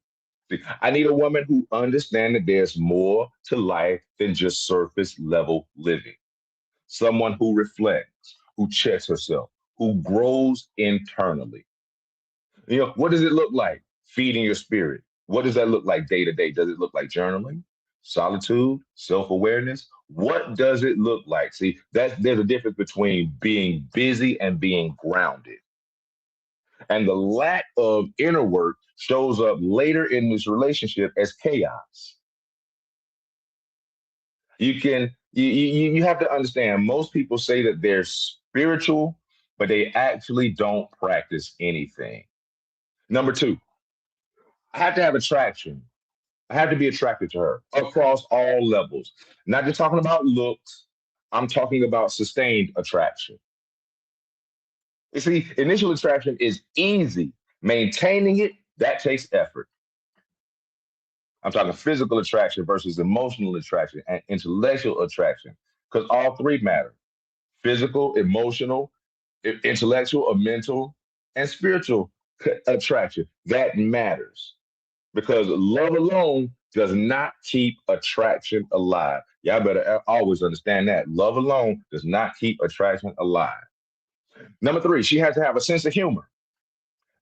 See, I need a woman who understands that there's more to life than just surface level living. Someone who reflects, who checks herself, who grows internally. What does it look like? Feeding your spirit. What does that look like day to day? Does it look like journaling, solitude, self-awareness? What does it look like? See, there's a difference between being busy and being grounded. And the lack of inner work shows up later in this relationship as chaos. You have to understand, most people say that they're spiritual, but they actually don't practice anything. Number two, I have to have attraction. I have to be attracted to her across all levels. Not just talking about looks, I'm talking about sustained attraction. You see, initial attraction is easy. Maintaining it, that takes effort. I'm talking physical attraction versus emotional attraction and intellectual attraction, because all three matter: physical, emotional, intellectual or mental, and spiritual attraction. That matters because love alone does not keep attraction alive. Y'all better always understand that. Love alone does not keep attraction alive. Number three, she has to have a sense of humor.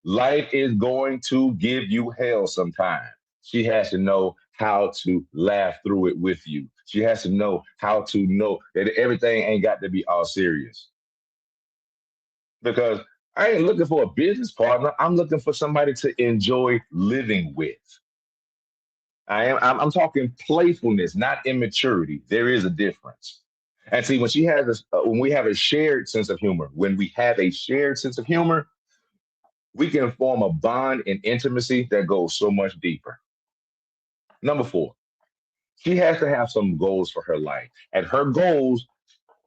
Life is going to give you hell sometime. She has to know how to laugh through it with you. She has to know how to know that everything ain't got to be all serious. Because I ain't looking for a business partner. I'm looking for somebody to enjoy living with. I'm talking playfulness, not immaturity. There is a difference. And see, when when we have a shared sense of humor, we can form a bond and intimacy that goes so much deeper. Number four, she has to have some goals for her life, and her goals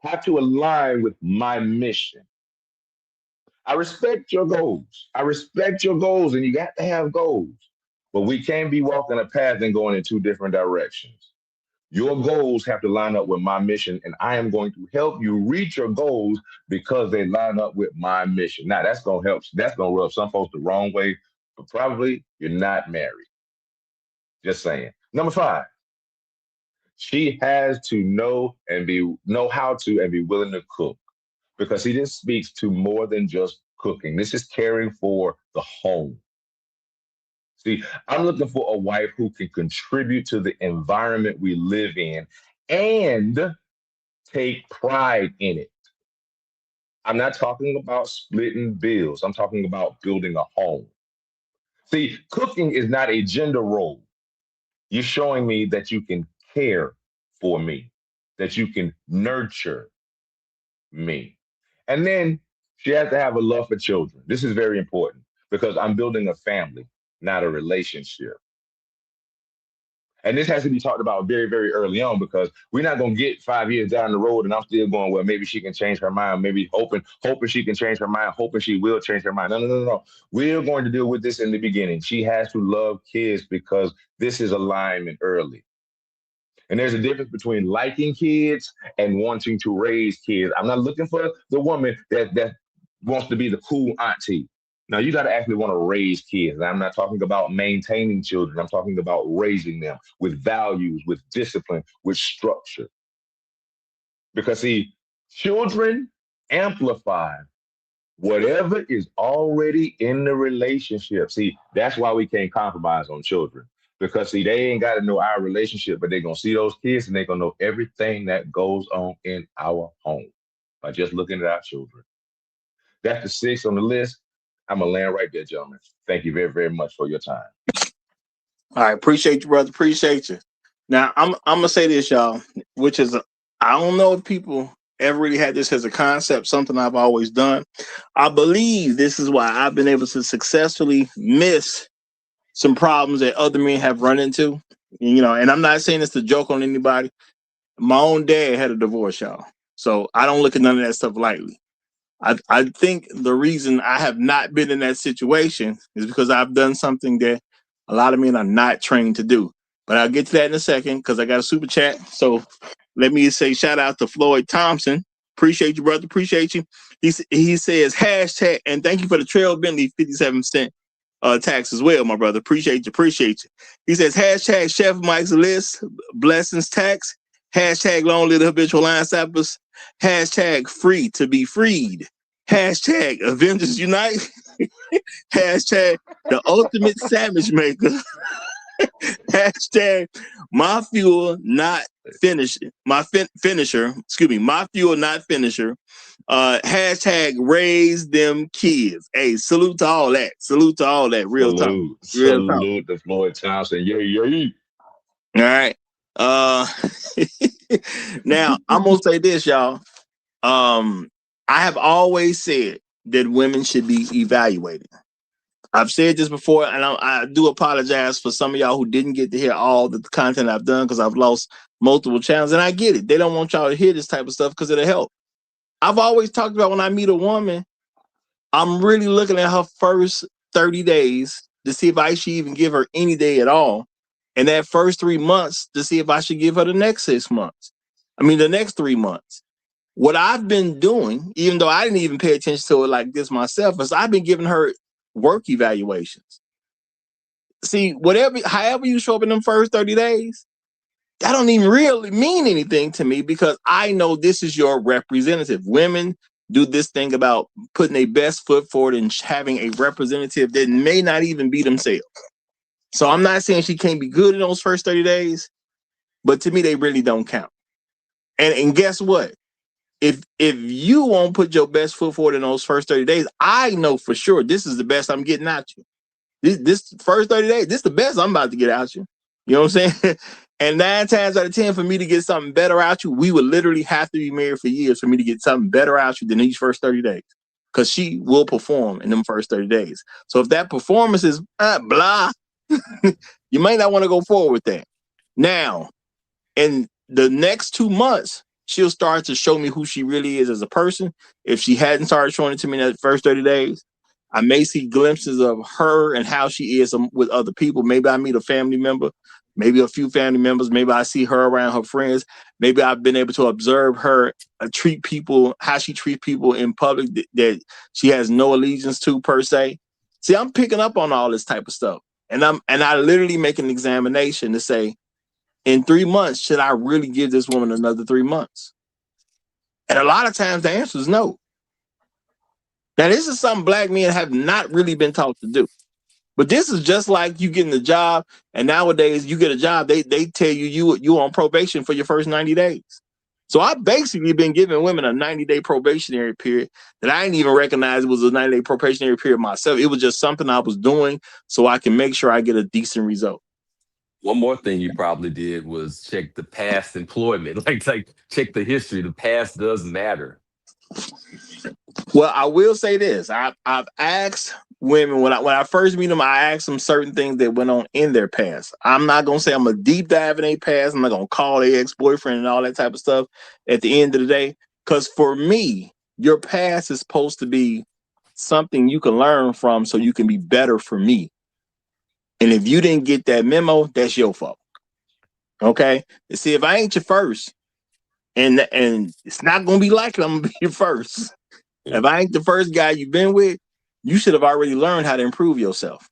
have to align with my mission. I respect your goals. I respect your goals, and you got to have goals. But we can't be walking a path and going in two different directions. Your goals have to line up with my mission, and I am going to help you reach your goals because they line up with my mission. Now, that's going to help. That's going to rub some folks the wrong way, but probably you're not married. Just saying. Number five, she has to know how to and be willing to cook, because see, this speaks to more than just cooking. This is caring for the home. See, I'm looking for a wife who can contribute to the environment we live in and take pride in it. I'm not talking about splitting bills. I'm talking about building a home. See, cooking is not a gender role. You're showing me that you can care for me, that you can nurture me. And then she has to have a love for children. This is very important because I'm building a family, not a relationship. And this has to be talked about very, very early on, because we're not going to get 5 years down the road and I'm still going, well, maybe she can change her mind, maybe hoping she can change her mind, hoping she will change her mind. No, no, no, no. We're going to deal with this in the beginning. She has to love kids because this is alignment early. And there's a difference between liking kids and wanting to raise kids. I'm not looking for the woman that wants to be the cool auntie. Now, you got to actually want to raise kids. And I'm not talking about maintaining children. I'm talking about raising them with values, with discipline, with structure. Because, see, children amplify whatever is already in the relationship. See, that's why we can't compromise on children. Because, see, they ain't got to know our relationship, but they're going to see those kids and they're going to know everything that goes on in our home by just looking at our children. That's the 6 on the list. I'm going to land right there, gentlemen. Thank you very, very much for your time. All right. Appreciate you, brother. Appreciate you. Now, I'm going to say this, y'all, which is, I don't know if people ever really had this as a concept, something I've always done. I believe this is why I've been able to successfully miss some problems that other men have run into. And I'm not saying this to joke on anybody. My own dad had a divorce, y'all. So I don't look at none of that stuff lightly. I think the reason I have not been in that situation is because I've done something that a lot of men are not trained to do. But I'll get to that in a second because I got a super chat. So let me say shout out to Floyd Thompson. Appreciate you, brother. Appreciate you. He says hashtag, and thank you for the Trail Bentley 57 cent tax as well, my brother. Appreciate you. He says hashtag Chef Mike's List, blessings tax, hashtag long live the habitual line sappers, hashtag free to be freed, hashtag Avengers Unite, hashtag the ultimate sandwich maker, hashtag my fuel not finisher, my fuel not finisher, hashtag raise them kids. Hey, salute to all that. Real talk. Salute to Floyd Townsend. Yeah. All right. Now I'm gonna say this, y'all. I have always said that women should be evaluated. I've said this before, and I do apologize for some of y'all who didn't get to hear all the content I've done because I've lost multiple channels, and I get it. They don't want y'all to hear this type of stuff because it'll help. I've always talked about when I meet a woman, I'm really looking at her first 30 days to see if I should even give her any day at all. And that first 3 months to see if I should give her the next 6 months. The next 3 months. What I've been doing, even though I didn't even pay attention to it like this myself, is I've been giving her work evaluations. See, however you show up in them first 30 days, that don't even really mean anything to me because I know this is your representative. Women do this thing about putting their best foot forward and having a representative that may not even be themselves. So I'm not saying she can't be good in those first 30 days, but to me, they really don't count. And guess what? If you won't put your best foot forward in those first 30 days, I know for sure this is the best I'm getting out you. This first 30 days, this is the best I'm about to get out you. You know what I'm saying? And 9 times out of 10, for me to get something better out you, we would literally have to be married for years for me to get something better out you than these first 30 days. Because she will perform in them first 30 days. So if that performance is blah, you might not want to go forward with that. Now, in the next 2 months, she'll start to show me who she really is as a person. If she hadn't started showing it to me in that first 30 days, I may see glimpses of her and how she is with other people. Maybe I meet a family member, maybe a few family members. Maybe I see her around her friends. Maybe I've been able to observe her treat people, how she treats people in public that she has no allegiance to per se. See, I'm picking up on all this type of stuff. And I literally make an examination to say, in 3 months, should I really give this woman another 3 months? And a lot of times the answer is no. Now, this is something black men have not really been taught to do. But this is just like you getting a job, and nowadays you get a job, they tell you on probation for your first 90 days. So I've basically been giving women a 90-day probationary period that I didn't even recognize it was a 90-day probationary period myself. It was just something I was doing so I can make sure I get a decent result. One more thing you probably did was check the past employment, like check the history. The past does matter. Well, I will say this: I've asked women when I first meet them, I ask them certain things that went on in their past. I'm not gonna say I'm a deep dive in their past. I'm not gonna call their ex-boyfriend and all that type of stuff at the end of the day, because for me, your past is supposed to be something you can learn from, so you can be better for me. And if you didn't get that memo, that's your fault. Okay. And see, if I ain't your first, and it's not gonna be like it, I'm gonna be your first. If I ain't the first guy you've been with, you should have already learned how to improve yourself.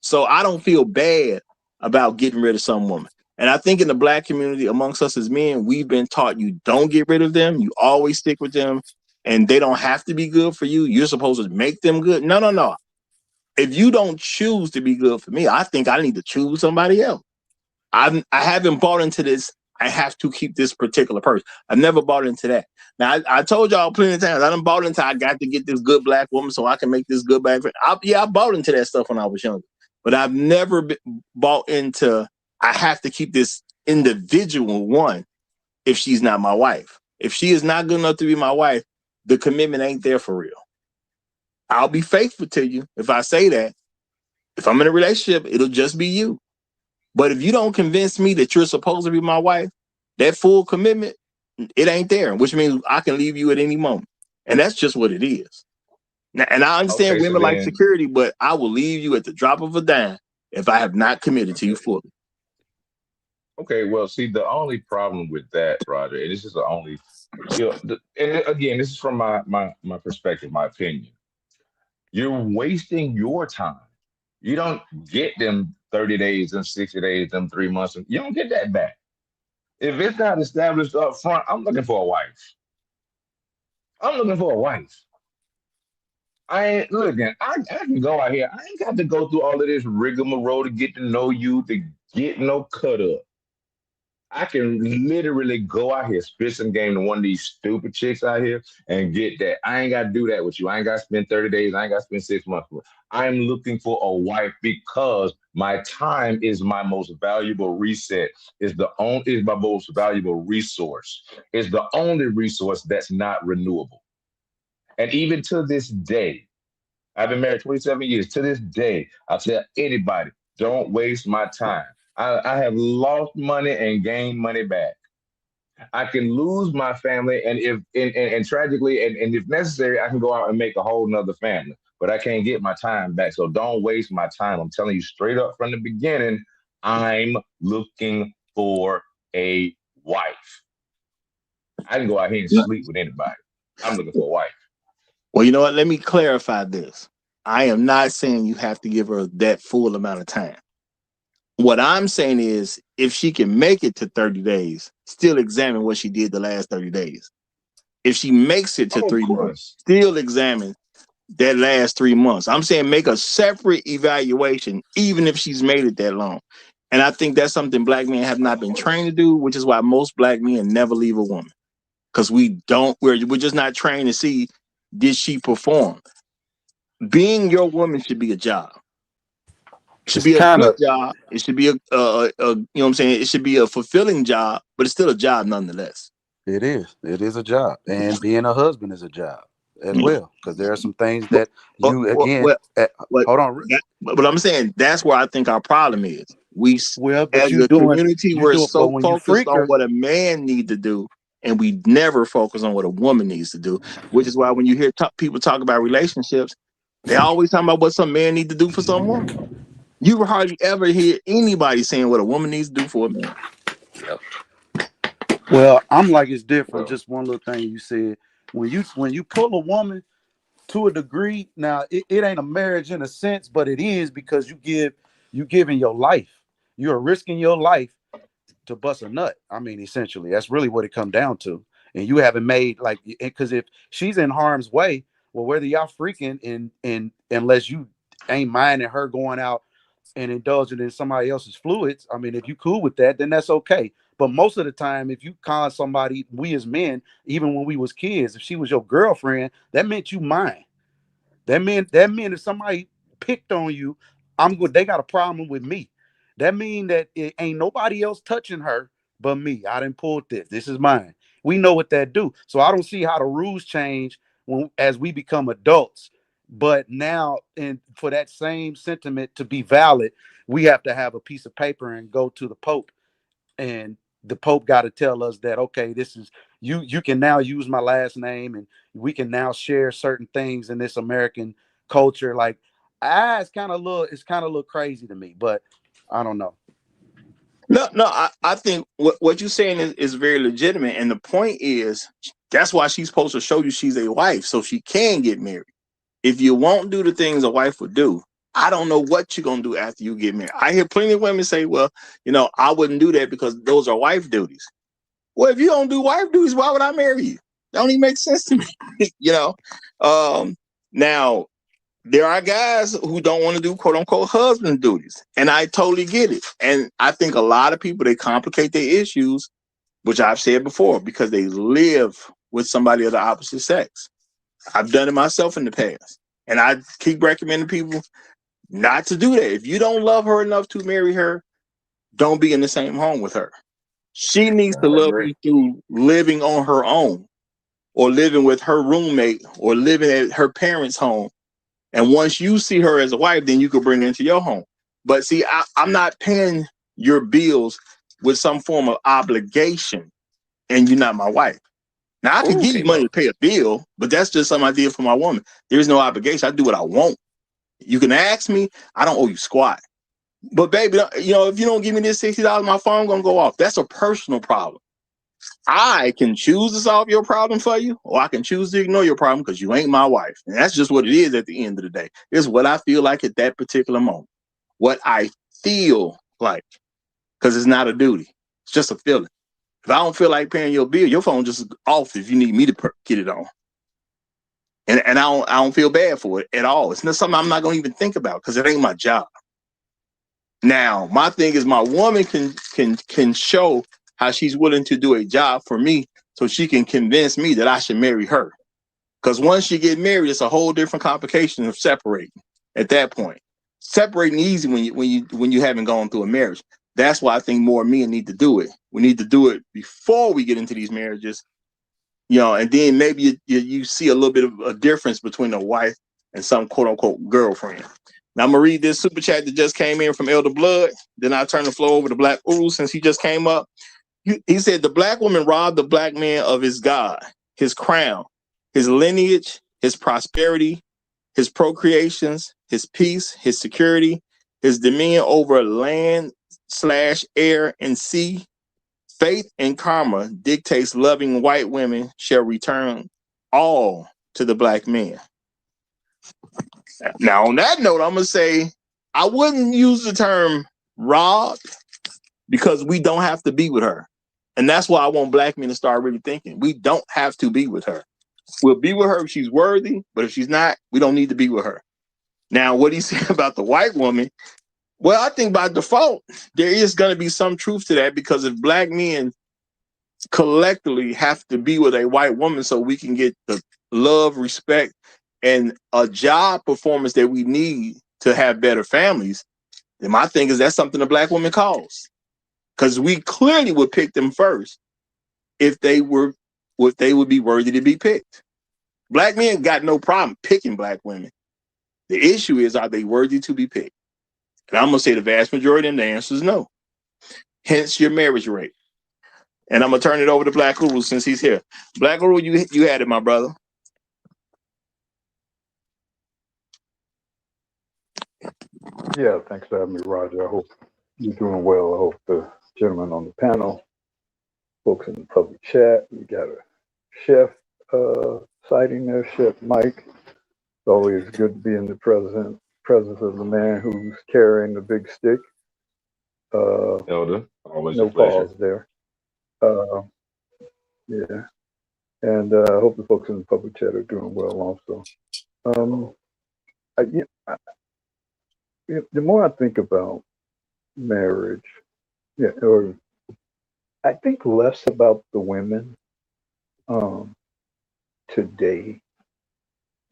So I don't feel bad about getting rid of some woman. And I think in the black community, amongst us as men, we've been taught you don't get rid of them. You always stick with them, and they don't have to be good for you. You're supposed to make them good. No. If you don't choose to be good for me, I think I need to choose somebody else. I haven't bought into this. I have to keep this particular person. I've never bought into that. Now, I told y'all plenty of times, I done bought into I got to get this good black woman so I can make this good black friend. I bought into that stuff when I was younger. But I've never bought into I have to keep this individual one if she's not my wife. If she is not good enough to be my wife, the commitment ain't there for real. I'll be faithful to you if I say that. If I'm in a relationship, it'll just be you. But if you don't convince me that you're supposed to be my wife, that full commitment, it ain't there, which means I can leave you at any moment. And that's just what it is. Now, and I understand Okay, so women like then, security, but I will leave you at the drop of a dime if I have not committed to you fully. okay, well, see, the only problem with that, Roger, and this is the only And again, this is from my perspective, my opinion. You're wasting your time. You don't get them 30 days, them 60 days, them 3 months. You don't get that back. If it's not established up front, I'm looking for a wife. I'm looking for a wife. I ain't looking. I can go out here. I ain't got to go through all of this rigmarole to get to know you, to get no cut up. I can literally go out here, spit some game to one of these stupid chicks out here and get that. I ain't got to do that with you. I ain't got to spend 30 days. I ain't got to spend 6 months. I'm looking for a wife because my time is my most valuable reset. Is my most valuable resource. Is the only resource that's not renewable. And even to this day, I've been married 27 years. To this day, I tell anybody, don't waste my time. I have lost money and gained money back. I can lose my family, and if and tragically, and if necessary, I can go out and make a whole nother family. But I can't get my time back. So don't waste my time. I'm telling you straight up from the beginning, I'm looking for a wife. I can go out here and sleep with anybody. I'm looking for a wife. Well, you know what? Let me clarify this. I am not saying you have to give her that full amount of time. What I'm saying is, if she can make it to 30 days, still examine what she did the last 30 days. If she makes it to 3 months, still examine that last 3 months. I'm saying make a separate evaluation, even if she's made it that long. And I think that's something black men have not been trained to do, which is why most black men never leave a woman. Because we're just not trained to see, did she perform? Being your woman should be a job. It should be a good job. It should be you know what I'm saying? It should be a fulfilling job, but it's still a job nonetheless. It is. It is a job. And being a husband is a job as well. Because there are some things that you, hold on. But I'm saying that's where I think our problem is. As a community, we're so focused on what a man needs to do, and we never focus on what a woman needs to do, which is why when you hear people talk about relationships, they always talking about what some man need to do for some woman. You hardly ever hear anybody saying what a woman needs to do for a man. Yep. Well, I'm like, it's different. Just one little thing you said. When you pull a woman to a degree, now it ain't a marriage in a sense, but it is, because you giving your life. You're risking your life to bust a nut. I mean, essentially, that's really what it come down to. And you haven't made, like, because if she's in harm's way, well, whether y'all freaking and unless you ain't minding her going out and indulging in somebody else's fluids, I mean, if you cool with that, then that's okay. But most of the time, if you con somebody, we as men, even when we was kids, if she was your girlfriend, that meant you mine. That meant if somebody picked on you, I'm good. They got a problem with me. That mean that it ain't nobody else touching her but me. I didn't pull this. This is mine. We know what that do. So I don't see how the rules change as we become adults. But now, and for that same sentiment to be valid, we have to have a piece of paper and go to the Pope, and the Pope got to tell us that, okay, this is you can now use my last name, and we can now share certain things in this American culture. Like, it's kind of a little crazy to me, but I don't know. No, I think what you're saying is very legitimate. And the point is, that's why she's supposed to show you she's a wife so she can get married. If you won't do the things a wife would do, I don't know what you're going to do after you get married. I hear plenty of women say, well, I wouldn't do that because those are wife duties. Well, if you don't do wife duties, why would I marry you? That don't even make sense to me. Now, there are guys who don't want to do quote unquote husband duties. And I totally get it. And I think a lot of people, they complicate their issues, which I've said before, because they live with somebody of the opposite sex. I've done it myself in the past. And I keep recommending people not to do that. If you don't love her enough to marry her, don't be in the same home with her. She needs to love you through living on her own, or living with her roommate, or living at her parents' home. And once you see her as a wife, then you could bring her into your home. But see, I'm not paying your bills with some form of obligation, and you're not my wife. Now, I can give you money to pay a bill, but that's just something I did for my woman. There's no obligation. I do what I want. You can ask me. I don't owe you squat. But baby, if you don't give me this $60, my phone gonna go off. That's a personal problem. I can choose to solve your problem for you, or I can choose to ignore your problem because you ain't my wife. And that's just what it is at the end of the day. It's what I feel like at that particular moment. What I feel like, because it's not a duty. It's just a feeling. If I don't feel like paying your bill, your phone just off if you need me to get it on. And I don't feel bad for it at all. It's not something I'm not going to even think about because it ain't my job. Now, my thing is my woman can show how she's willing to do a job for me so she can convince me that I should marry her. Because once you get married, it's a whole different complication of separating at that point. Separating easy when you haven't gone through a marriage. That's why I think more men need to do it. We need to do it before we get into these marriages, and then maybe you see a little bit of a difference between a wife and some quote unquote girlfriend. Now I'm gonna read this super chat that just came in from Elder Blood. Then I turn the floor over to Black Uru since he just came up. He said the black woman robbed the black man of his God, his crown, his lineage, his prosperity, his procreations, his peace, his security, his dominion over land/air and sea. Faith and karma dictates loving white women shall return all to the black man. Now, on that note, I'm going to say I wouldn't use the term robbed because we don't have to be with her. And that's why I want black men to start really thinking. We don't have to be with her. We'll be with her if she's worthy, but if she's not, we don't need to be with her. Now, what do you say about the white woman? Well, I think by default, there is going to be some truth to that because if black men collectively have to be with a white woman so we can get the love, respect, and a job performance that we need to have better families, then my thing is that's something a black woman calls. Because we clearly would pick them first if they would be worthy to be picked. Black men got no problem picking black women. The issue is, are they worthy to be picked? And I'm going to say the vast majority of the answer is no. Hence your marriage rate. And I'm going to turn it over to Black Guru since he's here. Black Guru, you had it, my brother. Yeah, thanks for having me, Roger. I hope you're doing well. I hope the gentlemen on the panel, folks in the public chat, we got a chef sighting there, Chef Mike. It's always good to be in the presence of the man who's carrying the big stick. Elder, always no a pleasure. pause there. Yeah, and I hope the folks in the public chat are doing well also. The more I think about marriage, or I think less about the women today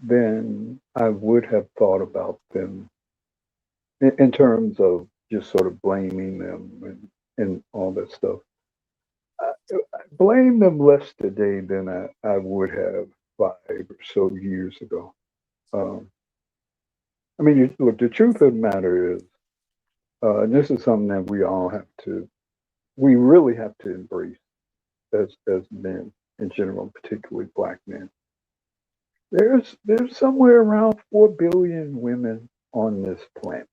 than I would have thought about them in terms of just sort of blaming them and all that stuff. I blame them less today than I would have 5 or so years ago. I mean, look, the truth of the matter is, and this is something that we really have to embrace as men in general, particularly black men. There's somewhere around 4 billion women on this planet.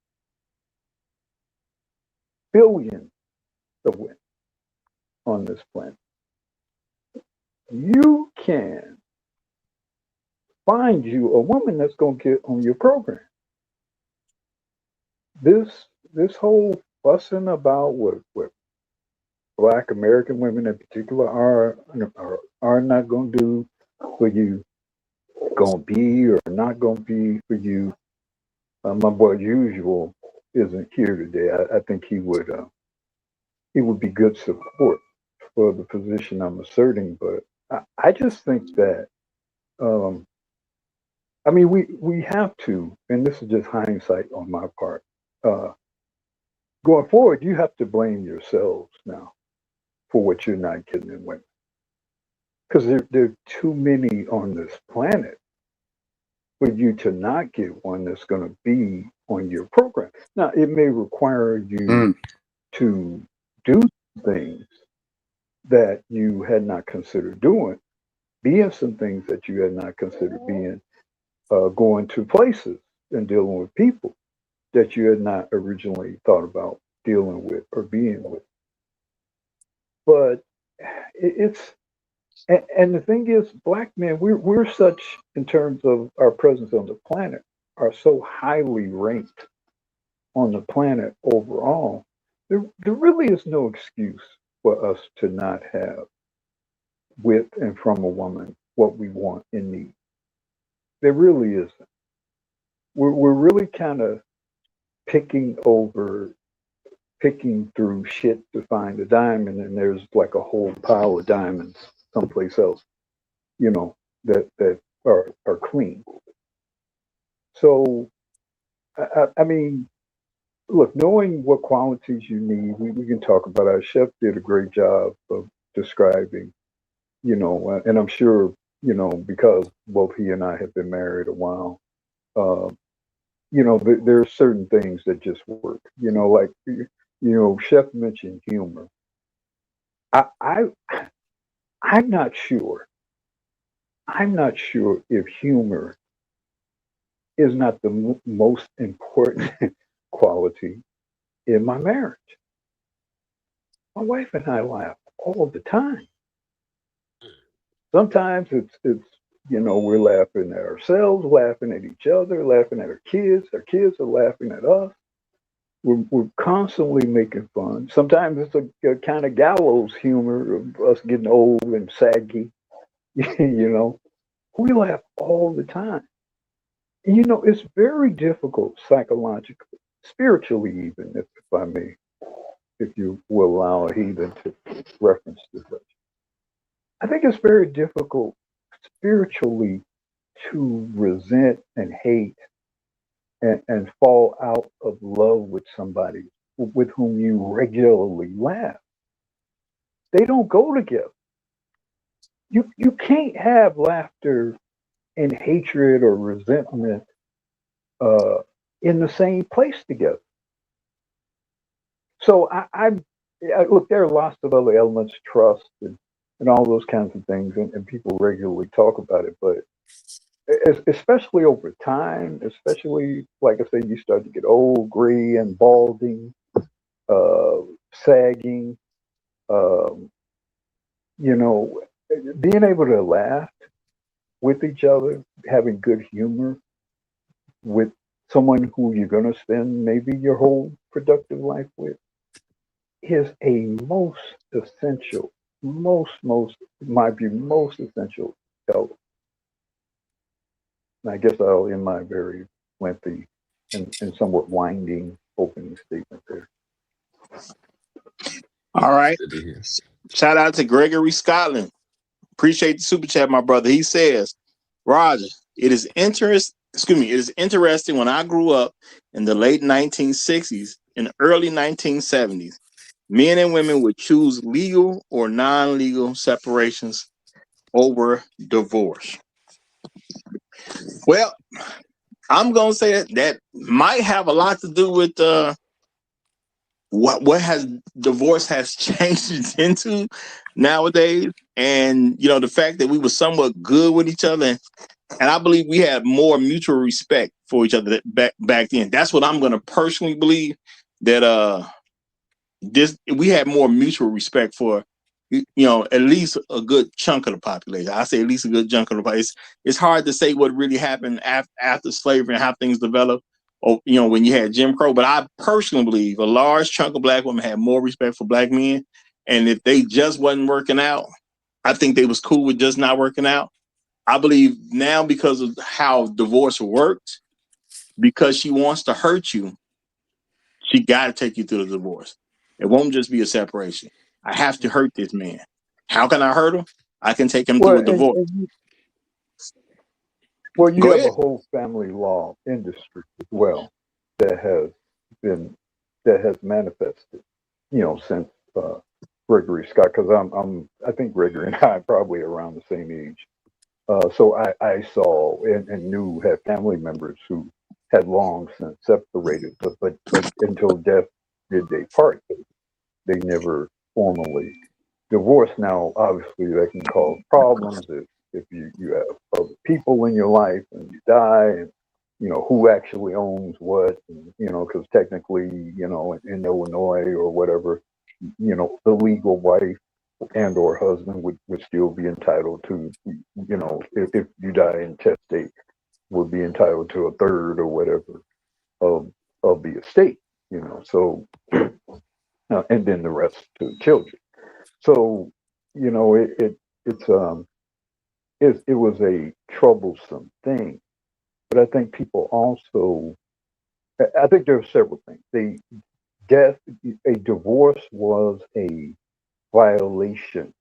Billions of women on this planet. You can find you a woman that's going to get on your program. This whole fussing about what Black American women in particular are not going to do for you, going to be or not going to be for you. My boy Usual isn't here today. I think he would be good support for the position I'm asserting, but I just think that I mean we have to, and this is just hindsight on my part. Going forward, you have to blame yourselves now for what you're not getting in women, because there are too many on this planet for you to not get one that's going to be on your program. Now, it may require you to do things that you had not considered doing, being some things that you had not considered being, going to places and dealing with people that you had not originally thought about dealing with or being with. But it's and the thing is, black men, we're such in terms of our presence on the planet are so highly ranked on the planet overall. There really is no excuse for us to not have with and from a woman what we want and need. There really isn't. We're really kind of picking over, picking through shit to find a diamond, and there's like a whole pile of diamonds someplace else, you know, that are clean. So, I mean, look, knowing what qualities you need, we can talk about. Our chef did a great job of describing, and I'm sure, because both he and I have been married a while, uh, there are certain things that just work. Like, chef mentioned humor. I I'm not sure. I'm not sure if humor is not the most important quality in my marriage. My wife and I laugh all the time. Sometimes it's we're laughing at ourselves, laughing at each other, laughing at our kids. Our kids are laughing at us. We're constantly making fun. Sometimes it's a kind of gallows humor of us getting old and saggy. We laugh all the time. It's very difficult psychologically, spiritually, even if I may, if you will allow a heathen to reference this. I think it's very difficult spiritually to resent and hate and fall out of love with somebody with whom you regularly laugh. They don't go together. You can't have laughter and hatred or resentment in the same place together. So I look, there are lots of other elements, trust and all those kinds of things, and people regularly talk about it. But especially over time, especially like I say, you start to get old, gray, and balding, sagging. Um, being able to laugh with each other, having good humor with someone who you're going to spend maybe your whole productive life with is a most essential, in my view, most essential element. And I guess I'll end my very lengthy and somewhat winding opening statement there. All right. Good to hear. Shout out to Gregory Scotland. Appreciate the super chat, my brother. He says, Roger, it is interesting when I grew up in the late 1960s and early 1970s, men and women would choose legal or non-legal separations over divorce. Well, I'm gonna say that might have a lot to do with what has divorce has changed into nowadays, and the fact that we were somewhat good with each other, and I believe we had more mutual respect for each other back then. That's what I'm gonna personally believe, that we had more mutual respect for at least a good chunk of the population. I say at least a good chunk of the population. It's hard to say what really happened after slavery and how things developed, or when you had Jim Crow. But I personally believe a large chunk of black women had more respect for black men, and if they just wasn't working out, I think they was cool with just not working out. I believe now, because of how divorce works, because she wants to hurt you, she got to take you through the divorce. It won't just be a separation. I have to hurt this man. How can I hurt him? I can take him through a divorce. You have a whole family law industry as well that has manifested, since Gregory Scott, because I think Gregory and I are probably around the same age. So I saw and knew, had family members who had long since separated, but until death did they part. They never formally divorced. Now, obviously, that can cause problems if you have other people in your life and you die, and who actually owns what, and, because technically, in Illinois or whatever, the legal wife and or husband would still be entitled to, if you die intestate, would be entitled to a third or whatever of the estate, So, and then the rest to the children. So, it was a troublesome thing. But I think people also, I think there are several things. A divorce was a violation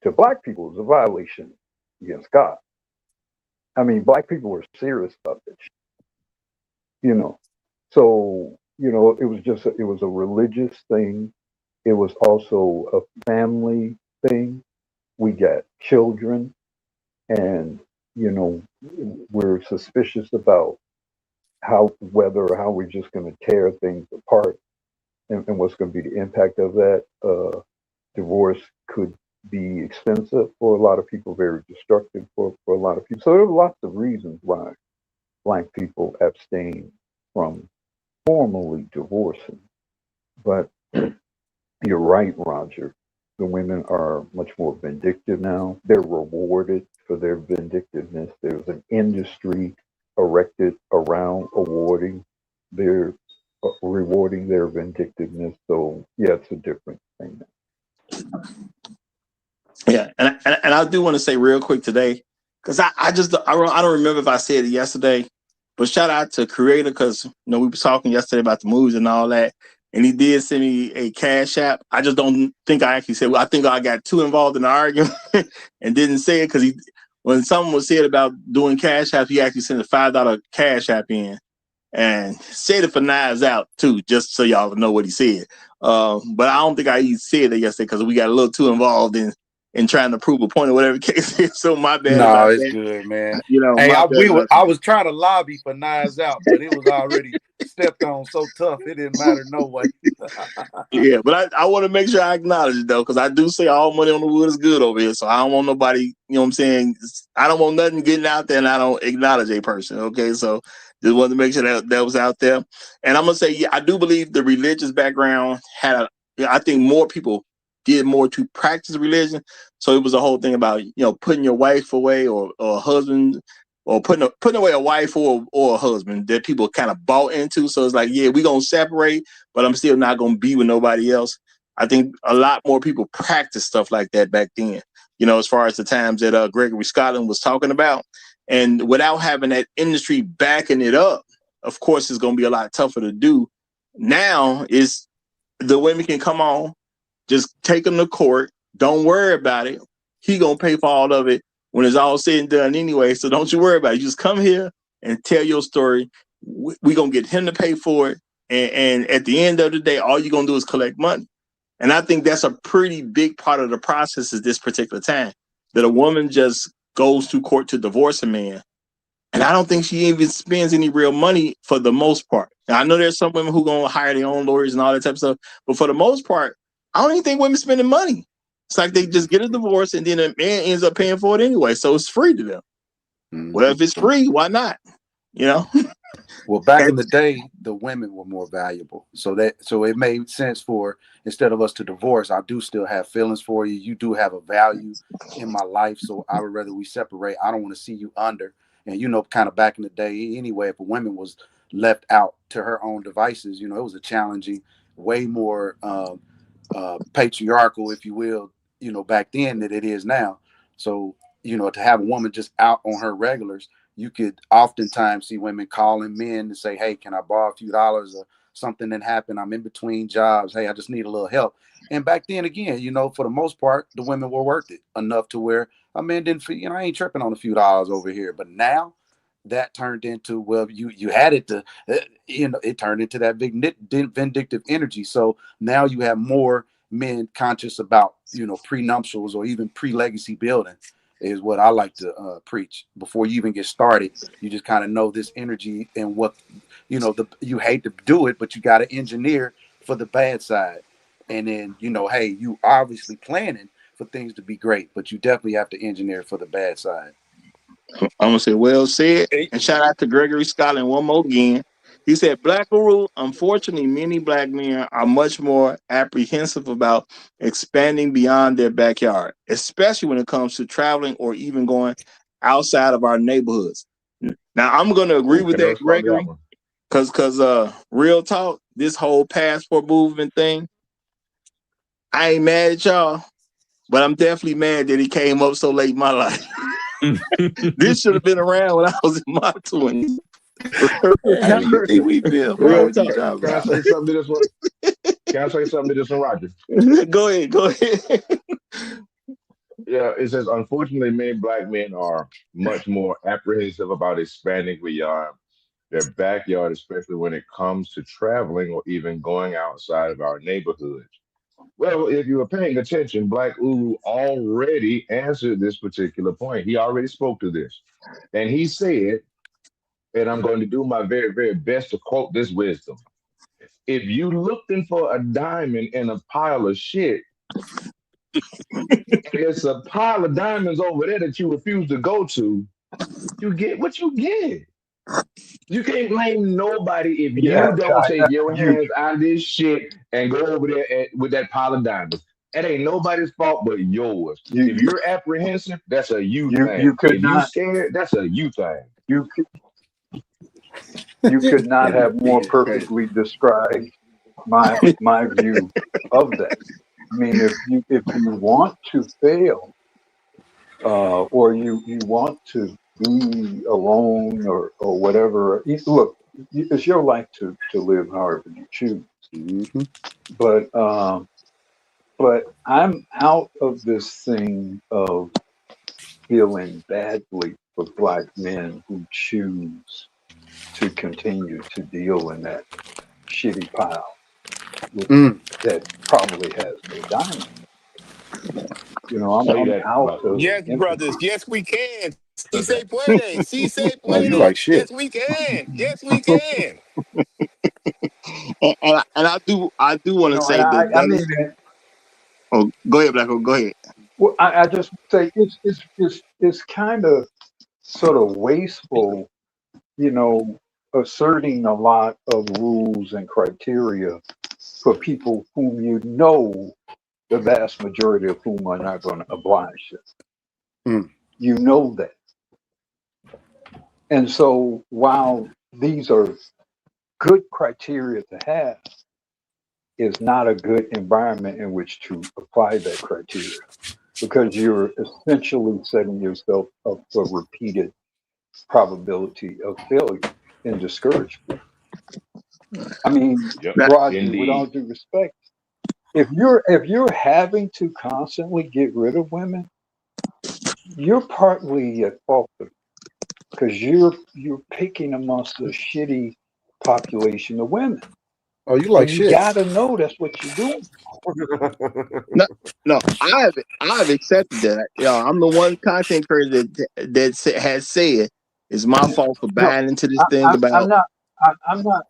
to black people. It was a violation against God. I mean, black people were serious about this, you know. So, it was it was a religious thing. It was also a family thing. We got children, and we're suspicious about how we're just going to tear things apart, and what's going to be the impact of that. Divorce could be expensive for a lot of people, very destructive for a lot of people. So there are lots of reasons why black people abstain from formally divorcing. But you're right, Roger. The women are much more vindictive now. They're rewarded for their vindictiveness. There's an industry erected around rewarding their vindictiveness. So yeah, it's a different thing now. Yeah, and I do want to say real quick today, because I don't remember if I said it yesterday, but shout out to Creator, because we were talking yesterday about the movies and all that, and he did send me a Cash App. I just don't think I actually said. Well, I think I got too involved in the argument and didn't say it, because when someone was said about doing Cash App, he actually sent a $5 Cash App in and said it for Knives Out too, just so y'all know what he said. But I don't think I even said it yesterday because we got a little too involved in trying to prove a point or whatever the case is. So my bad No, about it's that. good, man. My bad. I was trying to lobby for Knives Out, but it was already stepped on so tough it didn't matter no way. Yeah, but I want to make sure I acknowledge it though, because I do say all money on the wood is good over here. So I don't want nobody, what I'm saying? I don't want nothing getting out there and I don't acknowledge a person. Okay, so just wanted to make sure that was out there. And I'm gonna say, yeah, I do believe the religious background I think more people did more to practice religion. So it was a whole thing about putting your wife away or a husband, or putting away a wife or a husband that people kind of bought into. So it's like, yeah, we're gonna separate, but I'm still not gonna be with nobody else. I think a lot more people practice stuff like that back then, as far as the times that Gregory Scotland was talking about. And without having that industry backing it up, of course, it's gonna be a lot tougher to do. Now is the women can come on, just take them to court. Don't worry about it. He gonna pay for all of it when it's all said and done anyway. So don't you worry about it. You just come here and tell your story. We gonna get him to pay for it. And at the end of the day, all you're gonna do is collect money. And I think that's a pretty big part of the process at this particular time, that a woman just goes to court to divorce a man. And I don't think she even spends any real money for the most part. Now, I know there's some women who gonna hire their own lawyers and all that type of stuff, but for the most part, I don't even think women spending money. It's like they just get a divorce and then a man ends up paying for it anyway, so it's free to them. Well, if it's free, why not? Well, back in the day, the women were more valuable. So it made sense for, instead of us to divorce, I do still have feelings for you. You do have a value in my life. So I would rather we separate. I don't want to see you under. And, kind of back in the day anyway, if a woman was left out to her own devices, it was a challenging, way more patriarchal, if you will, back then than it is now. So, to have a woman just out on her regulars, you could oftentimes see women calling men to say, hey, can I borrow a few dollars or something that happened? I'm in between jobs. Hey, I just need a little help. And back then, again, for the most part, the women were worth it enough to where a man didn't feel, I ain't tripping on a few dollars over here. But now that turned into, well, you had it to, it turned into that big vindictive energy. So now you have more men conscious about, prenuptials or even pre-legacy building. Is what I like to preach. Before you even get started, you just kind of know this energy and what, you hate to do it, but you got to engineer for the bad side. And then, hey, you obviously planning for things to be great, but you definitely have to engineer for the bad side. I'm going to say, well said. And shout out to Gregory Scotland one more again. He said, Black Guru, unfortunately, many black men are much more apprehensive about expanding beyond their backyard, especially when it comes to traveling or even going outside of our neighborhoods. Now, I'm going to agree with Okay, that, let's start that Gregory, one. because real talk, this whole passport movement thing, I ain't mad at y'all, but I'm definitely mad that it came up so late in my life. This should have been around when I was in my 20s. How do you think we feel? Bro, Real what you talk. talking Can I about? say something to this one? Can I say something to this one, Roger? Go ahead, go ahead. Yeah, it says, unfortunately, many black men are much more apprehensive about expanding beyond their backyard, especially when it comes to traveling or even going outside of our neighborhoods. Well, if you were paying attention, Black Uru already answered this particular point. He already spoke to this. And he said, and I'm going to do my very, very best to quote this wisdom. If you looking for a diamond in a pile of shit, there's a pile of diamonds over there that you refuse to go to, you get what you get. You can't blame nobody if Yeah, you don't take your hands out of this shit and go over there with that pile of diamonds. It ain't nobody's fault but yours. you If you're apprehensive, that's a you you thing. could If you not scared, that's a you thing. you could you could not This have more nigga crazy. perfectly described my view of that. I mean, if you want to fail, or you want to be alone or whatever, look, it's your life to live however you choose. Mm-hmm. But I'm out of this thing of feeling badly for black men who choose to continue to deal in that shitty pile Mm. that probably has no diamond. You know, I'm Say I'm that, out Black of Uru. Yes, brothers. empathy. Yes, we can. Si se puede. Si se Oh, you puede. like shit. Yes, we can. Yes, we can. And I do want to No, and say that I that mean, is. Oh, go ahead, Blacko. Go ahead. well, I just say it's kind of sort of wasteful, you know, asserting a lot of rules and criteria for people whom you know the vast majority of whom are not going to oblige you. Mm. You know that. And so while these are good criteria to have, is not a good environment in which to apply that criteria because you're essentially setting yourself up for repeated probability of failure and discouragement. I mean, Yep, Now, Roger, with all indeed. due respect, if you're having to constantly get rid of women, you're partly at fault because you're picking amongst a shitty population of women, Oh, you like and you shit. got to know that's what you're doing. no, no, I've accepted that. I'm the one content creator has said it's my fault for No, buying into this thing I'm about. not. I'm not.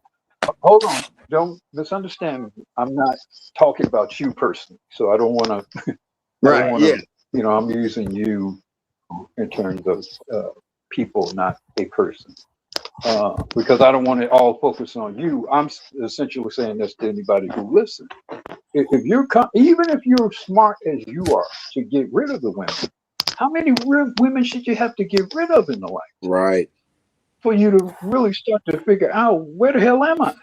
Hold on. Don't misunderstand me. I'm not talking about you personally. So I don't want to. I don't Right, want yeah. to. I'm using you in terms of people, not a person, because I don't want it all focused on you. I'm essentially saying this to anybody who listens. If you're even if you're smart as you are to get rid of the women, how many women should you have to get rid of in the life Right. for you to really start to figure out where the hell am I?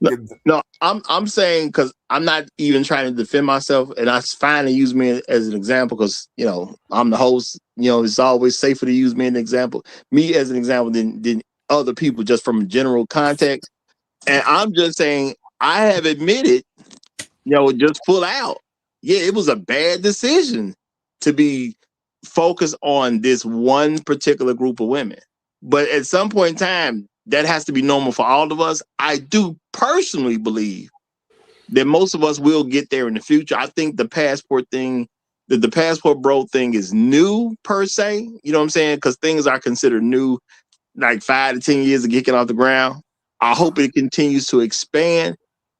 No, no, I'm saying because I'm not even trying to defend myself, and I finally use me as an example because I'm the host. It's always safer to use me as an example, than other people just from a general context. And I'm just saying I have admitted, just pull out. Yeah, it was a bad decision to be focused on this one particular group of women. But at some point in time, that has to be normal for all of us. I do personally believe that most of us will get there in the future. I think the passport thing, the passport bro thing is new per se. You know what I'm saying? Because things are considered new, like 5 to 10 years of getting off the ground. I hope it continues to expand.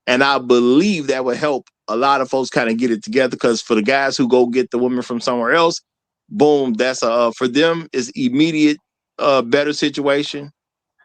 And I believe that would help a lot of folks kind of get it together. Because for the guys who go get the women from somewhere else, boom, that's for them is immediate better situation.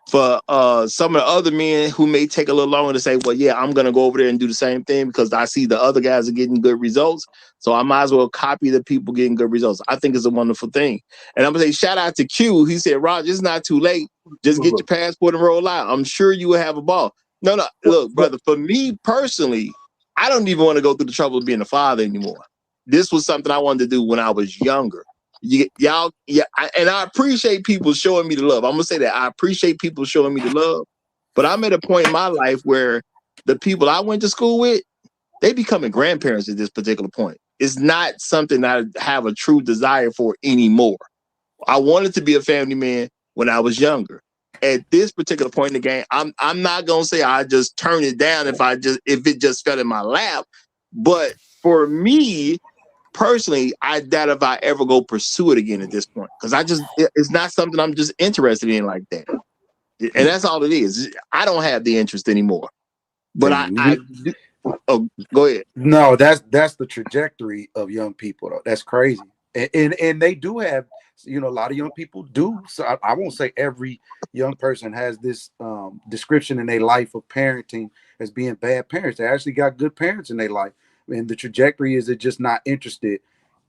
for some of the other men who may take a little longer to say, well, yeah, I'm gonna go over there and do the same thing because I see the other guys are getting good results. So I might as well copy the people getting good results. I think it's a wonderful thing. And I'm gonna say shout out to Q. He said, Roger, it's not too late. Just get your passport and roll out. I'm sure you will have a ball. No, look, brother, for me personally, I don't even want to go through the trouble of being a father anymore. This was something I wanted to do when I was younger. Y'all, yeah, and I appreciate people showing me the love. I'm gonna say that I appreciate people showing me the love, but I'm at a point in my life where the people I went to school with, they becoming grandparents at this particular point. It's not something I have a true desire for anymore. I wanted to be a family man when I was younger. At this particular point in the game, I'm not gonna say I just turn it down if it just fell in my lap, but for me personally, I doubt if I ever go pursue it again at this point because it's not something I'm just interested in like that, and that's all it is. I don't have the interest anymore. But go ahead. No, that's the trajectory of young people though. That's crazy, and they do have, a lot of young people do. So I won't say every young person has this description in their life of parenting as being bad parents. They actually got good parents in their life. And the trajectory is they're just not interested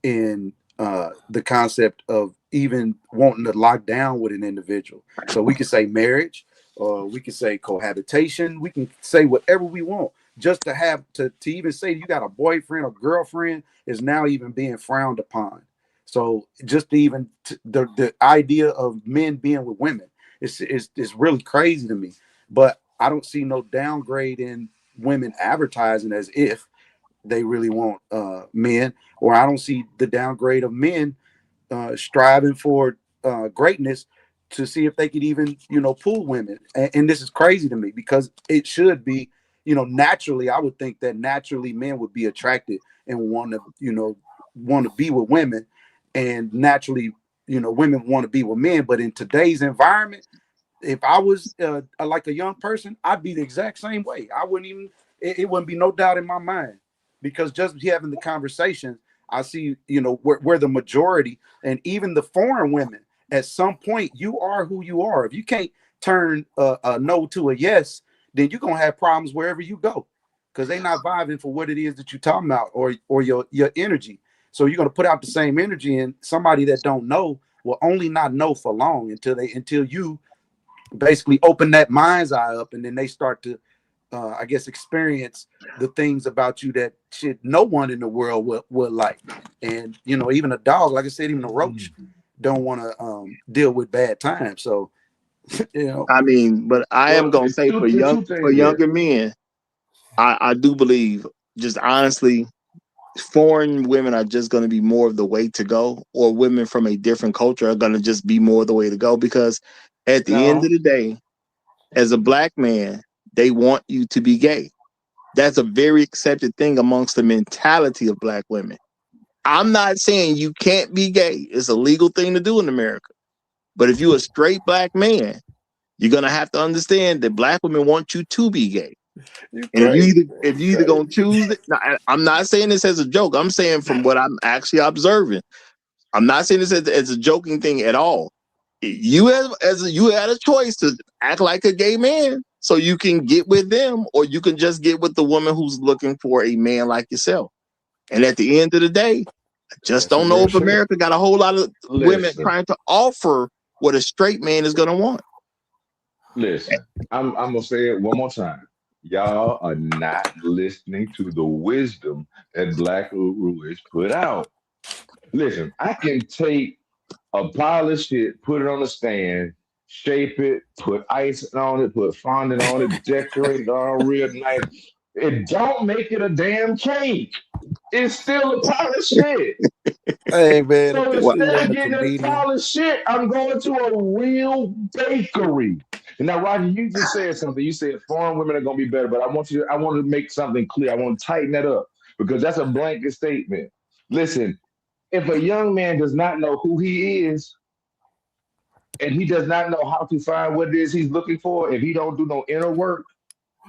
in the concept of even wanting to lock down with an individual. So we can say marriage, or we can say cohabitation. We can say whatever we want. Just to have to even say you got a boyfriend or girlfriend is now even being frowned upon. So just even the idea of men being with women is really crazy to me. But I don't see no downgrade in women advertising as if they really want men, or I don't see the downgrade of men striving for greatness to see if they could even, pull women. And this is crazy to me because it should be, naturally, I would think that naturally men would be attracted and want to be with women, and naturally, women want to be with men. But in today's environment, if I was like a young person, I'd be the exact same way. I wouldn't even, it wouldn't be no doubt in my mind, because just having the conversation, I see, where the majority and even the foreign women, at some point, you are who you are. If you can't turn a no to a yes, then you're going to have problems wherever you go, because they're not vibing for what it is that you're talking about, or your energy. So you're going to put out the same energy, and somebody that don't know will only not know for long until you basically open that mind's eye up, and then they start to I guess experience the things about you that shit no one in the world would like. And even a dog, like I said, even a roach don't want to deal with bad times. So I mean, but I am gonna say for younger men, I do believe, just honestly, foreign women are just going to be more of the way to go, or women from a different culture are going to just be more of the way to go, because at the end of the day, as a black man, they want you to be gay. That's a very accepted thing amongst the mentality of black women. I'm not saying you can't be gay. It's a legal thing to do in America. But if you're a straight black man, you're going to have to understand that black women want you to be gay. And if you either gonna choose it, I'm not saying this as a joke. I'm saying from what I'm actually observing. I'm not saying this as a joking thing at all. You had a choice to act like a gay man, so you can get with them, or you can just get with the woman who's looking for a man like yourself. And at the end of the day, I just don't know if America got a whole lot of women trying to offer what a straight man is gonna want. Listen, I'm gonna say it one more time. Y'all are not listening to the wisdom that Black Uru is put out. Listen, I can take a pile of shit, put it on the stand, shape it, put ice on it, put fondant on it, decorate it all real nice. It don't make it a damn cake. It's still a pile of shit. Hey man, So instead of getting a pile of shit, I'm going to a real bakery. And now, Roger, you just said something. You said foreign women are going to be better, but I want to make something clear. I want to tighten that up, because that's a blanket statement. Listen, if a young man does not know who he is, and he does not know how to find what it is he's looking for, if he don't do no inner work,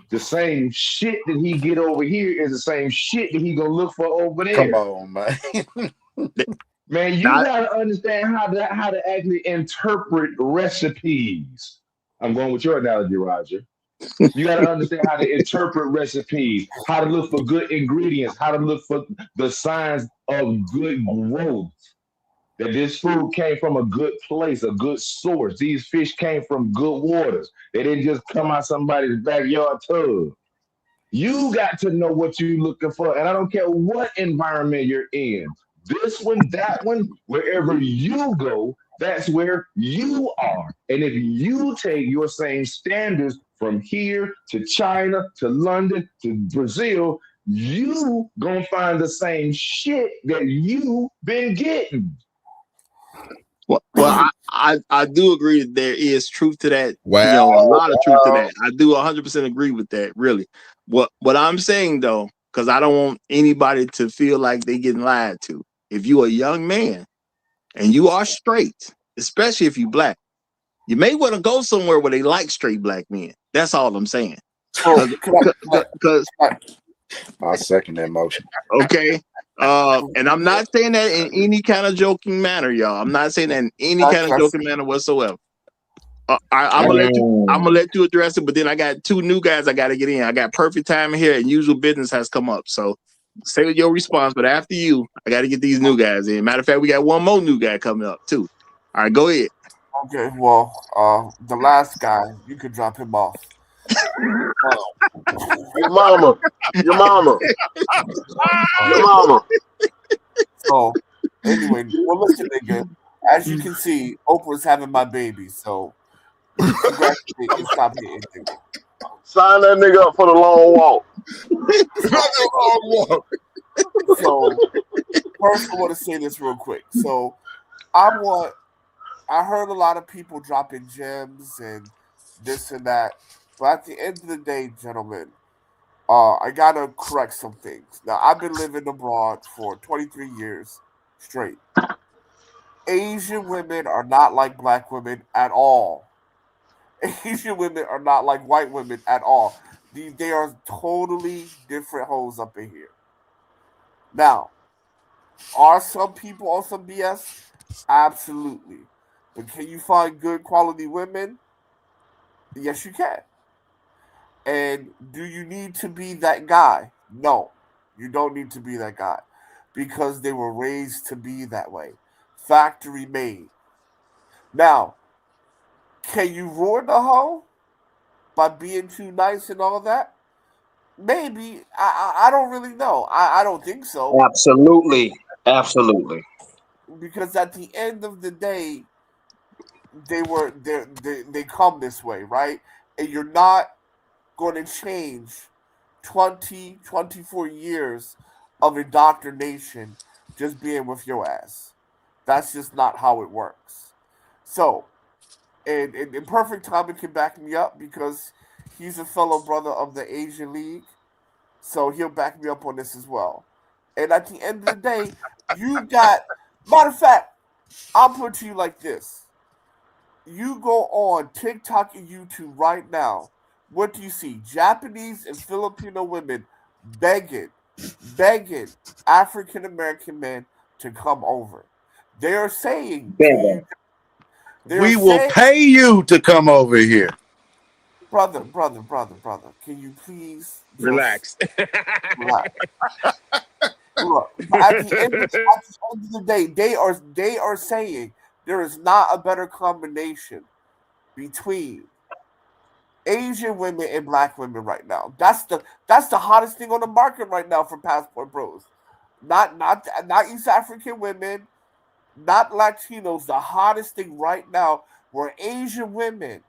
the same shit that he get over here is the same shit that he gonna look for over there. Come on, man. Man, you gotta understand how to actually interpret recipes. I'm going with your analogy, Roger. You got to understand how to interpret recipes, how to look for good ingredients, how to look for the signs of good growth. That this food came from a good place, a good source. These fish came from good waters. They didn't just come out somebody's backyard tub. You got to know what you're looking for, and I don't care what environment you're in. This one, that one, wherever you go, that's where you are. And if you take your same standards from here to China to London to Brazil, you gonna find the same shit that you been getting. Well, I do agree that there is truth to that. Wow. A lot of truth to that. I do 100% agree with that. Really, what I'm saying though, because I don't want anybody to feel like they getting lied to. If you a young man and you are straight, especially if you black, you may want to go somewhere where they like straight black men. That's all I'm saying. Because I second that motion. okay. And I'm not saying that in any kind of joking manner, y'all. I'm not saying that in any kind of joking manner whatsoever. I'm gonna let you address it, but then I got two new guys I got to get in. I got perfect timing here, and usual business has come up. So say your response, but after you, I got to get these new guys in. Matter of fact, we got one more new guy coming up too. All right, go ahead. Okay, well, the last guy, you could drop him off. Your mama. So, anyway, well, listen, nigga. As you can see, Oprah's having my baby, so congratulations, stop hitting, nigga. Sign that nigga up for the long walk. So, first, I want to say this real quick. So, I heard a lot of people dropping gems and this and that, but at the end of the day, gentlemen, I gotta correct some things. Now, I've been living abroad for 23 years straight. Asian women are not like black women at all. Asian women are not like white women at all. They are totally different hoes up in here. Now, are some people on some BS? Absolutely. But can you find good quality women? Yes, you can. And do you need to be that guy? No, you don't need to be that guy because they were raised to be that way. Factory made. Now, can you ruin the hoe by being too nice and all that? Maybe. I don't really know. I don't think so. Absolutely. Because at the end of the day, they come this way, right? And you're not going to change 20, 24 years of indoctrination just being with your ass. That's just not how it works. So, and Perfect Timing can back me up because he's a fellow brother of the Asian League. So he'll back me up on this as well. And at the end of the day, you got, matter of fact, I'll put it to you like this. You go on TikTok and YouTube right now. What do you see? Japanese and Filipino women begging African American men to come over. They are saying to you, We will pay you to come over here. brother. Can you please relax? Relax. Look, at the end of the day, they are saying there is not a better combination between Asian women and black women right now. That's the hottest thing on the market right now for Passport Bros. Not East African women, not Latinos. The hottest thing right now were Asian women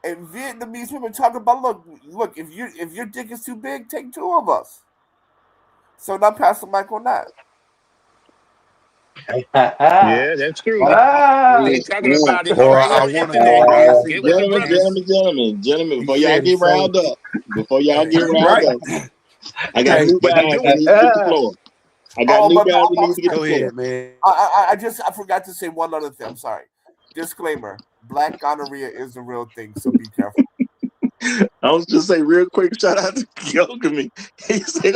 and Vietnamese women talking about look, if your dick is too big, take two of us. So now pass the mic on that. Yeah, that's true. They talking about it Or right I now. want to know why is it Get with the Gentlemen, before He y'all said- get he said- riled up, I got Hey, new but guys they that doing- need to get the floor. I got new guys that need to get the Go floor. ahead, man. I forgot to say one other thing. I'm sorry. Disclaimer: Black gonorrhea is a real thing, so be careful. I was just say real quick, shout out to Yokami. He said,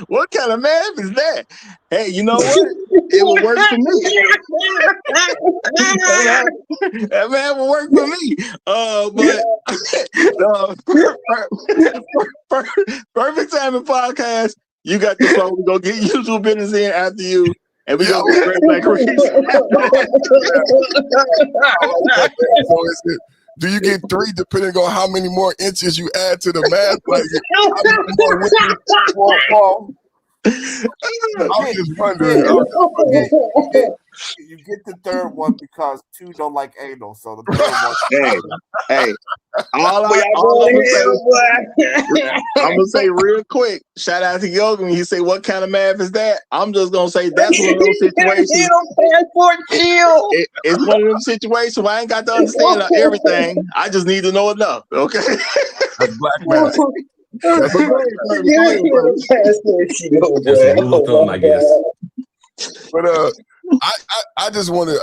"What kind of math is that?" Hey, you know what? it would work for me. That man will work for me. Perfect Timing Podcast. You got the phone. We're gonna get usual business in after you, and we're gonna get right back. So do you get 3 depending on how many more inches you add to the math? Like, I'm just wondering. You get the third one because 2 don't like anal, so the third one. Hey, I'm gonna say real quick. Shout out to Yoga when he say, "What kind of math is that?" I'm just gonna say that's one of those situations. It's one of them situations where I ain't got to understand everything. I just need to know enough. Okay, that's black math. Just a rule of thumb, I guess. But I just wanted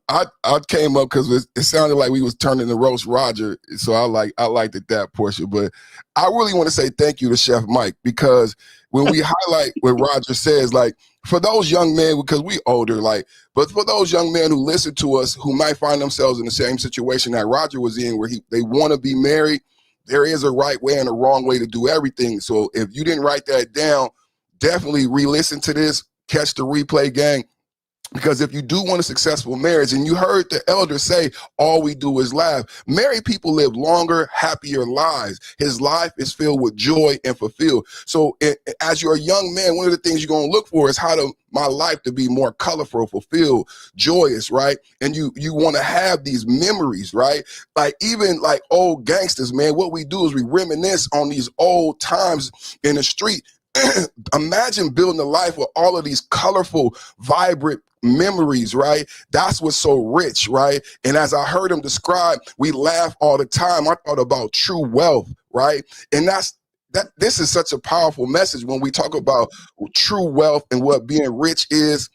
I came up because it sounded like we was turning to roast Roger, so I liked that portion. But I really want to say thank you to Chef Mike, because when we highlight what Roger says, like, for those young men, because we older, like, but for those young men who listen to us who might find themselves in the same situation that Roger was in, where they want to be married, there is a right way and a wrong way to do everything. So if you didn't write that down, definitely re-listen to this, catch the replay, gang. Because if you do want a successful marriage, and you heard the elder say, all we do is laugh. Married people live longer, happier lives. His life is filled with joy and fulfilled. So as you're a young man, one of the things you're going to look for is my life to be more colorful, fulfilled, joyous, right? And you want to have these memories, right? Like, even like old gangsters, man, what we do is we reminisce on these old times in the street. Imagine building a life with all of these colorful, vibrant memories, right? That's what's so rich, right? And as I heard him describe, we laugh all the time. I thought about true wealth, right? And this is such a powerful message when we talk about true wealth and what being rich is.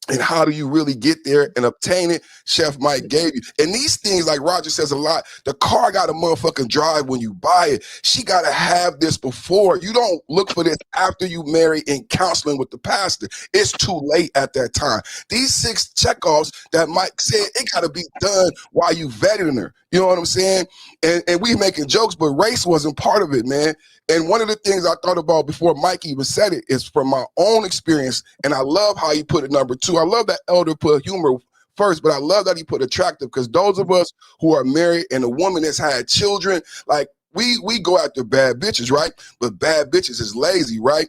And how do you really get there and obtain it? Chef Mike gave you. And these things, like Roger says a lot, the car got a motherfucking drive when you buy it. She got to have this before. You don't look for this after you marry in counseling with the pastor. It's too late at that time. These 6 checkoffs that Mike said, it got to be done while you vetting her. You know what I'm saying? And we making jokes, but race wasn't part of it, man. And one of the things I thought about before Mike even said it is from my own experience, and I love how he put it number 2. I love that elder put humor first, but I love that he put attractive, because those of us who are married and a woman that's had children, like, we go after bad bitches, right? But bad bitches is lazy, right?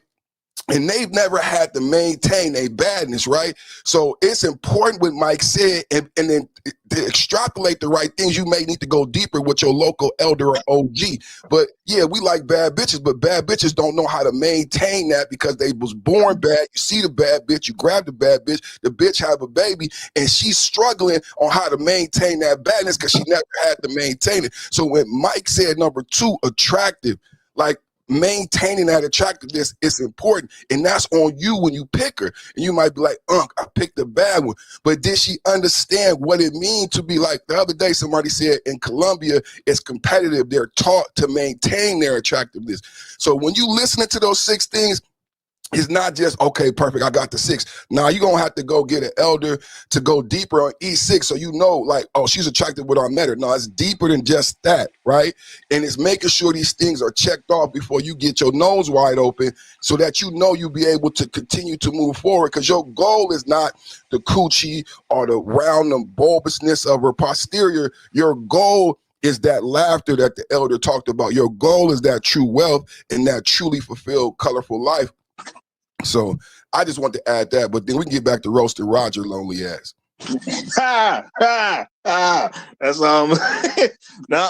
And they've never had to maintain a badness, right? So it's important what Mike said, and then to extrapolate the right things, you may need to go deeper with your local elder or OG. But yeah, we like bad bitches, but bad bitches don't know how to maintain that because they was born bad. You see the bad bitch, you grab the bad bitch, the bitch have a baby, and she's struggling on how to maintain that badness because she never had to maintain it. So when Mike said number 2, attractive, like, maintaining that attractiveness is important, and that's on you when you pick her. And you might be like, I picked a bad one, but did she understand what it means to be like? The other day somebody said in Colombia it's competitive. They're taught to maintain their attractiveness. So when you listening to those 6 things, it's not just, okay, perfect, I got the 6. Now you're going to have to go get an elder to go deeper on each 6 so you know, like, oh, she's attracted when I met her. No, it's deeper than just that, right? And it's making sure these things are checked off before you get your nose wide open so that you know you'll be able to continue to move forward, because your goal is not the coochie or the round and bulbousness of her posterior. Your goal is that laughter that the elder talked about. Your goal is that true wealth and that truly fulfilled, colorful life. So I just want to add that, but then we can get back to roasting Roger lonely ass. That's now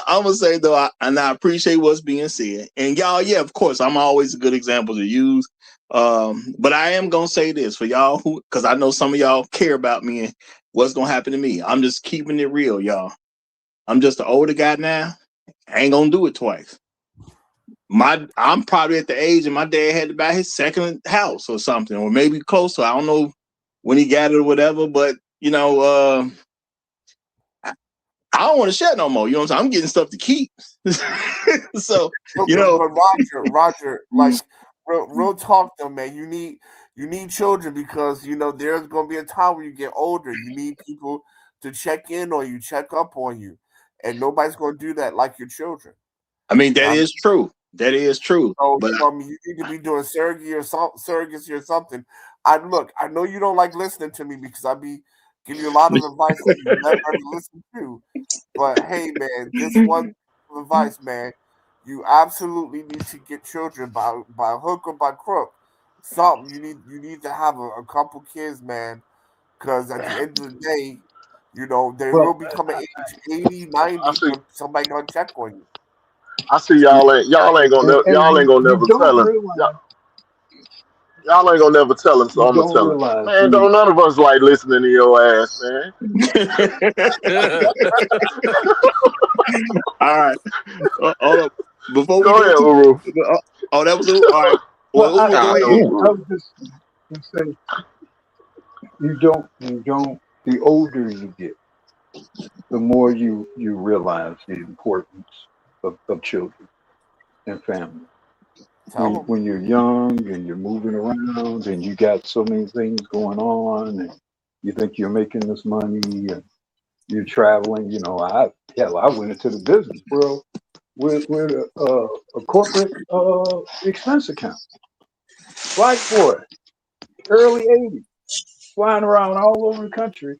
I'm gonna say though, I appreciate what's being said, and y'all, yeah, of course, I'm always a good example to use. But I am gonna say this for y'all who, because I know some of y'all care about me and what's gonna happen to me. I'm just keeping it real, y'all. I'm just an older guy now. I ain't gonna do it twice. I'm probably at the age and my dad had to buy his 2nd house or something, or maybe close to. I don't know when he got it or whatever, but you know, I don't want to share no more. You know what I'm saying? I'm getting stuff to keep. So, you know, but Roger, like, real talk though, man. You You need children because there's going to be a time when you get older. You need people to check in on you, check up on you, and nobody's going to do that like your children. I mean, that is true. That is true. But I mean, you need to be doing surrogacy or something. I know you don't like listening to me because I be giving you a lot of advice that you never ever listen to. But hey, man, this one advice, man, you absolutely need to get children by hook or by crook. Something you need to have a couple kids, man, because at the end of the day, they will become an age 80, 90 when somebody gonna check on you. I see y'all ain't gonna never tell him. Y'all ain't gonna never tell him, so I'm gonna tell him. Man, don't none of us like listening to your ass, man. All right. Hold up. Before we go ahead, Uru. Oh, that was Uru. All right. Well, Uru, go ahead. I was just saying, you don't. The older you get, the more you realize the importance of children and family. When you're young and you're moving around and you got so many things going on and you think you're making this money and you're traveling, I went into the business world with a corporate expense account. Flight for it, early 80s, flying around all over the country,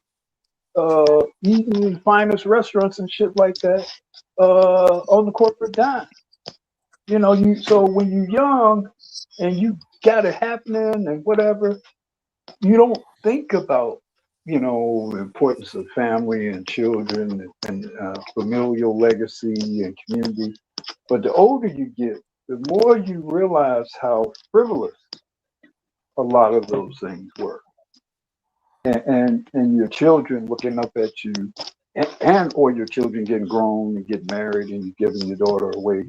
eating in the finest restaurants and shit like that on the corporate dime. So when you're young and you got it happening and whatever, you don't think about, the importance of family and children and familial legacy and community. But the older you get, the more you realize how frivolous a lot of those things were. And your children looking up at you, or your children getting grown and get married and you're giving your daughter away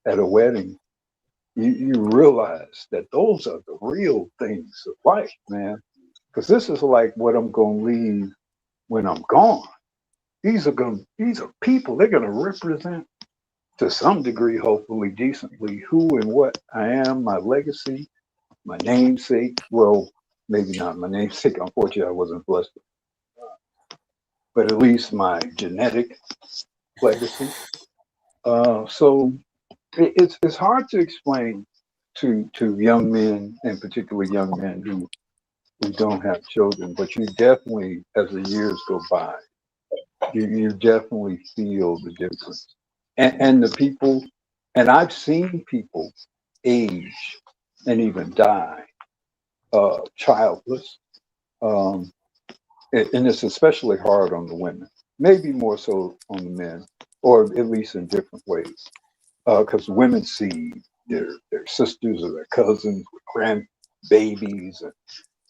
at a wedding, you realize that those are the real things of life, man. Because this is like what I'm going to leave when I'm gone. These are people. They're going to represent to some degree, hopefully decently, who and what I am, my legacy, my namesake. Well, maybe not my namesake. Unfortunately, I wasn't blessed, but at least my genetic legacy. So it's hard to explain to young men, and particularly young men who don't have children, but you definitely, as the years go by, you definitely feel the difference. And the people, and I've seen people age and even die childless. And it's especially hard on the women, maybe more so on the men, or at least in different ways. Because women see their sisters or their cousins with grandbabies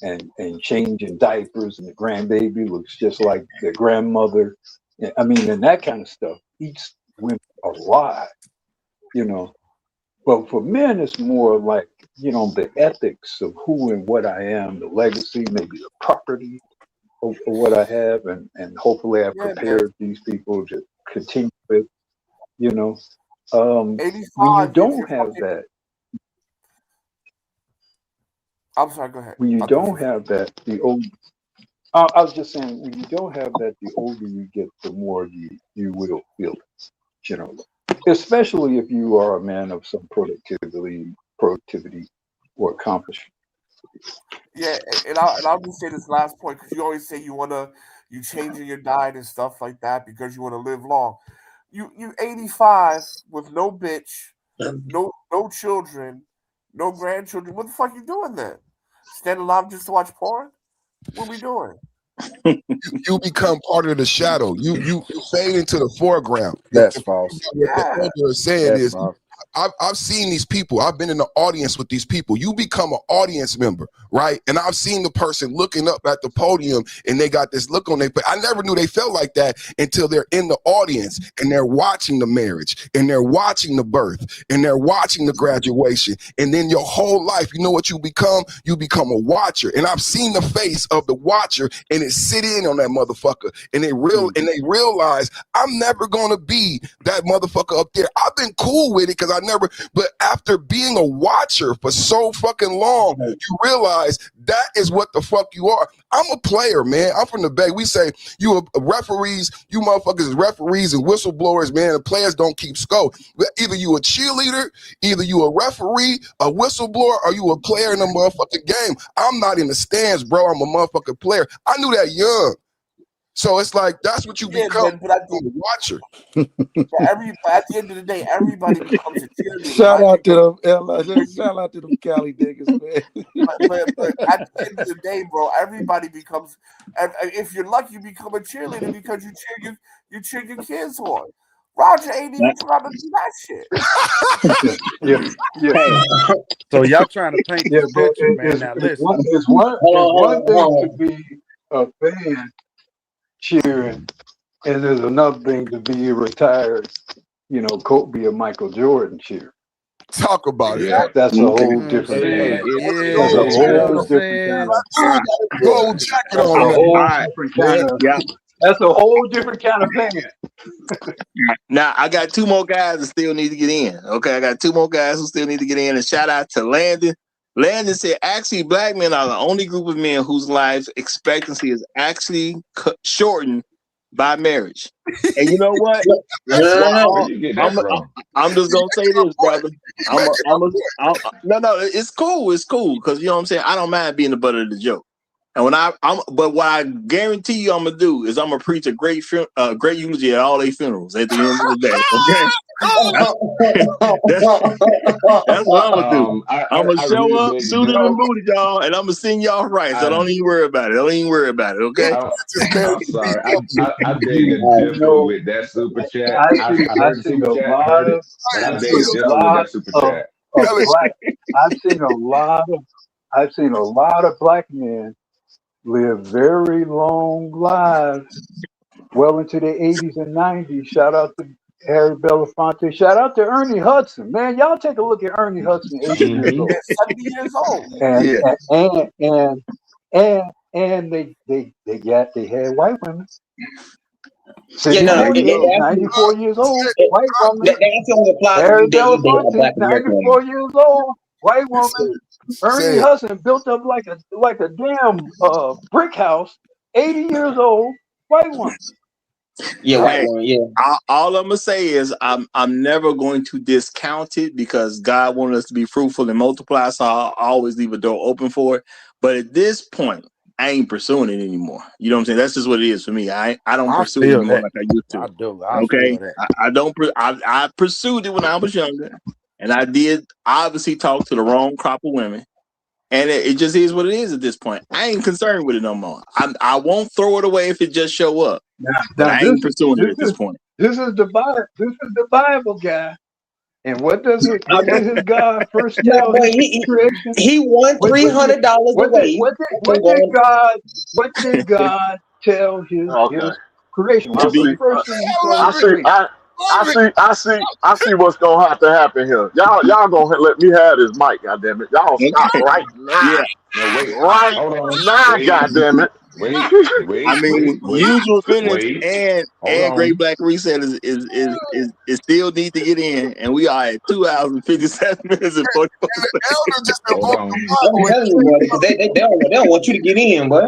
and changing diapers, and the grandbaby looks just like their grandmother. I mean, and that kind of stuff eats women alive, But for men, it's more like, the ethics of who and what I am, the legacy, maybe the property of what I have, and hopefully I've prepared these people to continue with, when you don't have that. I'm sorry, go ahead. When you don't have that, the old. I was just saying, when you don't have that, the older you get, the more you will feel it, generally. Especially if you are a man of some productivity or accomplishment. Yeah, and I'll just say this last point, because you always say you changing your diet and stuff like that because you want to live long. You 85 with no bitch, no children, no grandchildren. What the fuck you doing then? Stand alive just to watch porn? What we doing? You become part of the shadow. You fade into the foreground. That's false. What the elder is saying That's is, false. I've seen these people. I've been in the audience with these people. You become an audience member, right? And I've seen the person looking up at the podium and they got this look on their face. I never knew they felt like that until they're in the audience and they're watching the marriage and they're watching the birth and they're watching the graduation. And then your whole life, you know what you become? You become a watcher. And I've seen the face of the watcher and it sit in on that motherfucker. And they realize I'm never gonna be that motherfucker up there. I've been cool with it because I never. But after being a watcher for so fucking long, you realize that is what the fuck you are. I'm a player, man. I'm from the Bay. We say you are referees, you motherfuckers is referees and whistleblowers, man. The players don't keep score. Either you a cheerleader, either you a referee, a whistleblower, or you a player in the motherfucking game. I'm not in the stands, bro. I'm a motherfucking player. I knew that young. So it's like that's what you become. But I a watcher. at the end of the day, everybody becomes a cheerleader. Shout out to them, shout out to them Cali niggas, man. But at the end of the day, bro, everybody becomes. If you're lucky, you become a cheerleader because you cheer your kids on. Roger ain't even trying to do that shit. Yeah. So y'all trying to paint Yeah, this but picture, man. Now listen. it's one thing to be a fan cheering, and there's another thing to be a retired, Kobe or Michael Jordan cheer. Talk about it. That's a whole different Hey, thing. it That's a is. whole different kind of Gold jacket that's on. a Man. whole different kind of that's a whole different kind of fan. Now I got two more guys that still need to get in. Okay, I got two more guys who still need to get in. And shout out to Landon. Landon said, actually, black men are the only group of men whose life expectancy is actually shortened by marriage. And you know what? Where you get that from? I'm just gonna say this, brother. No, it's cool. It's cool because you know what I'm saying. I don't mind being the butt of the joke. And but what I guarantee you I'm gonna do is I'm gonna preach a great eulogy at all their funerals at the end of the day. Okay, that's what I'm gonna do. I'm gonna show really up, suited and booted, y'all, and I'm gonna sing y'all right. So don't even worry about it. Don't even worry about it. Okay. I'm sorry. I beg to differ with that super chat. I heard the super chat, heard it, but I beg to differ with that super chat. I've seen a lot of black men live very long lives, well into the 80s and 90s. Shout out to Harry Belafonte. Shout out to Ernie Hudson. Man, y'all take a look at Ernie Hudson, 80 years old. 70 years old. And they had white women. 94 years old, white woman. That's only applies Harry when you date a black Belafonte, American 94 years old, white woman. Ernie Hudson built up like a damn brick house, 80 years old, white woman. Yeah, white woman. Yeah. All I'm gonna say is I'm never going to discount it because God wanted us to be fruitful and multiply. So I'll always leave a door open for it. But at this point, I ain't pursuing it anymore. You know what I'm saying? That's just what it is for me. I don't pursue it anymore like I used to. I do. Okay, I don't. I pursued it when I was younger, and I did obviously talk to the wrong crop of women. And it just is what it is at this point. I ain't concerned with it no more. I won't throw it away if it just show up. But I ain't pursuing it at this point. This is the Bible. This is the Bible guy. And what did his God first tell his creation? He won $300 away. What did God tell his creation? What's the first thing he told his creation? I see what's gonna have to happen here. Y'all gonna let me have this mic, goddammit. Y'all stop right now. Yeah. No, wait. Right now, goddammit. Wait. I mean, usual finish and Great Black Reset is still need to get in, and we are at 2 hours and 57 minutes and 44 seconds. I'm telling you, boy, because they don't want you to get in, boy.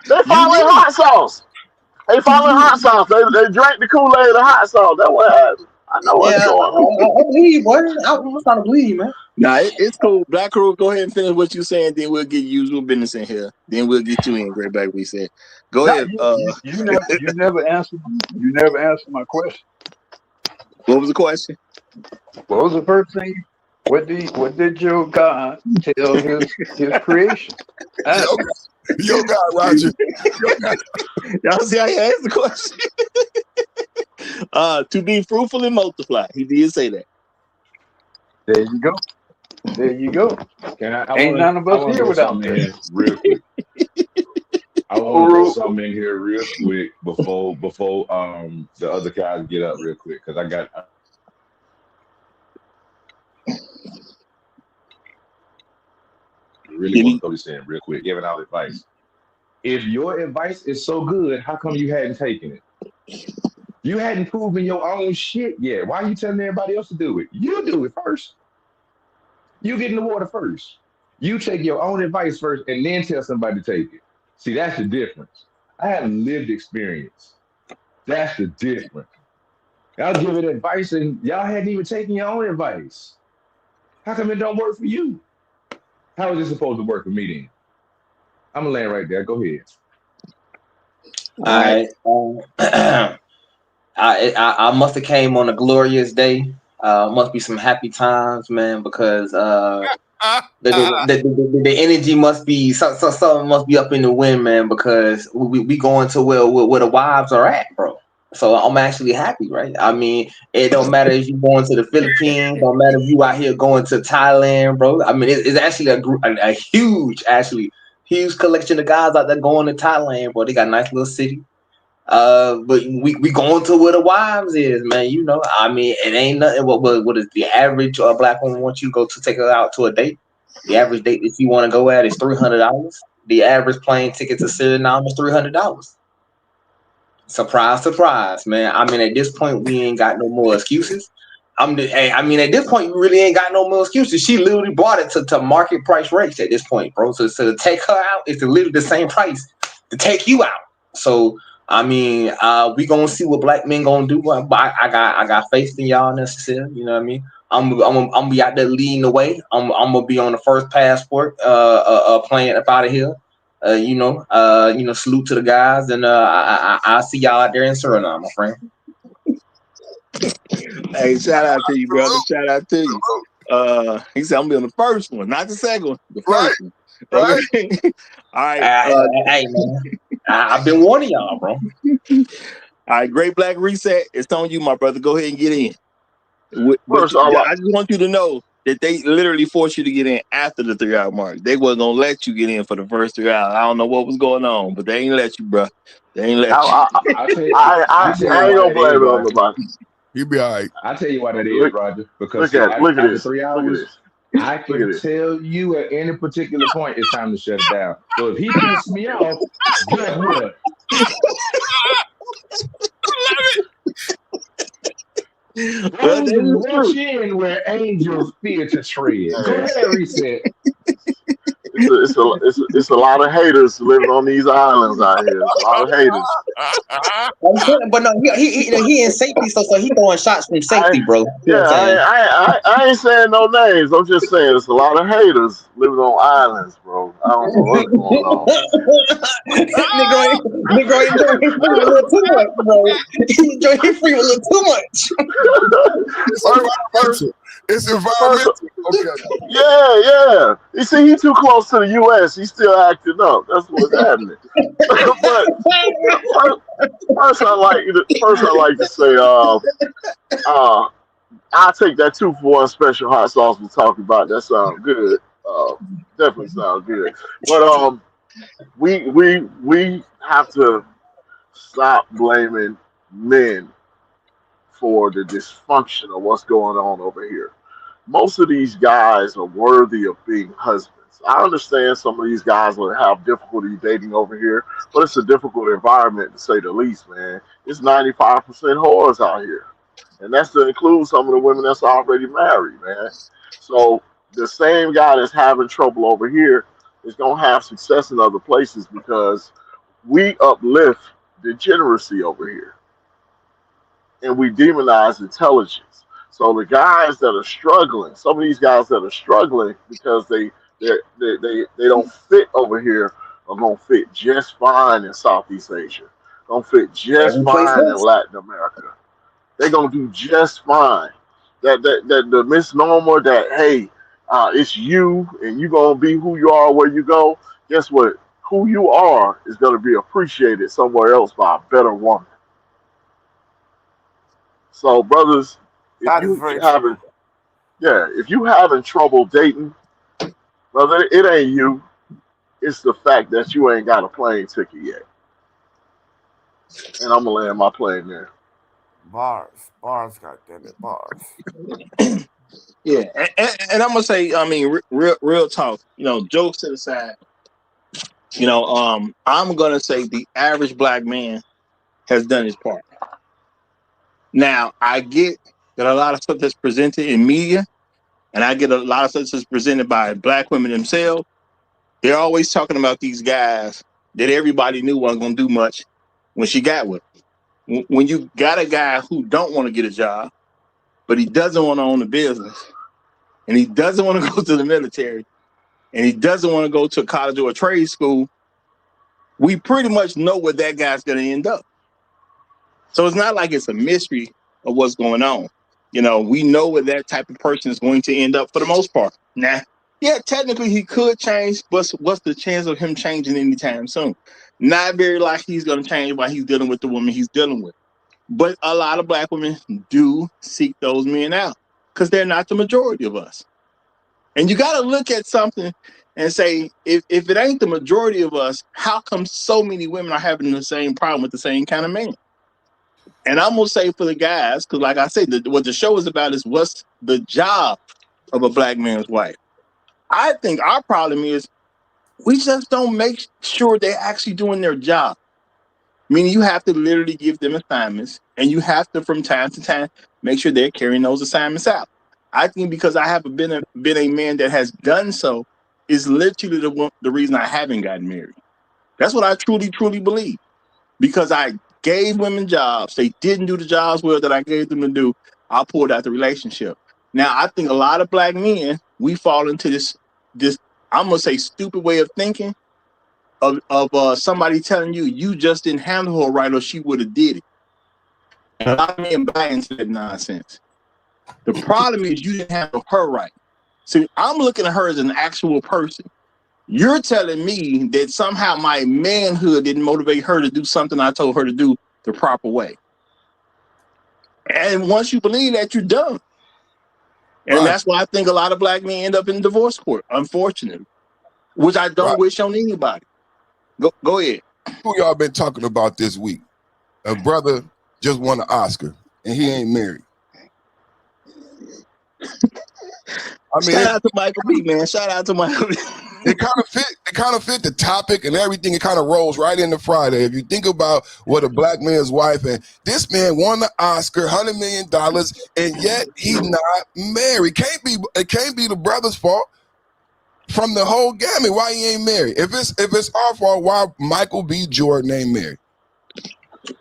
They following hot sauce. They following hot sauce. They drank the Kool-Aid and hot sauce. That's what happened. I know what's going on. I believe you, boy. I'm trying to believe you, man. Nah, it's cool. Black Crew, go ahead and finish what you're saying. Then we'll get usual business in here. Then we'll get you in. Great Black Reset. Go ahead. You never answered. You never answered my question. What was the question? What was the first thing? What did your God tell his creation? Your God, Roger. Y'all see how he asked the question? To be fruitful and multiply. He did say that. There you go. Ain't none of us here without that. Real quick. I want to throw something in here real quick before the other guys get up real quick because I really want to throw this in real quick, giving out advice. If your advice is so good, how come you hadn't taken it? You hadn't proven your own shit yet. Why are you telling everybody else to do it? You do it first. You get in the water first. You take your own advice first and then tell somebody to take it. See, that's the difference. I have lived experience. That's the difference. Y'all give it advice and y'all hadn't even taken your own advice. How come it don't work for you? How is it supposed to work for me then? I'm gonna land right there. Go ahead. All right. I must have came on a glorious day. Must be some happy times, man, because the energy must be something must be up in the wind, man, because we going to where the wives are at, bro. So I'm actually happy, right? I mean, it don't matter if you going to the Philippines, don't matter if you out here going to Thailand, bro. I mean, it's actually a huge, huge collection of guys out there going to Thailand, bro. They got a nice little city. But we going to where the wives is, man. You know, I mean, it ain't nothing. What is the average black woman wants you to go to take her out to a date? The average date that you want to go at is $300. The average plane ticket to Suriname is $300. Surprise, surprise, man. I mean, at this point, we ain't got no more excuses. I mean, at this point, we really ain't got no more excuses. She literally bought it to market price rates at this point, bro. So to take her out, it's literally the same price to take you out. So I mean, we gonna see what black men gonna do. But I got faith in y'all necessarily. You know what I mean? I'm gonna be out there leading the way. I'm gonna be on the first passport, plane up out of here. Salute to the guys, and I'll see y'all out there in Suriname, my friend. Hey, shout out to you, brother. Shout out to you. He said I'm gonna be on the first one, not the second one, the first one. Okay. All right. Hey, man. I've been warning y'all, bro. All right, Great Black Reset. It's on you, my brother. Go ahead and get in. First, I just want you to know that they literally forced you to get in after the 3 hour mark. They wasn't gonna let you get in for the first 3 hours. I don't know what was going on, but they ain't let you, bro. They ain't let you. I ain't gonna blame it on nobody. You be all right. I'll tell you why that is, Roger. Because look at after this. 3 hours, I can tell you at any particular point it's time to shut it down. So if he pisses me off, guess what? Well, Reach in where angels fear to tread. Go ahead, Reset. It's a lot of haters living on these islands out here. It's a lot of haters. But no, he in safety, so he throwing shots from safety, bro. You know what I'm saying? I ain't saying no names. I'm just saying it's a lot of haters living on islands, bro. I don't know what's going on. Nigga ain't doing his free a little too much, bro. He doing his free a little too much. It's environmental. Okay. Yeah. You see, he too close to the U.S. He's still acting up. That's what's happening. But first, I like to say, I'll take that 2-for-1 special hot sauce we're talking about. That sounds good. Definitely sounds good. But we have to stop blaming men for the dysfunction of what's going on over here. Most of these guys are worthy of being husbands. I understand some of these guys will have difficulty dating over here, but it's a difficult environment to say the least, man. It's 95% whores out here. And that's to include some of the women that's already married, man. So the same guy that's having trouble over here is going to have success in other places because we uplift degeneracy over here and we demonize intelligence. So the guys that are struggling, some of these guys that are struggling because they don't fit over here are gonna fit just fine in Southeast Asia. Gonna fit just fine in Latin America. They're gonna do just fine. That the misnomer that hey, it's you and you gonna be who you are where you go. Guess what? Who you are is gonna be appreciated somewhere else by a better woman. So, brothers, if you having trouble dating, brother, it ain't you. It's the fact that you ain't got a plane ticket yet. And I'm gonna land my plane there. Bars, goddamn it, bars. Yeah, and I'm gonna say, I mean, real talk. You know, jokes to the side. You know, I'm gonna say the average black man has done his part. Now, I get that a lot of stuff that's presented in media, and I get a lot of stuff that's presented by black women themselves. They're always talking about these guys that everybody knew wasn't going to do much when she got with them. When you got a guy who don't want to get a job, but he doesn't want to own a business, and he doesn't want to go to the military, and he doesn't want to go to a college or a trade school, we pretty much know where that guy's going to end up. So it's not like it's a mystery of what's going on. We know where that type of person is going to end up for the most part. Now, yeah, technically he could change, but what's the chance of him changing anytime soon? Not very likely he's going to change while he's dealing with the woman he's dealing with. But a lot of black women do seek those men out because they're not the majority of us. And you got to look at something and say, if it ain't the majority of us, how come so many women are having the same problem with the same kind of man? And I'm going to say for the guys, because like I said, what the show is about is what's the job of a black man's wife. I think our problem is we just don't make sure they're actually doing their job. Meaning you have to literally give them assignments, and you have to, from time to time, make sure they're carrying those assignments out. I think because I have been a man that has done so is literally the reason I haven't gotten married. That's what I truly, truly believe. Because I gave women jobs, they didn't do the jobs well that I gave them to do, I pulled out the relationship. Now, I think a lot of black men, we fall into this I'm going to say, stupid way of thinking of somebody telling you just didn't handle her right or she would have did it. And a lot of men buy into that nonsense. The problem is you didn't handle her right. See, I'm looking at her as an actual person. You're telling me that somehow my manhood didn't motivate her to do something I told her to do the proper way. And once you believe that, you're done. And that's why I think a lot of black men end up in divorce court, unfortunately, which I don't wish on anybody. Go ahead. Who y'all been talking about this week? A brother just won an Oscar and he ain't married. Shout out to Michael B, man. Shout out to Michael B. It kind of fit the topic and everything. It kind of rolls right into Friday. If you think about what a black man's wife, and this man won the Oscar, $100 million, and yet he's not married. It can't be the brother's fault. From the whole gamut, why he ain't married? If it's our fault, why Michael B. Jordan ain't married?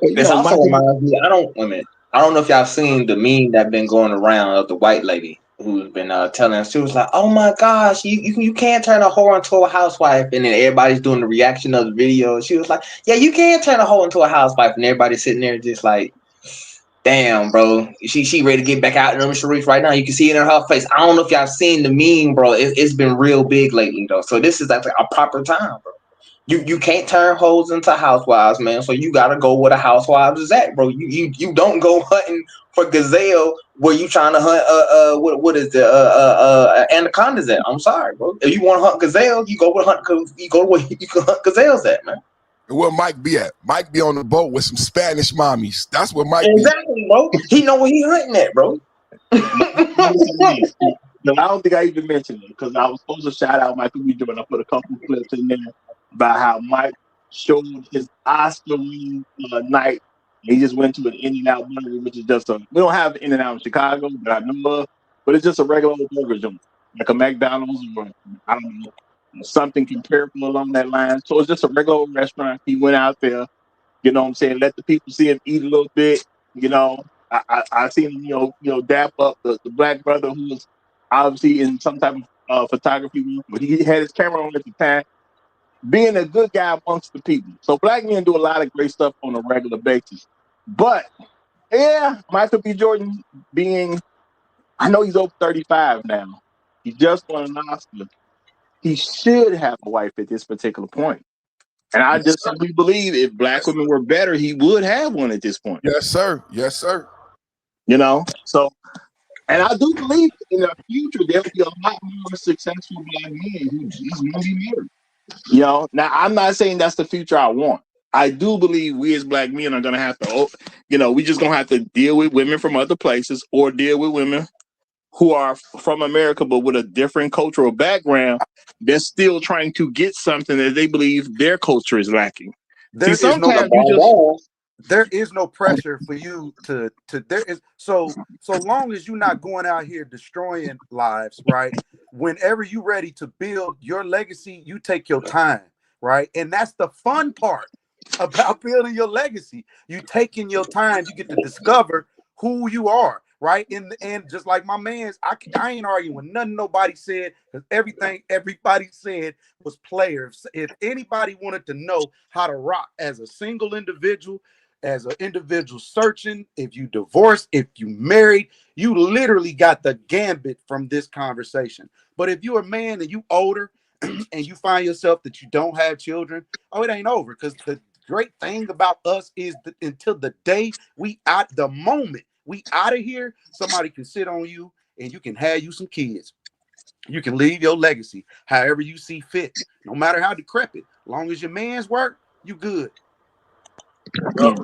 This also reminds me. I don't know if y'all seen the meme that been going around of the white lady who's been telling us. She was like, "Oh my gosh, you can't turn a whore into a housewife," and then everybody's doing the reaction of the video. She was like, "Yeah, you can't turn a whore into a housewife," and everybody's sitting there just like, "Damn, bro, she ready to get back out in them streets right now." You can see it in her face. I don't know if y'all seen the meme, bro. It's been real big lately though. So this is like a proper time, bro. You can't turn hoes into housewives, man. So you gotta go where the housewives is at, bro. You don't go hunting for gazelle where you trying to hunt what is the anacondas at. I'm sorry, bro. If you want to hunt gazelle, you go where you can hunt gazelles at, man. And where Mike be at? Mike be on the boat with some Spanish mommies. That's where Mike exactly, bro. He know where he hunting at, bro. No, I don't think I even mentioned it because I was supposed to shout out Michael B. Jordan. I put a couple of clips in there about how Mike showed his Oscar winning night. He just went to an In-N-Out burger, which is just we don't have In-N-Out in Chicago that I know of, but it's just a regular old burger joint, like a McDonald's or I don't know, something comparable along that line. So it's just a regular old restaurant. He went out there, you know what I'm saying, let the people see him eat a little bit, you know. I seen him, you know, dap up the black brother who was obviously in some type of photography, but he had his camera on at the time, being a good guy amongst the people. So black men do a lot of great stuff on a regular basis. But yeah, Michael B. Jordan I know he's over 35 now. He just won an Oscar. He should have a wife at this particular point. And I just simply believe if black women were better, he would have one at this point. Yes, sir. Yes, sir. You know, so, and I do believe in the future there'll be a lot more successful black men who just want to be married. You know, now I'm not saying that's the future I want. I do believe we as black men are going to have to, you know, we just going to have to deal with women from other places or deal with women who are from America, but with a different cultural background. They're still trying to get something that they believe their culture is lacking. There See, is no sometimes there is no pressure for you to there is so long as you're not going out here destroying lives, right? Whenever you're ready to build your legacy, you take your time, right? And that's the fun part about building your legacy. You taking your time, you get to discover who you are, right? And just like my man's, I ain't arguing with nothing nobody said, because everything everybody said was players. If anybody wanted to know how to rock as a single individual, as an individual searching, if you divorced, if you married, you literally got the gambit from this conversation. But if you're a man and you older and you find yourself that you don't have children, oh, it ain't over. Because the great thing about us is that until the day we out, the moment we out of here, somebody can sit on you and you can have you some kids. You can leave your legacy however you see fit, no matter how decrepit. Long as your man's work, you good.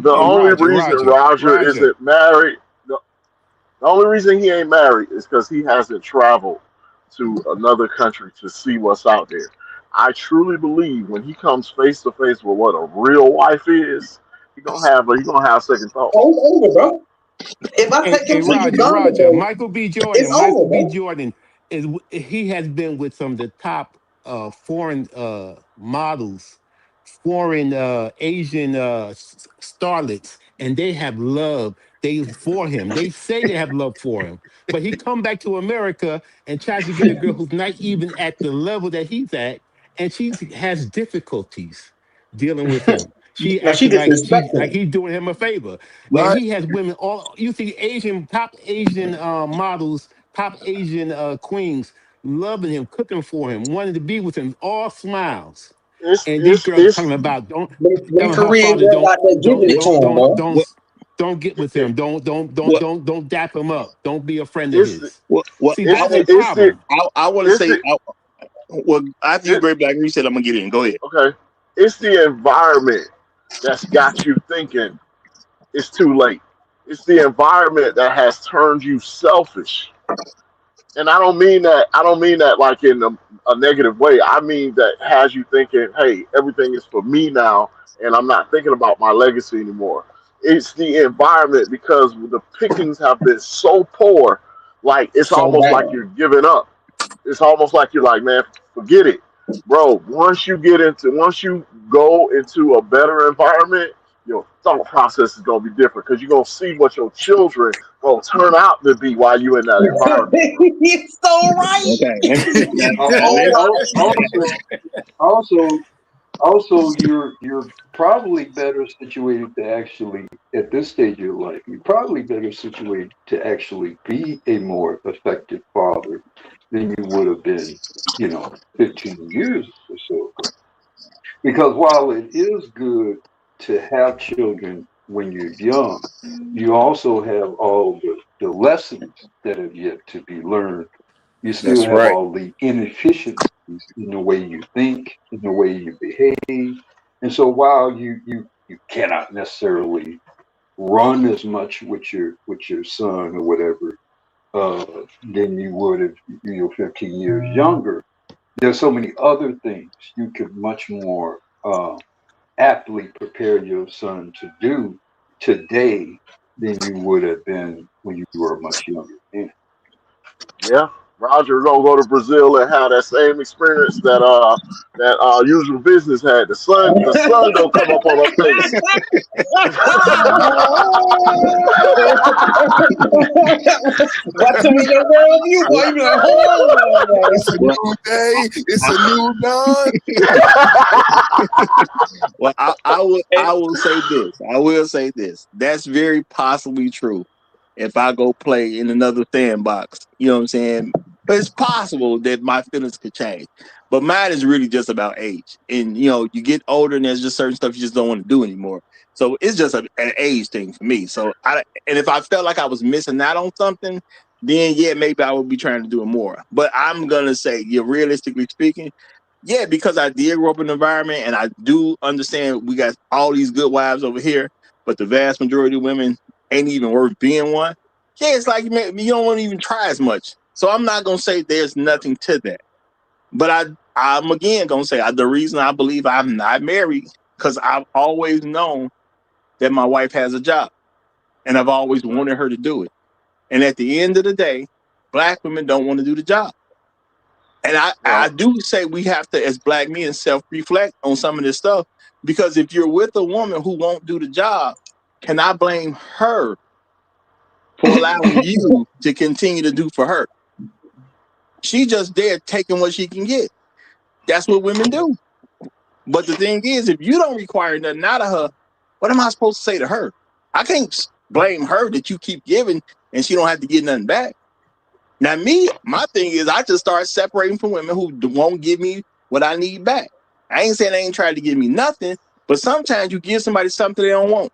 The Hey, only reason Roger Roger. isn't married, the only reason he ain't married is because he hasn't traveled to another country to see what's out there. I truly believe when he comes face to face with what a real wife is, he gonna have second thoughts. Oh, it's over, bro. If I take him Hey, to Uganda, Roger. bro, Michael B. it's Jordan. Michael over, B. bro. Jordan he has been with some of the top foreign models, foreign Asian starlets, and they have love they for him. They say they have love for him, but he come back to America and tries to get a girl who's not even at the level that he's at, and she has difficulties dealing with him. She Now she acting like she's disrespecting like him. he's doing him a favor, and Right? he has women all. You see top Asian models, top Asian queens loving him, cooking for him, wanting to be with him, all smiles. It's And these it's girls it's talking about don't Them telling her Korean father girls out there giving it to him, bro. What don't get with him. what Don't dap him up. Don't be a friend of it's his. what See, it's that's the the I it's the problem. I want to it's say the well after you it, great black you said I'm gonna get in. Go ahead. okay. It's the environment that's got you thinking it's too late. It's the environment that has turned you selfish. And I don't mean that. I don't mean that like in a negative way. I mean that has you thinking, "Hey, everything is for me now, and I'm not thinking about my legacy anymore." It's the environment because the pickings have been so poor. Like it's So almost like bad. you're giving up. It's almost like you're like, man, forget it, bro. Once you go into a better environment, your thought process is gonna be different because you're gonna see what your children gonna turn out to be while you in that environment. He's so right. Okay. He's Uh, so and right. also, also, you're probably better situated to actually, at this stage of your life, you're probably better situated to actually be a more effective father than you would have been, 15 years or so ago. Because while it is good to have children when you're young, you also have all the lessons that have yet to be learned. You still That's have right. all the inefficiencies in the way you think, in the way you behave. And so while you cannot necessarily run as much with your son or whatever than you would if you're 15 years younger, there's so many other things you could much more aptly prepare your son to do today than you would have been when you were much younger. Yeah, Roger gonna go to Brazil and have that same experience that usual business had. The sun gonna come up on her face. Watch him in your worldview, boy. You be like, oh. It's a new day. It's a new dawn. Well, I will say this. I will say this. That's very possibly true. If I go play in another sandbox, you know what I'm saying? But it's possible that my feelings could change. But mine is really just about age. And you get older and there's just certain stuff you just don't want to do anymore. So it's just an age thing for me. So and if I felt like I was missing out on something, then yeah, maybe I would be trying to do it more. But I'm gonna say, yeah, realistically speaking, yeah, because I did grow up in an environment and I do understand we got all these good wives over here, but the vast majority of women ain't even worth being one. Yeah, it's like you don't want to even try as much. So I'm not gonna say there's nothing to that. But I'm again gonna say the reason I believe I'm not married because I've always known that my wife has a job, and I've always wanted her to do it. And at the end of the day, black women don't want to do the job. And I do say we have to, as black men, self-reflect on some of this stuff, because if you're with a woman who won't do the job, can I blame her for allowing you to continue to do for her? She just there taking what she can get. That's what women do. But the thing is, if you don't require nothing out of her, what am I supposed to say to her? I can't blame her that you keep giving and she don't have to get nothing back. Now, my thing is, I just start separating from women who won't give me what I need back. I ain't saying they ain't trying to give me nothing, but sometimes you give somebody something they don't want.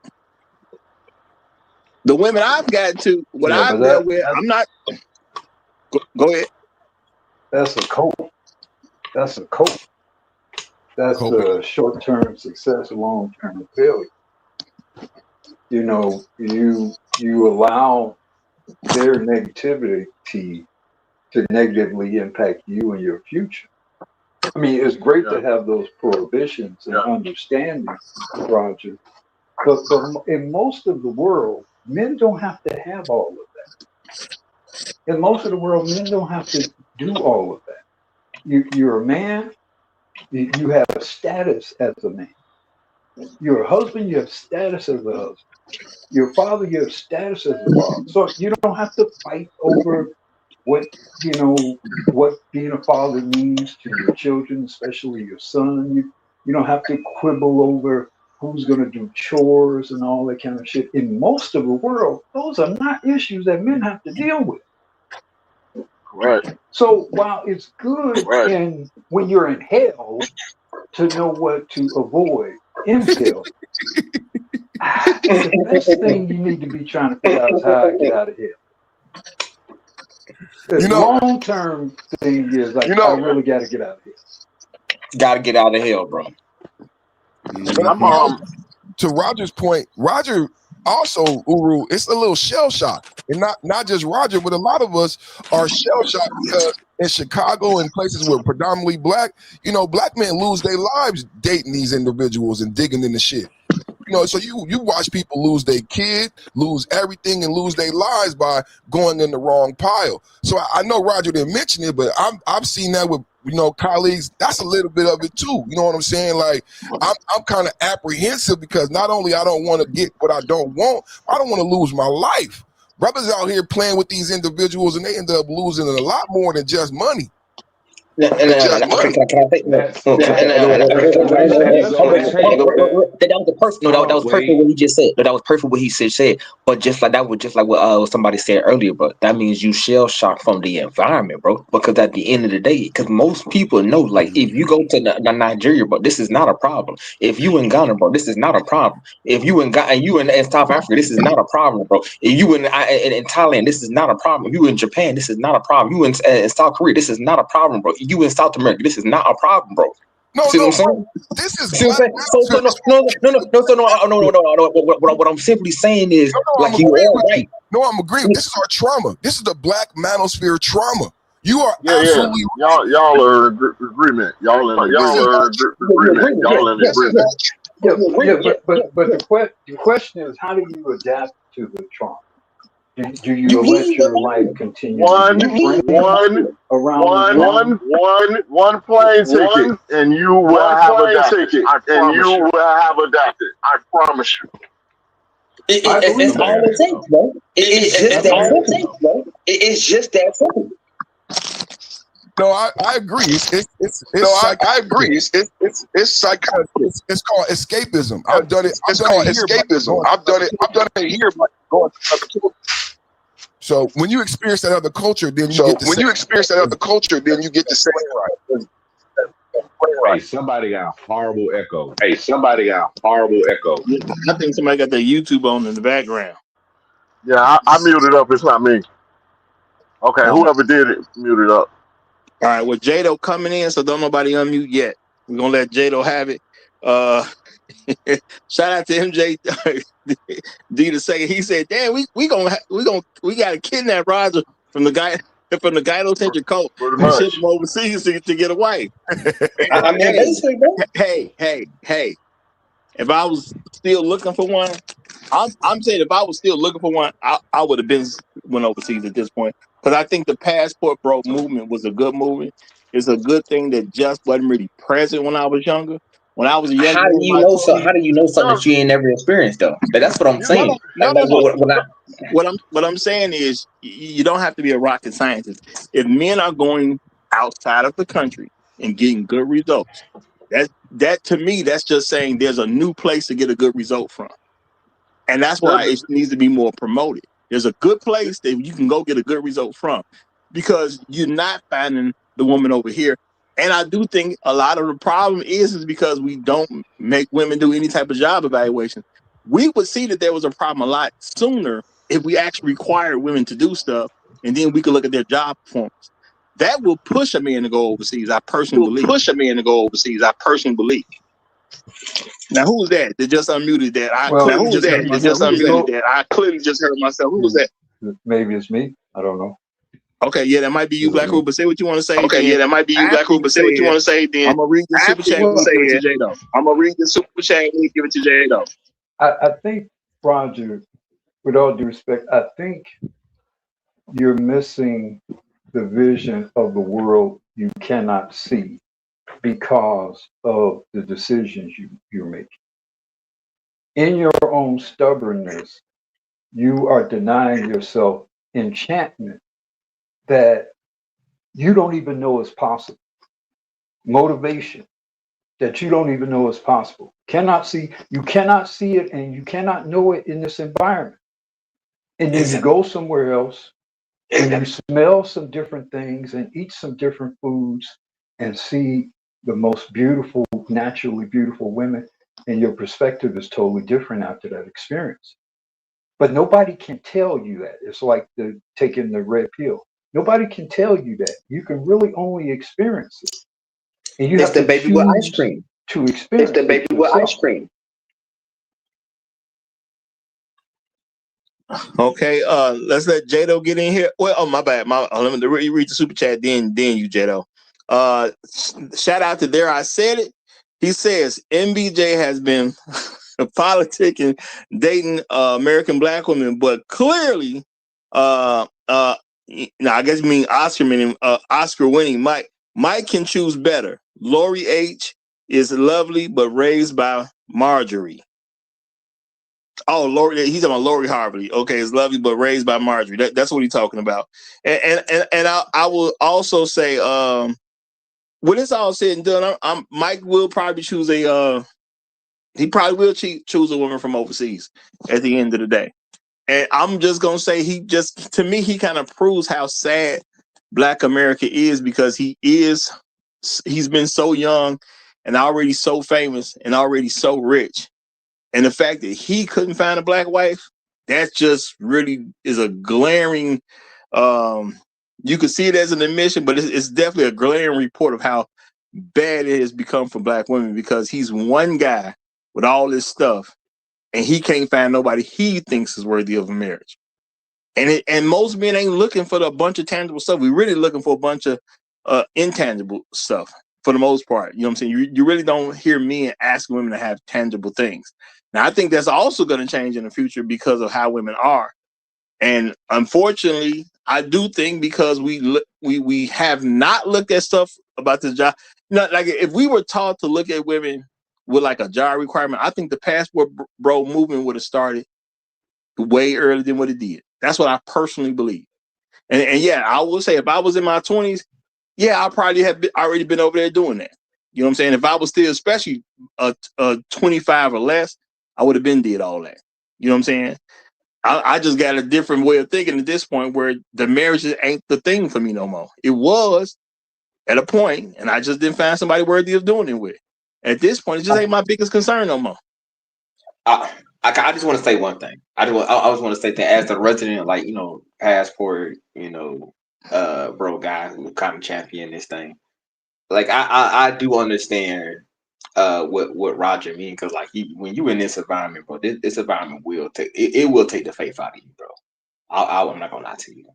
The women I've gotten to, what I've dealt with, I'm not. Go ahead. That's a cope. That's a cope. That's a short-term success, long-term failure. You know, you allow their negativity to negatively impact you and your future. I mean, it's great to have those prohibitions and understanding, Roger, but in most of the world, men don't have to have all of that. In most of the world, men don't have to do all of that. You're a man, you have status as a man. You're a husband, you have status as a husband. Your father, you have status as a father. So you don't have to fight over what being a father means to your children, especially your son. You don't have to quibble over who's going to do chores and all that kind of shit. In most of the world, those are not issues that men have to deal with. Right. So while it's good when you're in hell to know what to avoid in hell, the best thing you need to be trying to figure out is how I get out of here. The long-term thing is like, I really got to get out of here. Got to get out of hell, bro. And to Roger's point, Roger also, Uru, it's a little shell shock. And not just Roger, but a lot of us are shell shocked because in Chicago and places where predominantly black, black men lose their lives dating these individuals and digging in the shit. So you watch people lose their kid, lose everything, and lose their lives by going in the wrong pile. So I know Roger didn't mention it, but I've seen that with colleagues. That's a little bit of it too. You know what I'm saying? Like I'm kind of apprehensive because not only I don't want to get what I don't want, I don't want to lose my life. Brothers out here playing with these individuals and they end up losing a lot more than just money. Can I take that? That was perfect. That was perfect what he just said. That was perfect what he said. But just like what somebody said earlier, bro. That means you shell shock from the environment, bro. Because at the end of the day, because most people know, like if you go to Nigeria, bro, this is not a problem. If you in Ghana, bro, this is not a problem. If you in Ghana and you in South Africa, this is not a problem, bro. If you in Thailand, this is not a problem. If you in Japan, this is not a problem. You in South Korea, this is not a problem, bro. You in South America, this is not a problem, bro. See what I'm saying? This is what I'm simply saying is like you are right. No, I'm agreeing. This is our trauma. This is the black manosphere trauma. You are absolutely right. Y'all are in agreement. Y'all in agreement. But the question is, how do you adapt to the trauma? Do you let your life continue? One plane ticket, and you will have adapted. I promise you. It's all it takes, bro. It's just that simple. No, I agree. I agree. It's psychotic. It's called escapism. I've done it. It's called escapism. I've done it here. So when you experience that other culture, then you get to say right. Hey, somebody got a horrible echo. I think somebody got their YouTube on in the background. Yeah, I muted up. It's not me. Okay, whoever did it, muted up. All right, well, Jado coming in, so don't nobody unmute yet. We're gonna let Jado have it. Shout out to MJ D the second. He said, "Damn, we gotta kidnap Roger from the gynocentric cult and ship him overseas to get a wife." Hey, if I was still looking for one, I'm saying if I was still looking for one, I would have been went overseas at this point, because I think the passport bro movement was a good movement. It's a good thing that just wasn't really present when I was younger. When I was a young How man do in you my know so? 20s, How do you know something No, that you ain't never experienced though? That's what I'm you no, saying. no, no, no, Like no. what I, What I'm saying is you don't have to be a rocket scientist. If men are going outside of the country and getting good results, that to me, that's just saying there's a new place to get a good result from. And that's why the, it needs to be more promoted. There's a good place that you can go get a good result from, because you're not finding the woman over here. And I do think a lot of the problem is because we don't make women do any type of job evaluation. We would see that there was a problem a lot sooner if we actually required women to do stuff, and then we could look at their job performance. That will push a man to go overseas, I personally will believe. push a man to go overseas. I personally believe. Now, who was that? That just unmuted that? I Now, Well, clearly who was just that heard that myself. just Who was that? unmuted that? I clearly just heard myself. Who was that? maybe it's me. I don't know. Okay, yeah, that might be you, Is it Black me? Hole, but say what you want to say. Okay, yeah, Then that might be you, Black after Hole, you but say say what you it, want to say. Then I'm gonna read the super after chat you and say give it to it, J Dog. I'm gonna read the super chat and give it to Jay though. I think, Roger, with all due respect, I think you're missing the vision of the world you cannot see because of the decisions you're making. In your own stubbornness, you are denying yourself enchantment that you don't even know is possible, motivation that you don't even know is possible. You cannot see it and you cannot know it in this environment. And then you go somewhere else and you smell some different things and eat some different foods and see the most beautiful, naturally beautiful women, and your perspective is totally different after that experience. But nobody can tell you that. It's like taking the red pill. Nobody can tell you that. You can really only experience it. And you it's have the to baby with ice choose cream. to It's the experience it baby with ice yourself. cream. Okay, let's let Jado get in here. Well, oh my bad. Let me read the super chat. Then you, Jado. Shout out to There I Said It. He says MBJ has been politicking, dating American black women, but clearly, now I guess you mean Oscar winning Mike can choose better. Lori H is lovely, but raised by Marjorie. Oh, Lori, he's talking about Lori Harvey. Okay, it's lovely, but raised by Marjorie. That's what he's talking about. And I will also say, when it's all said and done, Mike will probably choose he probably will choose a woman from overseas at the end of the day. And I'm just gonna say to me, he kind of proves how sad Black America is, because he's been so young and already so famous and already so rich. And the fact that he couldn't find a black wife, that just really is a glaring, you could see it as an admission, but it's definitely a glaring report of how bad it has become for black women, because he's one guy with all this stuff and he can't find nobody he thinks is worthy of a marriage. And most men ain't looking for a bunch of tangible stuff. We're really looking for a bunch of intangible stuff for the most part. You know what I'm saying? You really don't hear men asking women to have tangible things. Now, I think that's also going to change in the future because of how women are. And unfortunately, I do think because we have not looked at stuff about this job. Like if we were taught to look at women with like a job requirement, I think the passport bro movement would have started way earlier than what it did. That's what I personally believe. And yeah, I will say if I was in my 20s, yeah, I probably have already been over there doing that. You know what I'm saying? If I was still, especially 25 or less, I would have been did all that. You know what I'm saying? I just got a different way of thinking at this point where the marriage ain't the thing for me no more. It was at a point, and I just didn't find somebody worthy of doing it with. At this point, it just ain't my biggest concern no more. I just want to say one thing. I just want to say that as the resident, like passport, bro, guy who kind of champion this thing. Like I do understand what Roger mean, because like when you in this environment, bro, this environment will take it will take the faith out of you, bro. I'm not gonna lie to you.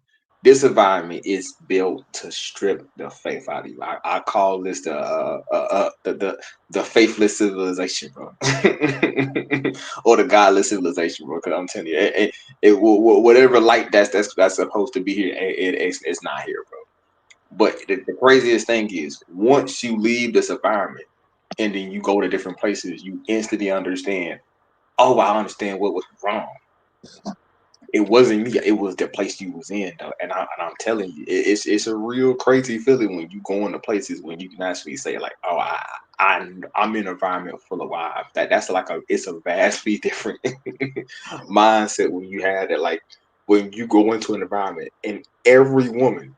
This environment is built to strip the faith out of you. I call this the faithless civilization, bro, or the godless civilization, bro. Because I'm telling you, whatever light that's supposed to be here, it's not here, bro. But the craziest thing is, once you leave this environment and then you go to different places, you instantly understand. Oh, I understand what was wrong. It wasn't me. It was the place you was in, though. And I'm telling you, it's a real crazy feeling when you go into places when you can actually say like, oh, I'm in an environment full of wives. That's like it's a vastly different mindset when you have that. Like when you go into an environment and every woman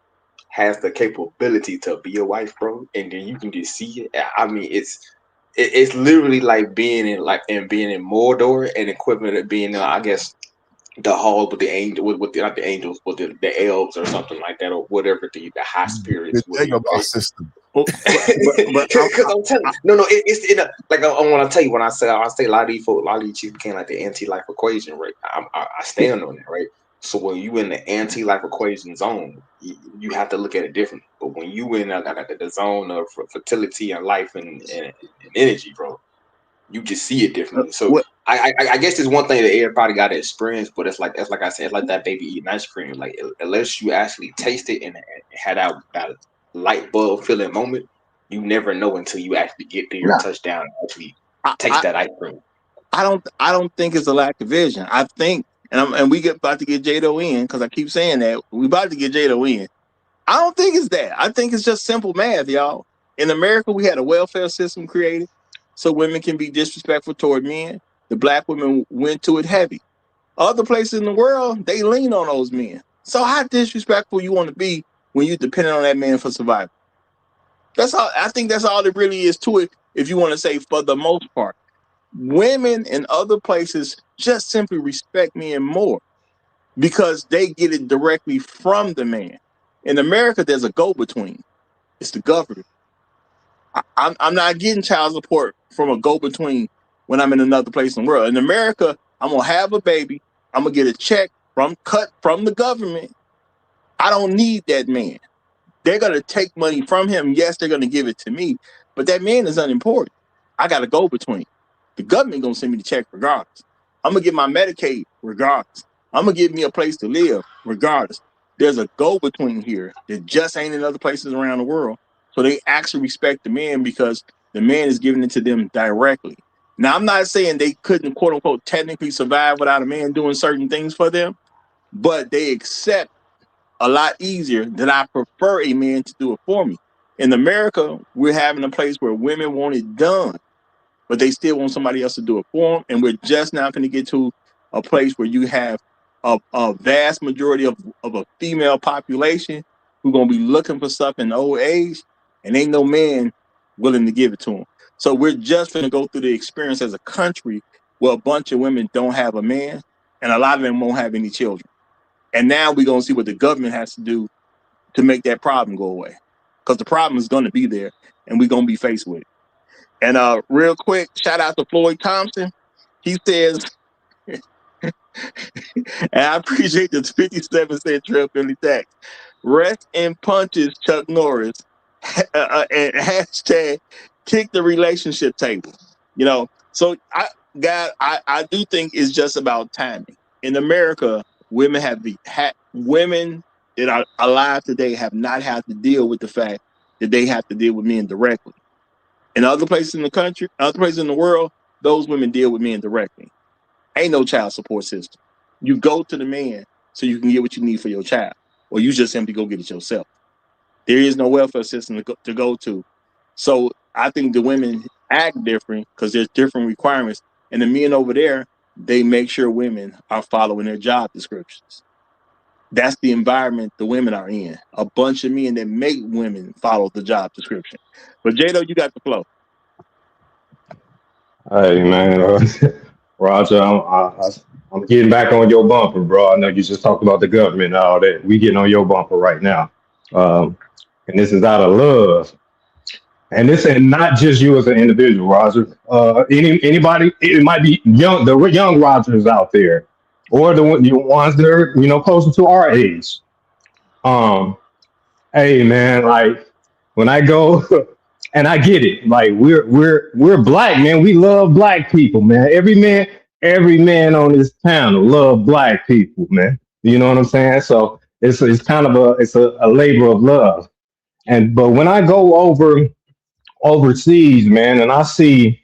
has the capability to be a wife, bro, and then you can just see it. I mean, it's literally like being in Mordor and equivalent of being, I guess, the hall with the angel with not the angels, but the elves or something like that, or whatever the high The spirits would be, Dagobah right? system. But Because I'm telling you, no, it's in a, like I want to tell you when I say a lot of these folk, a lot of these chicks became like the anti-life equation, right? I stand on that, right? So when you in the anti-life equation zone, you have to look at it differently. But when you in the zone of fertility and life and energy, bro, you just see it differently. So what I guess there's one thing that everybody got to experience, but it's like I said, it's like that baby eating ice cream. Like unless you actually taste it and had that light bulb feeling moment, you never know until you actually get to your nah, touchdown and actually I, taste I that ice cream. I don't think it's a lack of vision. I think, and we get about to get Jado in because I keep saying that we about to get Jado in. I don't think it's that. I think it's just simple math, y'all. In America, we had a welfare system created so women can be disrespectful toward men. The black women went to it heavy. Other places in the world, they lean on those men. So how disrespectful you want to be when you're dependent on that man for survival? That's all. I think that's all there really is to it. If you want to say for the most part, women in other places just simply respect men more because they get it directly from the man. In America, there's a go-between. It's the government. I'm not getting child support from a go-between when I'm in another place in the world. In America, I'm gonna have a baby. I'm gonna get a check cut from the government. I don't need that man. They're gonna take money from him. Yes, they're gonna give it to me, but that man is unimportant. I got to go between. The government gonna send me the check regardless. I'm gonna get my Medicaid regardless. I'm gonna give me a place to live regardless. There's a go between here that just ain't in other places around the world. So they actually respect the man because the man is giving it to them directly. Now I'm not saying they couldn't quote unquote technically survive without a man doing certain things for them, but they accept a lot easier that I prefer a man to do it for me. In America, we're having a place where women want it done, but they still want somebody else to do it for them. And we're just now going to get to a place where you have a vast majority of a female population who's going to be looking for stuff in old age, and ain't no man willing to give it to them. So we're just going to go through the experience as a country where a bunch of women don't have a man, and a lot of them won't have any children. And now we're going to see what the government has to do to make that problem go away. Because the problem is going to be there, and we're going to be faced with it. And real quick, shout out to Floyd Thompson. He says, and I appreciate the 57-cent trip Philly tax. Rest in punches, Chuck Norris, and hashtag kick the relationship table. You know, so I do think it's just about timing. In America, women women that are alive today have not had to deal with the fact that they have to deal with men directly. In other places in the country, other places in the world, those women deal with men directly. Ain't no child support system. You go to the man so you can get what you need for your child, or you just simply go get it yourself. There is no welfare system to go to. So I think the women act different because there's different requirements. And the men over there, they make sure women are following their job descriptions. That's the environment the women are in. A bunch of men that make women follow the job description. But Jado, you got the flow. Hey man, Roger, I'm getting back on your bumper, bro. I know you just talked about the government and all that. We getting on your bumper right now, and this is out of love. And this ain't not just you as an individual, Roger. Anybody, it might be the young Rogers out there, or the ones that are closer to our age. Um, hey man, like when I go and I get it, like we're black, man. We love black people, man. Every man on this panel love black people, man. You know what I'm saying? So it's kind of a labor of love. And but when I go overseas, man, and I see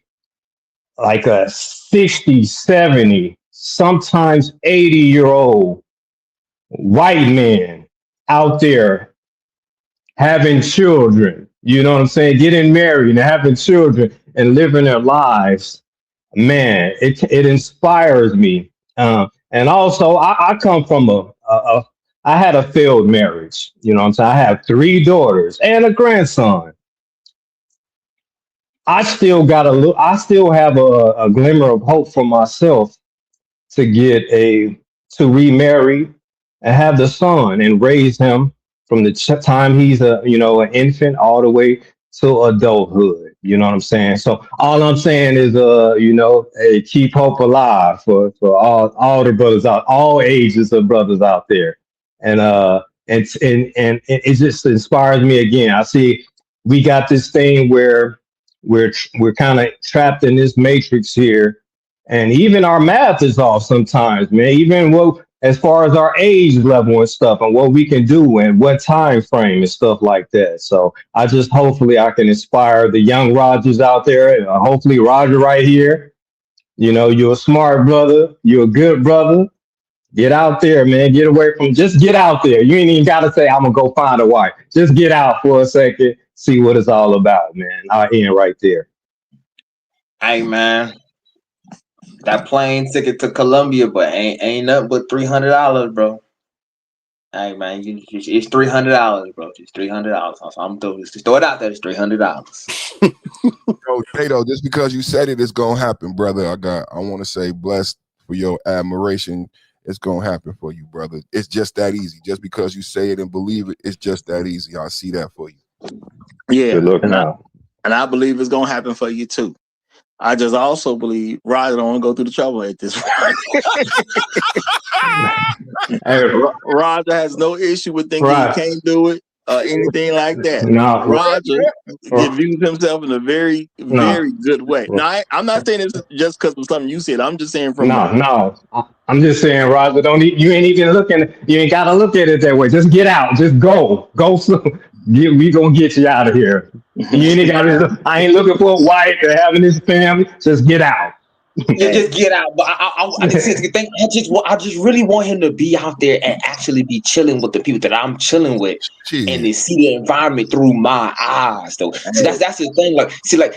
like a 60, 70, sometimes 80-year-old white man out there having children, you know what I'm saying? Getting married and having children and living their lives, man, it inspires me. And also, I come from I had a failed marriage. You know what I'm saying? I have three daughters and a grandson. I still got a little. I still have a glimmer of hope for myself to get to remarry and have the son and raise him from the time he's an infant all the way to adulthood. You know what I'm saying? So all I'm saying is keep hope alive for all the brothers out, all ages of brothers out there. And it just inspires me again. I see we got this thing where we're kind of trapped in this matrix here, and even our math is off sometimes, man. Even what as far as our age level and stuff, and what we can do and what time frame and stuff like that. So I just hopefully I can inspire the young Rogers out there. Hopefully Roger right here. You know, you're a smart brother. You're a good brother. Get out there, man. Get away from. Just get out there. You ain't even got to say I'm gonna go find a wife. Just get out for a second. See what it's all about, man. I'll end right there. Hey man, that plane ticket to Colombia, but ain't nothing but $300, bro. Hey man, it's $300, bro. It's $300. So I'm just throw it out there. It's $300. Yo, Tato, just because you said it's gonna happen, brother. I want to say blessed for your admiration. It's gonna happen for you, brother. It's just that easy. Just because you say it and believe it, it's just that easy. I see that for you. Yeah, Good luck now. and I believe it's gonna happen for you too. I just also believe Roger don't want to go through the trouble at this point. Hey, Roger has no issue with thinking he right. can't do it or anything like that. No, Roger views himself in a very, no, very good way. Now, I'm not saying this just because of something you said. I'm just saying from no. I'm just saying, Roger, you ain't even looking. You ain't gotta look at it that way. Just get out. Just go. Go. We gonna get you out of here. You ain't gotta. I ain't looking for a wife or having this family. Just get out. You just get out. But I just really want him to be out there and actually be chilling with the people that I'm chilling with, and to see the environment through my eyes. Though, see that's the thing.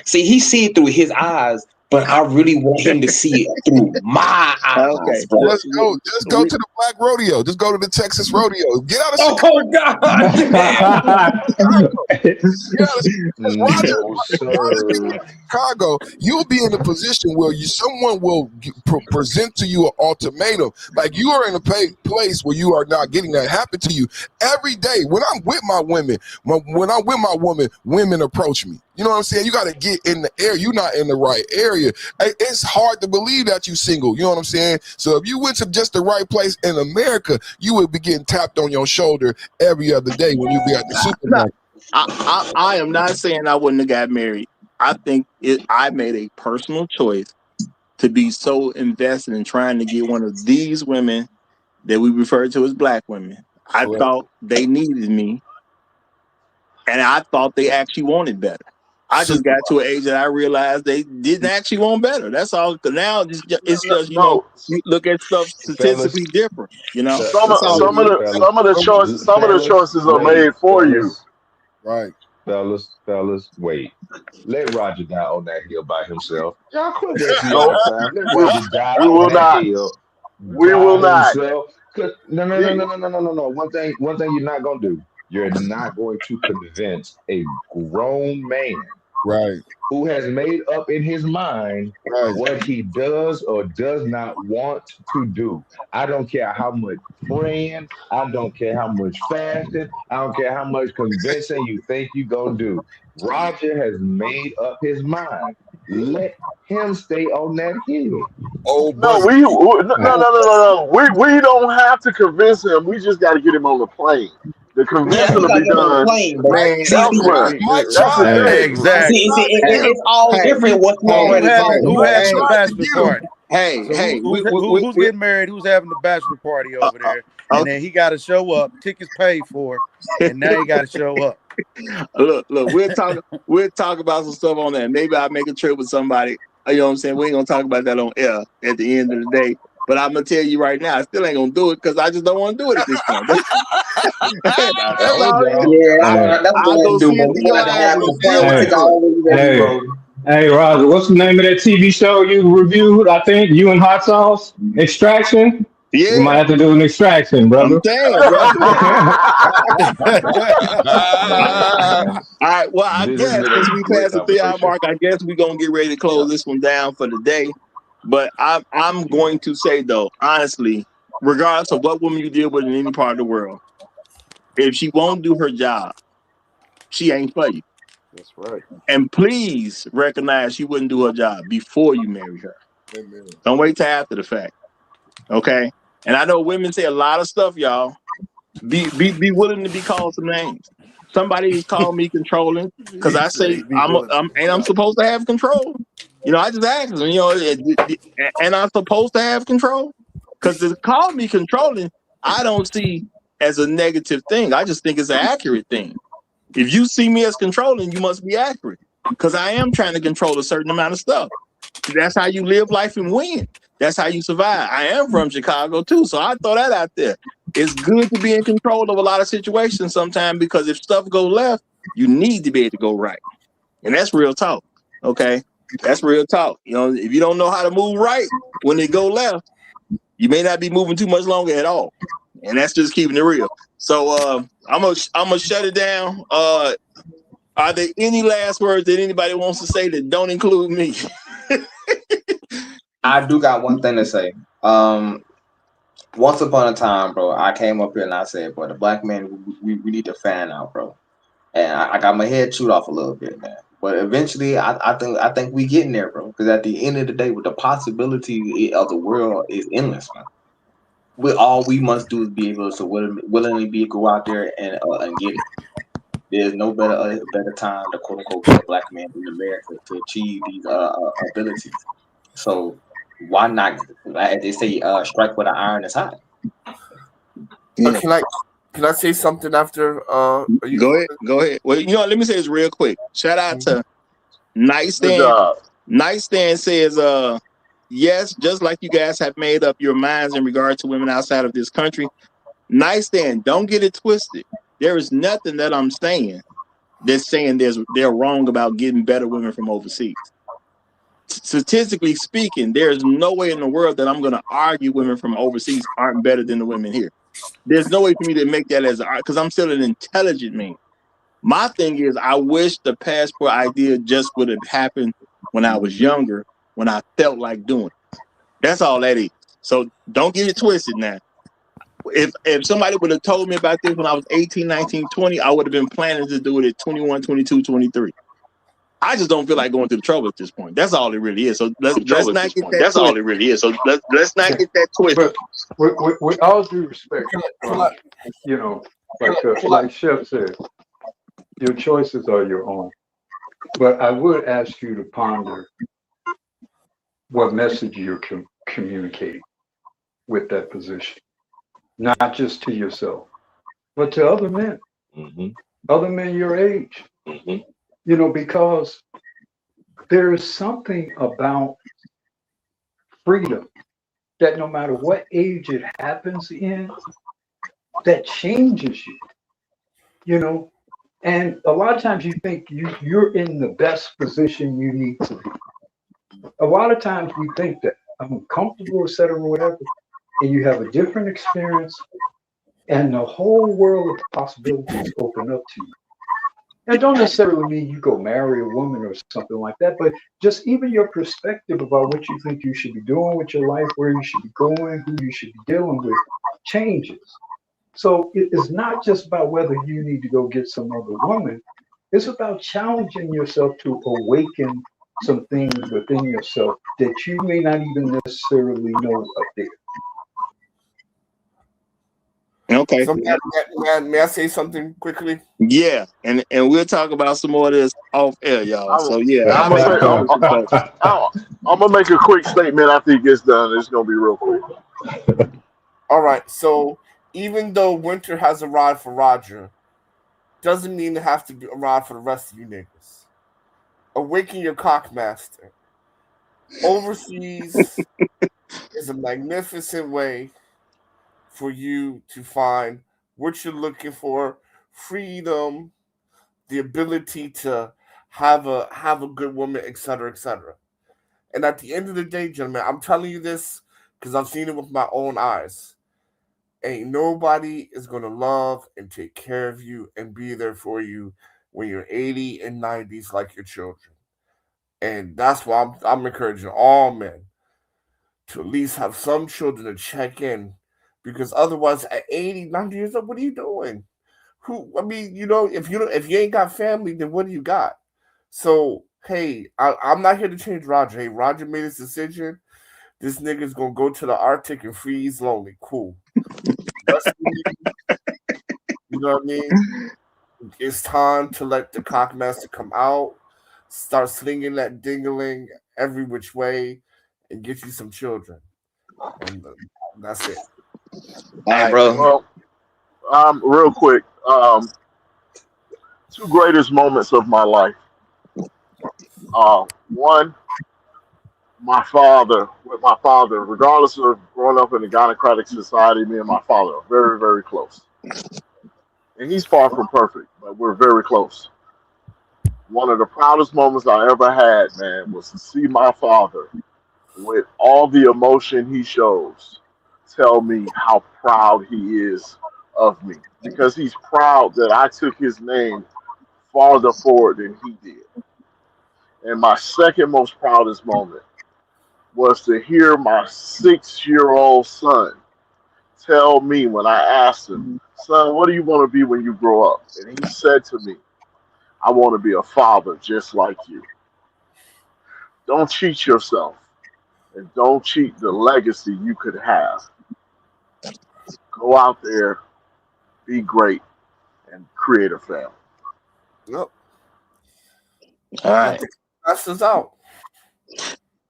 See, he see it through his eyes, but I really want him to see it through my eyes, bro. Just go to the Black Rodeo. Just go to the Texas Rodeo. Get out of Chicago. Oh God! Roger, Chicago, you'll be in a position where someone will present to you an ultimatum. Like you are in a place where you are not getting that happen to you every day. When I'm with my women, when I'm with my woman, women approach me. You know what I'm saying? You got to get in the air. You're not in the right area. It's hard to believe that you're single. You know what I'm saying? So if you went to just the right place in America, you would be getting tapped on your shoulder every other day when you be at the supermarket. I am not saying I wouldn't have got married. I think I made a personal choice to be so invested in trying to get one of these women that we refer to as black women. I thought they needed me, and I thought they actually wanted better. I just got to an age that I realized they didn't actually want better. That's all. Now it's just you look at stuff statistically different. You know, some of the choices are made for you. Right, fellas, wait. Let Roger die on that hill by himself. Y'all quit wasting y'all time. Let Roger die We on will that not. hill We by will not. himself. No. One thing you're not gonna do. You're not going to convince a grown man, right, who has made up in his mind what he does or does not want to do. I don't care how much praying, I don't care how much fasting, I don't care how much convincing you think you're gonna do. Roger has made up his mind. Let him stay on that hill. Oh, No, no. We don't have to convince him. We just got to get him on the plane. The Yeah, convincing he will gotta be get on the done plane, bro. Man, See, elsewhere. my That's the child. thing. Exactly. Hey, it's all hey, different what you Hey, already told. who man, having the hey, bachelor party? hey, So hey, who's getting married? Who's having the bachelor party over there? And okay. then he got to show up. Tickets paid for, and now he got to show up. Look, we'll talk about some stuff on that. Maybe I'll make a trip with somebody. You know what I'm saying? We ain't gonna talk about that on air at the end of the day. But I'm gonna tell you right now, I still ain't gonna do it because I just don't want to do it at this point. I That's told all it is. y'all. Yeah, that's what I'll we're go gonna do, see bro. it We're through gonna your have to eyes have and the see plane what you Hey, ticket do. already ready, hey, bro. hey, Roger, what's the name of that TV show you reviewed? I think you and Hot Sauce Extraction. We might Yeah, have to do an extraction, I'm brother. saying, brother. All right. Well, I This has guess been a since we great passed the 3 hour conversation. mark, I guess we're gonna get ready to Yeah. close this one down for the day. But I'm going to say though, honestly, regardless of what woman you deal with in any part of the world, if she won't do her job, she ain't for you. That's right. And please recognize she wouldn't do her job before you marry her. Amen. Don't wait till after the fact. Okay. And I know women say a lot of stuff, y'all. Be willing to be called some names. Somebody has called me controlling because He I said say he be willing to be I'm called. supposed to have control. You know, I just ask them, and I'm supposed to have control because to call me controlling, I don't see as a negative thing. I just think it's an accurate thing. If you see me as controlling, you must be accurate because I am trying to control a certain amount of stuff. That's how you live life and win. That's how you survive. I am from Chicago too, so I throw that out there. It's good to be in control of a lot of situations sometimes because if stuff go left, you need to be able to go right, and that's real talk. Okay, that's real talk. You know, if you don't know how to move right when they go left, you may not be moving too much longer at all, and that's just keeping it real. So I'm gonna shut it down. Are there any last words that anybody wants to say that don't include me? I do got one thing to say. Once upon a time, bro, I came up here and I said, bro, the black man, we need to fan out, bro. And I got my head chewed off a little bit, man. But eventually, I think we getting there, bro. Because at the end of the day, with the possibility of the world is endless, man. We must do is be able to willingly be go out there and get it. There's no better time to quote unquote be a black man in America to achieve these abilities. So why not, as they say, strike with an iron is hot. Yeah. Can I say something after you Go ahead. Go ahead. Well, let me say this real quick. Shout out to Good Nightstand. job. Nightstand says, yes, just like you guys have made up your minds in regard to women outside of this country. Nightstand, don't get it twisted. There is nothing that I'm saying that's saying they're wrong about getting better women from overseas. Statistically speaking, there's no way in the world that I'm going to argue women from overseas aren't better than the women here. There's no way for me to make that as because I'm still an intelligent man. My thing is, I wish the passport idea just would have happened when I was younger, when I felt like doing it. That's all that is. So don't get it twisted now. If somebody would have told me about this when I was 18, 19, 20, I would have been planning to do it at 21, 22, 23. I just don't feel like going through the trouble at this point. That's all it really is. So let's not get that That's all twisted. it really is. So let's not get that twisted. But with all due respect, you know, like Chef said, your choices are your own. But I would ask you to ponder what message you're communicating with that position, not just to yourself, but to other men your age. You know, because there is something about freedom that no matter what age it happens in, that changes you, you know. And a lot of times you think you're in the best position you need to be. A lot of times we think that I'm comfortable, et cetera, whatever, and you have a different experience, and the whole world of possibilities open up to you. And don't necessarily mean you go marry a woman or something like that, but just even your perspective about what you think you should be doing with your life, where you should be going, who you should be dealing with, changes. So it is not just about whether you need to go get some other woman. It's about challenging yourself to awaken some things within yourself that you may not even necessarily know are there. Okay. So may I say something quickly? Yeah, and we'll talk about some more of this off air, y'all. I'm, So yeah, I I'm gonna say appreciate you, coach. I'm gonna make a quick statement after he gets done. It's gonna be real quick. All right. So even though winter has arrived for Roger, doesn't mean it has to be arrived for the rest of you niggas. Awaken your cockmaster. Overseas is a magnificent way for you to find what you're looking for: freedom, the ability to have a good woman, etc., etc. And at the end of the day, gentlemen, I'm telling you this because I've seen it with my own eyes. Ain't nobody is gonna love and take care of you and be there for you when you're 80 and 90s like your children. And that's why I'm encouraging all men to at least have some children to check in, because otherwise at 80, 90 years old, what are you doing? Who, I mean, if you ain't got family, then what do you got? So hey, I'm not here to change Roger. Hey, Roger made his decision. This nigga's gonna go to the Arctic and freeze lonely. Cool. You know what I mean? It's time to let the cockmaster come out, start slinging that dingling every which way, and get you some children. And that's it. All right. bro. Well, real quick. Two greatest moments of my life. One, with my father, regardless of growing up in a gynocratic society, me and my father are very, very close. And he's far from perfect, but we're very close. One of the proudest moments I ever had, man, was to see my father with all the emotion he shows tell me how proud he is of me. Because he's proud that I took his name farther forward than he did. And my second most proudest moment was to hear my 6 year old son tell me when I asked him, "Son, what do you want to be when you grow up?" And he said to me, "I want to be a father just like you." Don't cheat yourself and don't cheat the legacy you could have. Go out there, be great, and create a family. Yep. All Let right. the cockmasters out.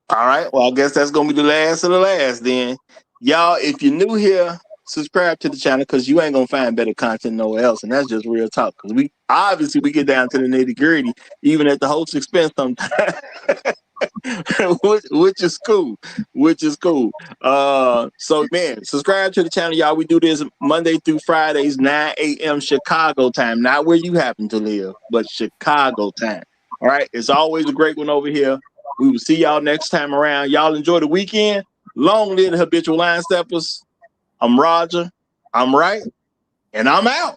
All right. Well, I guess that's gonna be the last of the last then. Y'all, if you're new here, subscribe to the channel because you ain't gonna find better content nowhere else. And that's just real talk. Because we get down to the nitty-gritty, even at the host expense sometimes. which is cool. Which is cool. So man, subscribe to the channel, y'all. We do this Monday through Fridays, 9 a.m. Chicago time. Not where you happen to live, but Chicago time. All right. It's always a great one over here. We will see y'all next time around. Y'all enjoy the weekend. Long live the habitual line steppers. I'm Roger. I'm right. And I'm out.